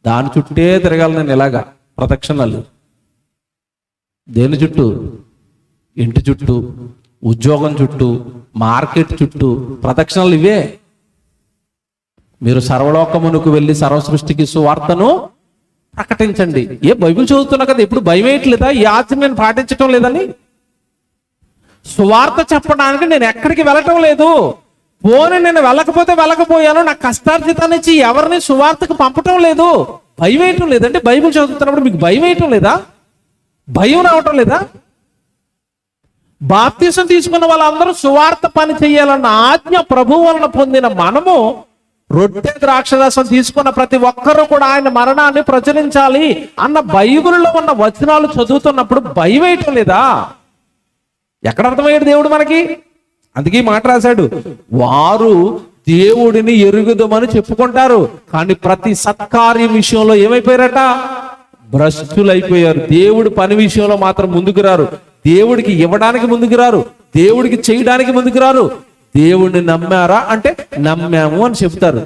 దాని చుట్టే తిరగాలి నేను. ఇలాగా ప్రదక్షిణలు దేని చుట్టూ? ఇంటి చుట్టూ, ఉద్యోగం చుట్టూ, మార్కెట్ చుట్టూ ప్రదక్షిణలు ఇవే. మీరు సర్వలోకమునకు వెళ్ళి సర్వసృష్టికి సువార్తను ప్రకటించండి. ఏ బైబిల్ చదువుతున్నా కదా, ఎప్పుడు భయం వేయట్లేదా? ఈ ఆచరణ నేను పాటించటం లేదని? సువార్త చెప్పడానికి నేను ఎక్కడికి వెళ్ళటం లేదు. పోనీ నేను వెళ్ళకపోయాను, నా కష్టార్జితాన్ని ఇచ్చి ఎవరిని సువార్తకు పంపటం లేదు. భయం వేయటం లేదంటే బైబిల్ చదువుతున్నప్పుడు మీకు భయం వేయటం లేదా? భయం రావటం లేదా? బాప్తిసం తీసుకున్న వాళ్ళందరూ సువార్త పని చేయాలన్న ఆజ్ఞ ప్రభువు వలన పొందిన మనము, రొట్టె ద్రాక్షరసం తీసుకున్న ప్రతి ఒక్కరూ కూడా ఆయన మరణాన్ని ప్రచురించాలి అన్న బైబిల్లో ఉన్న వచనాలు చదువుతున్నప్పుడు భయం వేయటం లేదా? ఎక్కడ అర్థమయ్యాడు దేవుడు మనకి? అందుకే మాట రాశాడు, వారు దేవుడిని ఎరుగుదమని చెప్పుకుంటారు, కానీ ప్రతి సత్కార్యం విషయంలో ఏమైపోయారట? భ్రష్టులైపోయారు. దేవుడి పని విషయంలో మాత్రం ముందుకు రారు, దేవుడికి ఇవ్వడానికి ముందుకు రారు, దేవుడికి చేయడానికి ముందుకు రారు. దేవుడిని నమ్మారా అంటే నమ్మాము అని చెప్తారు.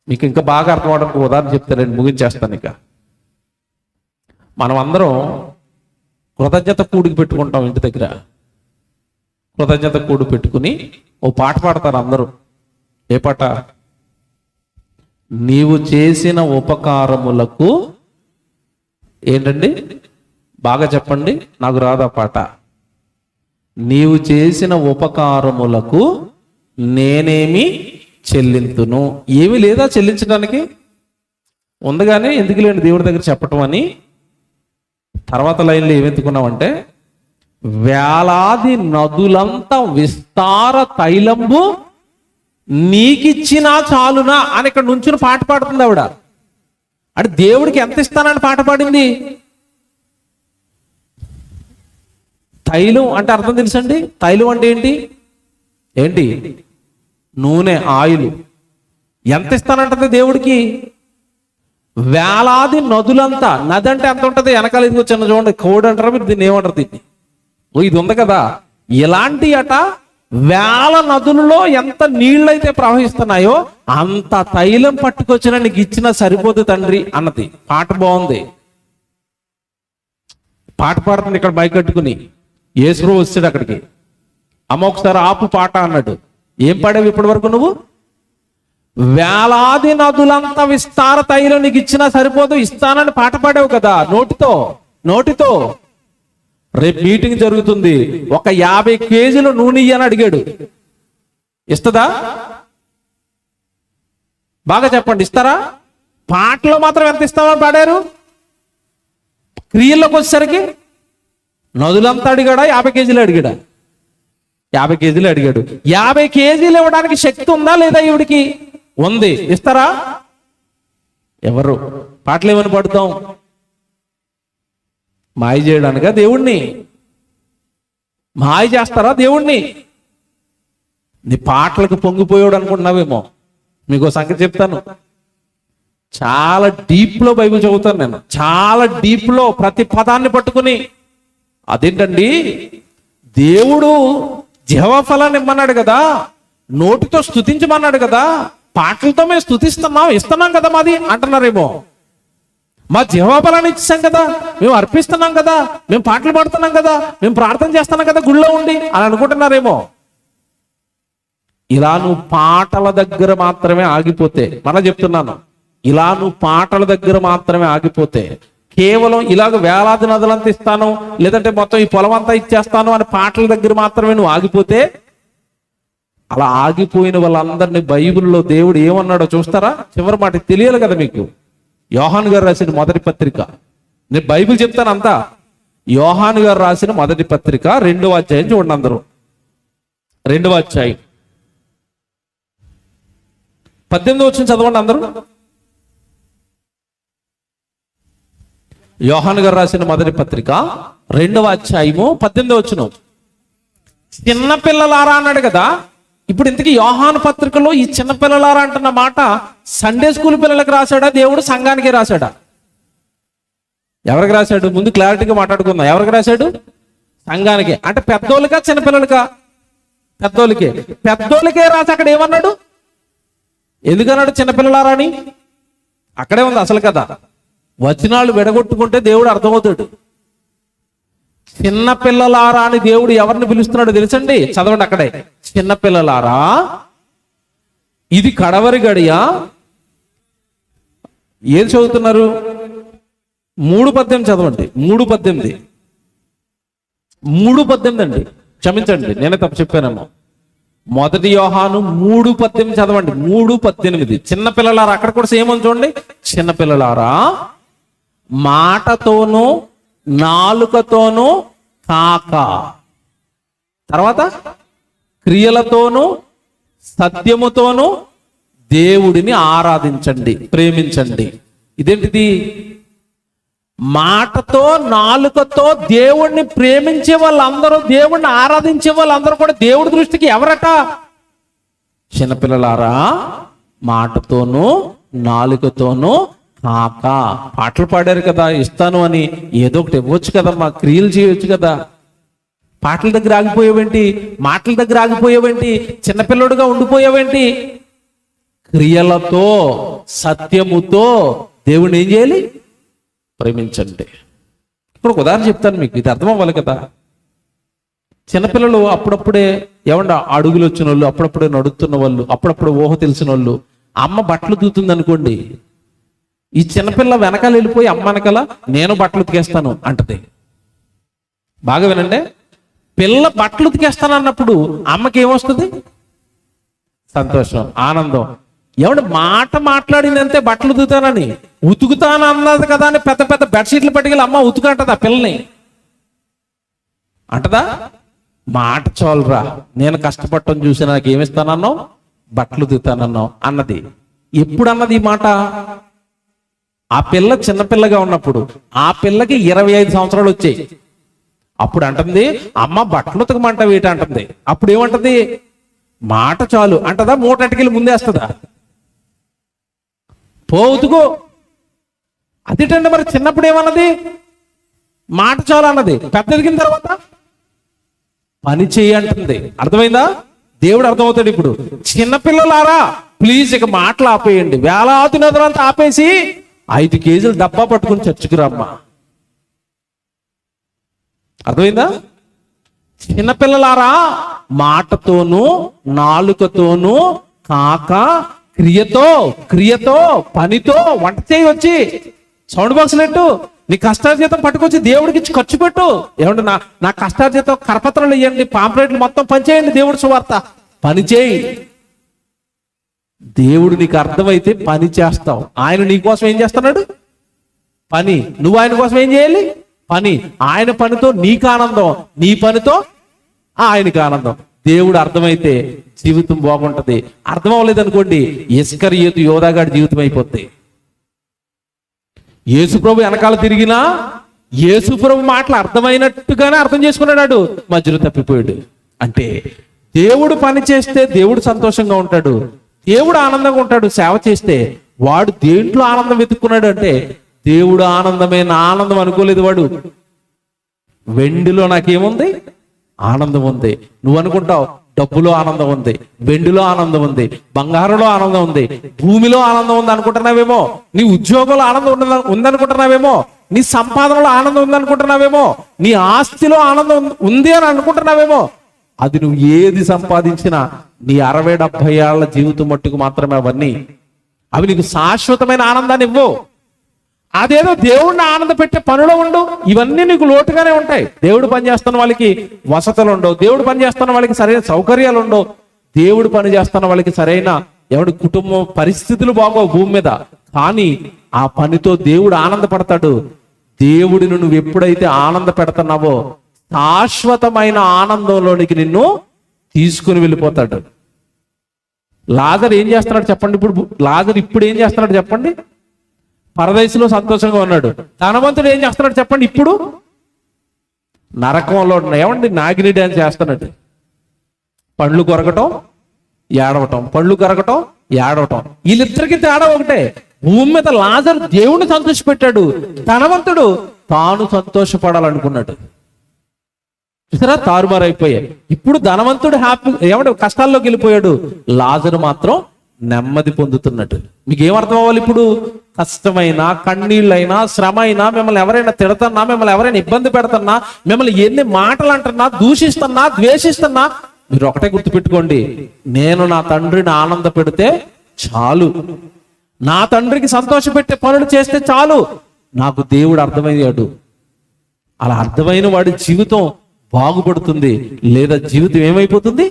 మీకు ఇంకా బాగా అర్థం అవడానికి ఉదాహరణ చెప్తానండి, ముగించేస్తాను. ఇక మనం అందరం కృతజ్ఞత కూడికి పెట్టుకుంటాం ఇంటి దగ్గర. కృతజ్ఞత కూడి పెట్టుకుని ఓ పాట పాడతారు అందరూ. ఏ పాట? నీవు చేసిన ఉపకారములకు ఏంటండి? బాగా చెప్పండి, నాకు రాదా పాట. నీవు చేసిన ఉపకారములకు నేనేమి చెల్లింతును? ఏమి లేదా చెల్లించడానికి? ఉందగానే ఎందుకు లేండి దేవుడి దగ్గర చెప్పటం అని. తర్వాత లైన్లో ఏమెత్తుకున్నామంటే, వేలాది నదులంతా విస్తార తైలంబు నీకిచ్చినా చాలునా అని ఇక్కడ నుంచి పాట పాడుతుంది ఆవిడ. అంటే దేవుడికి ఎంత ఇస్తానని పాట పాడింది. తైలం అంటే అర్థం తెలుసండి? తైలం అంటే ఏంటి? నూనె, ఆయిల్. ఎంత ఇస్తానంటది దేవుడికి? వేలాది నదులంతా. నది అంటే ఎంత ఉంటుంది? వెనకాల ఇదిగో చిన్న చూడండి, కోడి అంటారా మీరు, దీన్ని ఏమంటారు? దీన్ని ఇది ఉంది కదా, ఇలాంటి అట వేల నదులలో ఎంత నీళ్ళైతే ప్రవహిస్తున్నాయో అంత తైలం పట్టుకొచ్చిన నీకు ఇచ్చిన సరిపోదు తండ్రి అన్నది. పాట బాగుంది, పాట పాడుతుంది ఇక్కడ మైక్ కట్టుకుని. యేసు వచ్చాడు అక్కడికి. అమ్మ ఒకసారి ఆపు పాట అన్నాడు. ఏం పాడావు ఇప్పటి వరకు నువ్వు? వేలాది నదులంతా విస్తార తైలం నీకు ఇచ్చినా సరిపోదు, ఇస్తానని పాట పాడావు కదా నోటితో. రేపు మీటింగ్ జరుగుతుంది, ఒక 50 కేజీలు నూనె అని అడిగాడు. ఇస్తుందా? బాగా చెప్పండి, ఇస్తారా? పాటలో మాత్రం ఎంత ఇస్తామని పాడారు. క్రియల్లోకి వచ్చేసరికి నదులంతా అడిగాడా, 50 కేజీలు అడిగాడా? 50 కేజీలు అడిగాడు. 50 కేజీలు ఇవ్వడానికి శక్తి ఉందా లేదా? ఈవిడికి ఉంది. ఇస్తారా? ఎవరు? పాటలు ఏమని పడుతాం? మాయ చేయడానికా దేవుణ్ణి? మాయ చేస్తారా దేవుణ్ణి? నీ పాటలకు పొంగిపోయాడు అనుకుంటున్నావేమో. మీకు సంగతి చెప్తాను, చాలా డీప్ లో బైబిల్ చదువుతాను నేను, చాలా డీప్ లో ప్రతి పదాన్ని పట్టుకుని. అదేంటండి, దేవుడు జీవఫలాన్ని ఇమ్మన్నాడు కదా, నోటితో స్తుతించమన్నాడు కదా, పాటలతో మేము ఇస్తున్నాం కదా మాది అంటున్నారేమో. మా జీవఫలాన్ని ఇచ్చాం కదా, మేము అర్పిస్తున్నాం కదా, మేము పాటలు పాడుతున్నాం కదా, మేము ప్రార్థన చేస్తున్నాం కదా గుళ్ళో ఉండి అని అనుకుంటున్నారేమో. ఇలా నువ్వు పాటల దగ్గర మాత్రమే ఆగిపోతే, మళ్ళా చెప్తున్నాను, ఇలా నువ్వు పాటల దగ్గర మాత్రమే ఆగిపోతే, కేవలం ఇలాగ వేలాది నదులంతా ఇస్తాను, లేదంటే మొత్తం ఈ పొలం అంతా ఇచ్చేస్తాను అని పాటల దగ్గర మాత్రమే నువ్వు ఆగిపోతే, అలా ఆగిపోయిన వాళ్ళందరినీ బైబిల్లో దేవుడు ఏమన్నాడో చూస్తారా? చివరి మాట తెలియాలి కదా మీకు. యోహాను గారు రాసిన మొదటి పత్రిక, నేను బైబిల్ చెప్తాను అంతా. యోహాను గారు రాసిన మొదటి పత్రిక 2వ అధ్యాయం చూడండి అందరూ. 2వ అధ్యాయం 18వ వచనం చదవండి అందరూ. యోహాను గారు రాసిన మొదటి పత్రిక 2వ అధ్యాయము 18వ వచనం. చిన్నపిల్లలారా అన్నాడు కదా. ఇప్పుడు ఇంతకీ యోహాను పత్రికలో ఈ చిన్నపిల్లలారా అంటున్న మాట సండే స్కూల్ పిల్లలకు రాశాడా, దేవుడు సంఘానికి రాశాడా? ఎవరికి రాశాడు? ముందు క్లారిటీగా మాట్లాడుకుందాం. ఎవరికి రాశాడు? సంఘానికి. అంటే పెద్దోళ్ళకా చిన్నపిల్లలకా? పెద్దోళ్ళకే రాసి అక్కడ ఏమన్నాడు? ఎందుకన్నాడు చిన్నపిల్లలారా అని? అక్కడే ఉంది అసలు కదా. వచనాలు విడగొట్టుకుంటే దేవుడు అర్థమవుతాడు. చిన్నపిల్లలారా అని దేవుడు ఎవరిని పిలుస్తున్నాడో తెలుసండి? చదవండి అక్కడే. చిన్నపిల్లలారా, ఇది కడవరి గడియ. ఏది చదువుతున్నారు? 3:18 చదవండి. 3:18 అండి, క్షమించండి నేనే తప్పు చెప్పానేమో. మొదటి యోహాను 3:18 చదవండి. 3:18. చిన్నపిల్లలారా, అక్కడ కూడా సేమ్ అని చూడండి. చిన్నపిల్లలారా, మాటతోనూ నాలుకతోనూ కాక, తర్వాత క్రియలతోనూ సత్యముతోనూ దేవుడిని ఆరాధించండి, ప్రేమించండి. ఇదేంటిది? మాటతో నాలుకతో దేవుణ్ణి ప్రేమించే వాళ్ళందరూ, దేవుణ్ణి ఆరాధించే వాళ్ళందరూ కూడా దేవుడి దృష్టికి ఎవరట? చిన్నపిల్లలారా, మాటతోనూ నాలుకతోనూ కాక. పాటలు పాడారు కదా ఇస్తాను అని, ఏదో ఒకటి ఇవ్వచ్చు కదా, మా క్రియలు చేయొచ్చు కదా. పాటల దగ్గర ఆగిపోయావేంటి? మాటల దగ్గర ఆగిపోయావేంటి? చిన్నపిల్లడుగా ఉండిపోయావేంటి? క్రియలతో సత్యముతో దేవుణ్ణి ఏం చేయాలి? ప్రేమించండి. ఇప్పుడు ఒక ఉదాహరణ చెప్తాను మీకు, ఇది అర్థం అవ్వాలి కదా. చిన్నపిల్లలు అప్పుడప్పుడే ఏమంటే అడుగులు వచ్చిన వాళ్ళు, అప్పుడప్పుడే నడుస్తున్న వాళ్ళు, అప్పుడప్పుడు ఊహ తెలిసిన వాళ్ళు, అమ్మ బట్టలు దూతుంది అనుకోండి, ఈ చిన్నపిల్ల వెనకాల వెళ్ళిపోయి అమ్మ వెనకాల నేను బట్టలు ఉతికేస్తాను అంటది. బాగా వినండి, పిల్ల బట్టలు ఉతికేస్తాను అన్నప్పుడు అమ్మకి ఏమొస్తుంది? సంతోషం, ఆనందం. ఏమంటే మాట మాట్లాడిందంటే బట్టలు ఉతుకుతానని, ఉతుకుతాను అన్నది కదా అని పెద్ద పెద్ద బెడ్షీట్లు పట్టుకెళ్ళి అమ్మ ఉతుకంటదా పిల్లని? అంటదా? మాట చాలురా, నేను కష్టపడటం చూసి నాకు ఏమిస్తానన్నావు? బట్టలు ఉతుకుతానన్నావు అన్నది. ఎప్పుడు అన్నది ఈ మాట? ఆ పిల్ల చిన్నపిల్లగా ఉన్నప్పుడు. ఆ పిల్లకి 25 సంవత్సరాలు వచ్చాయి. అప్పుడు అంటుంది అమ్మ బట్టలు ఉతకమంటావు ఏంటి అంటుంది. అప్పుడు ఏమంటది? మాట చాలు అంటదా? మూటటికెళ్ళి ముందేస్తుందా? పోతుకో. అదేంటండి మరి చిన్నప్పుడు ఏమన్నది? మాట చాలు అన్నది. పెద్ద ఎదిగిన తర్వాత పని చేయంటుంది. అర్థమైందా? దేవుడు అర్థమవుతాడు. ఇప్పుడు చిన్నపిల్లలారా ప్లీజ్ ఇక మాటలు ఆపేయండి, వేలాది నదులంతా ఆపేసి 5 కేజీలు డబ్బా పట్టుకుని చర్చికి రమ్మా. అర్థమైందా? చిన్నపిల్లలారా మాటతోనూ నాలుకతోనూ కాక క్రియతో పనితో వంట చేయవచ్చి, సౌండ్ బాక్స్ పెట్టు, నీ కష్టార్జితం పట్టుకొచ్చి దేవుడికి ఇచ్చి ఖర్చు పెట్టు. ఏమంటే నా కష్టార్జితం కరపత్రాలు ఇవ్వండి, పాంప్లెట్లు మొత్తం పనిచేయండి, దేవుడు సువార్త పని చేయి. దేవుడు నీకు అర్థమైతే పని చేస్తావు. ఆయన నీ కోసం ఏం చేస్తున్నాడు? పని. నువ్వు ఆయన కోసం ఏం చేయాలి? పని. ఆయన పనితో నీకు ఆనందం, నీ పనితో ఆయనకి ఆనందం. దేవుడు అర్థమైతే జీవితం బాగుంటది. అర్థం అవ్వలేదు అనుకోండి, ఇస్కరియోతు యోధాగాడి జీవితం అయిపోద్ది. యేసుప్రభు వెనకాల తిరిగినా యేసుప్రభు మాటలు అర్థమైనట్టుగానే అర్థం చేసుకున్నాడు, మధ్యలో తప్పిపోయాడు. అంటే దేవుడు పని చేస్తే దేవుడు సంతోషంగా ఉంటాడు, దేవుడు ఆనందంగా ఉంటాడు. సేవ చేస్తే వాడు దేంట్లో ఆనందం వెతుక్కున్నాడు అంటే దేవుడు ఆనందమే నా ఆనందం అనుకోలేదు వాడు. వెండిలో నాకేముంది? ఆనందం ఉంది. నువ్వు అనుకుంటావు డబ్బులో ఆనందం ఉంది, వెండిలో ఆనందం ఉంది, బంగారంలో ఆనందం ఉంది, భూమిలో ఆనందం ఉంది అనుకుంటున్నావేమో, నీ ఉద్యోగంలో ఆనందం ఉందనుకుంటున్నావేమో, నీ సంపాదనలో ఆనందం ఉందనుకుంటున్నావేమో, నీ ఆస్తిలో ఆనందం ఉంది అని అనుకుంటున్నావేమో. అది నువ్వు ఏది సంపాదించినా నీ 60-70 ఏళ్ల జీవితం మట్టుకు మాత్రమే అవన్నీ. అవి నీకు శాశ్వతమైన ఆనందాన్ని ఇవ్వవు. అదేదో దేవుడిని ఆనంద పెట్టే పనులు ఉండు, ఇవన్నీ నీకు లోటుగానే ఉంటాయి. దేవుడు పని చేస్తున్న వాళ్ళకి వసతులు ఉండవు, దేవుడు పని చేస్తున్న వాళ్ళకి సరైన సౌకర్యాలు ఉండవు, దేవుడు పని చేస్తున్న వాళ్ళకి సరైన ఎవడి కుటుంబం పరిస్థితులు బాగోవు భూమి మీద. కానీ ఆ పనితో దేవుడు ఆనందపడతాడు. దేవుడిని నువ్వు ఎప్పుడైతే ఆనంద పెడుతున్నావో శాశ్వతమైన ఆనందంలోనికి నిన్ను తీసుకుని వెళ్ళిపోతాడు. లాజరు ఏం చేస్తున్నాడు చెప్పండి? లాజరు ఇప్పుడు ఏం చేస్తున్నాడు చెప్పండి? పరదేశంలో సంతోషంగా ఉన్నాడు. ధనవంతుడు ఏం చేస్తున్నాడు చెప్పండి? ఇప్పుడు నరకంలో ఏమండి నాగిని డ్యాన్స్ చేస్తున్నాడు. పండ్లు కొరకటం ఏడవటం, పళ్ళు కొరకటం ఏడవటం, వీళ్ళిద్దరికి తేడా ఒకటే. భూమి మీద లాజరు దేవుణ్ణి సంతోషపెట్టాడు, ధనవంతుడు తాను సంతోషపడాలనుకున్నాడు. చూసారా, తారుమారైపోయాయి. ఇప్పుడు ధనవంతుడు హ్యాపీ ఏమంటే కష్టాల్లోకి వెళ్ళిపోయాడు, లాజరు మాత్రం నెమ్మది పొందుతున్నట్టు. మీకు ఏమర్థం అవ్వాలి? ఇప్పుడు కష్టమైనా కన్నీళ్ళైనా శ్రమ అయినా, మిమ్మల్ని ఎవరైనా తిడతన్నా, మిమ్మల్ని ఎవరైనా ఇబ్బంది పెడుతున్నా, మిమ్మల్ని ఎన్ని మాటలు అంటున్నా, దూషిస్తున్నా, ద్వేషిస్తున్నా, మీరు ఒకటే గుర్తుపెట్టుకోండి, నేను నా తండ్రిని ఆనంద పెడితే చాలు, నా తండ్రికి సంతోష పెట్టే పనులు చేస్తే చాలు, నాకు దేవుడు అర్థమయ్యాడు. అలా అర్థమైన వాడి జీవితం బాగుపడుతుంది. లేదా జీవితం ఏమైపోతుంది?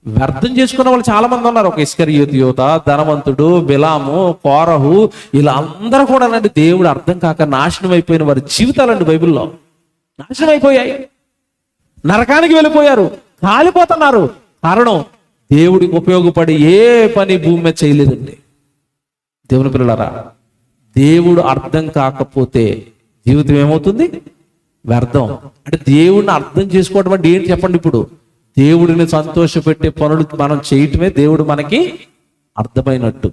వ్యర్థం చేసుకున్న వాళ్ళు చాలా మంది ఉన్నారు. ఒక ఇస్కరియోతు యోధ, ధనవంతుడు, బిలాము, కోరహు, ఇలా అందరూ కూడా అండి దేవుడు అర్థం కాక నాశనం అయిపోయిన వారి జీవితాలండి బైబిల్లో నాశనం అయిపోయాయి. నరకానికి వెళ్ళిపోయారు, కాలిపోతున్నారు. కారణం దేవుడికి ఉపయోగపడి ఏ పని భూమి మీద చేయలేదండి. దేవుని పిల్లలారా, దేవుడు అర్థం కాకపోతే జీవితం ఏమవుతుంది? వ్యర్థం. అంటే దేవుడిని అర్థం చేసుకోవడం అంటే ఏంటి చెప్పండి? ఇప్పుడు దేవుడిని సంతోషపెట్టే పనులు మనం చేయటమే దేవుడు మనకి అర్థమైనట్టు.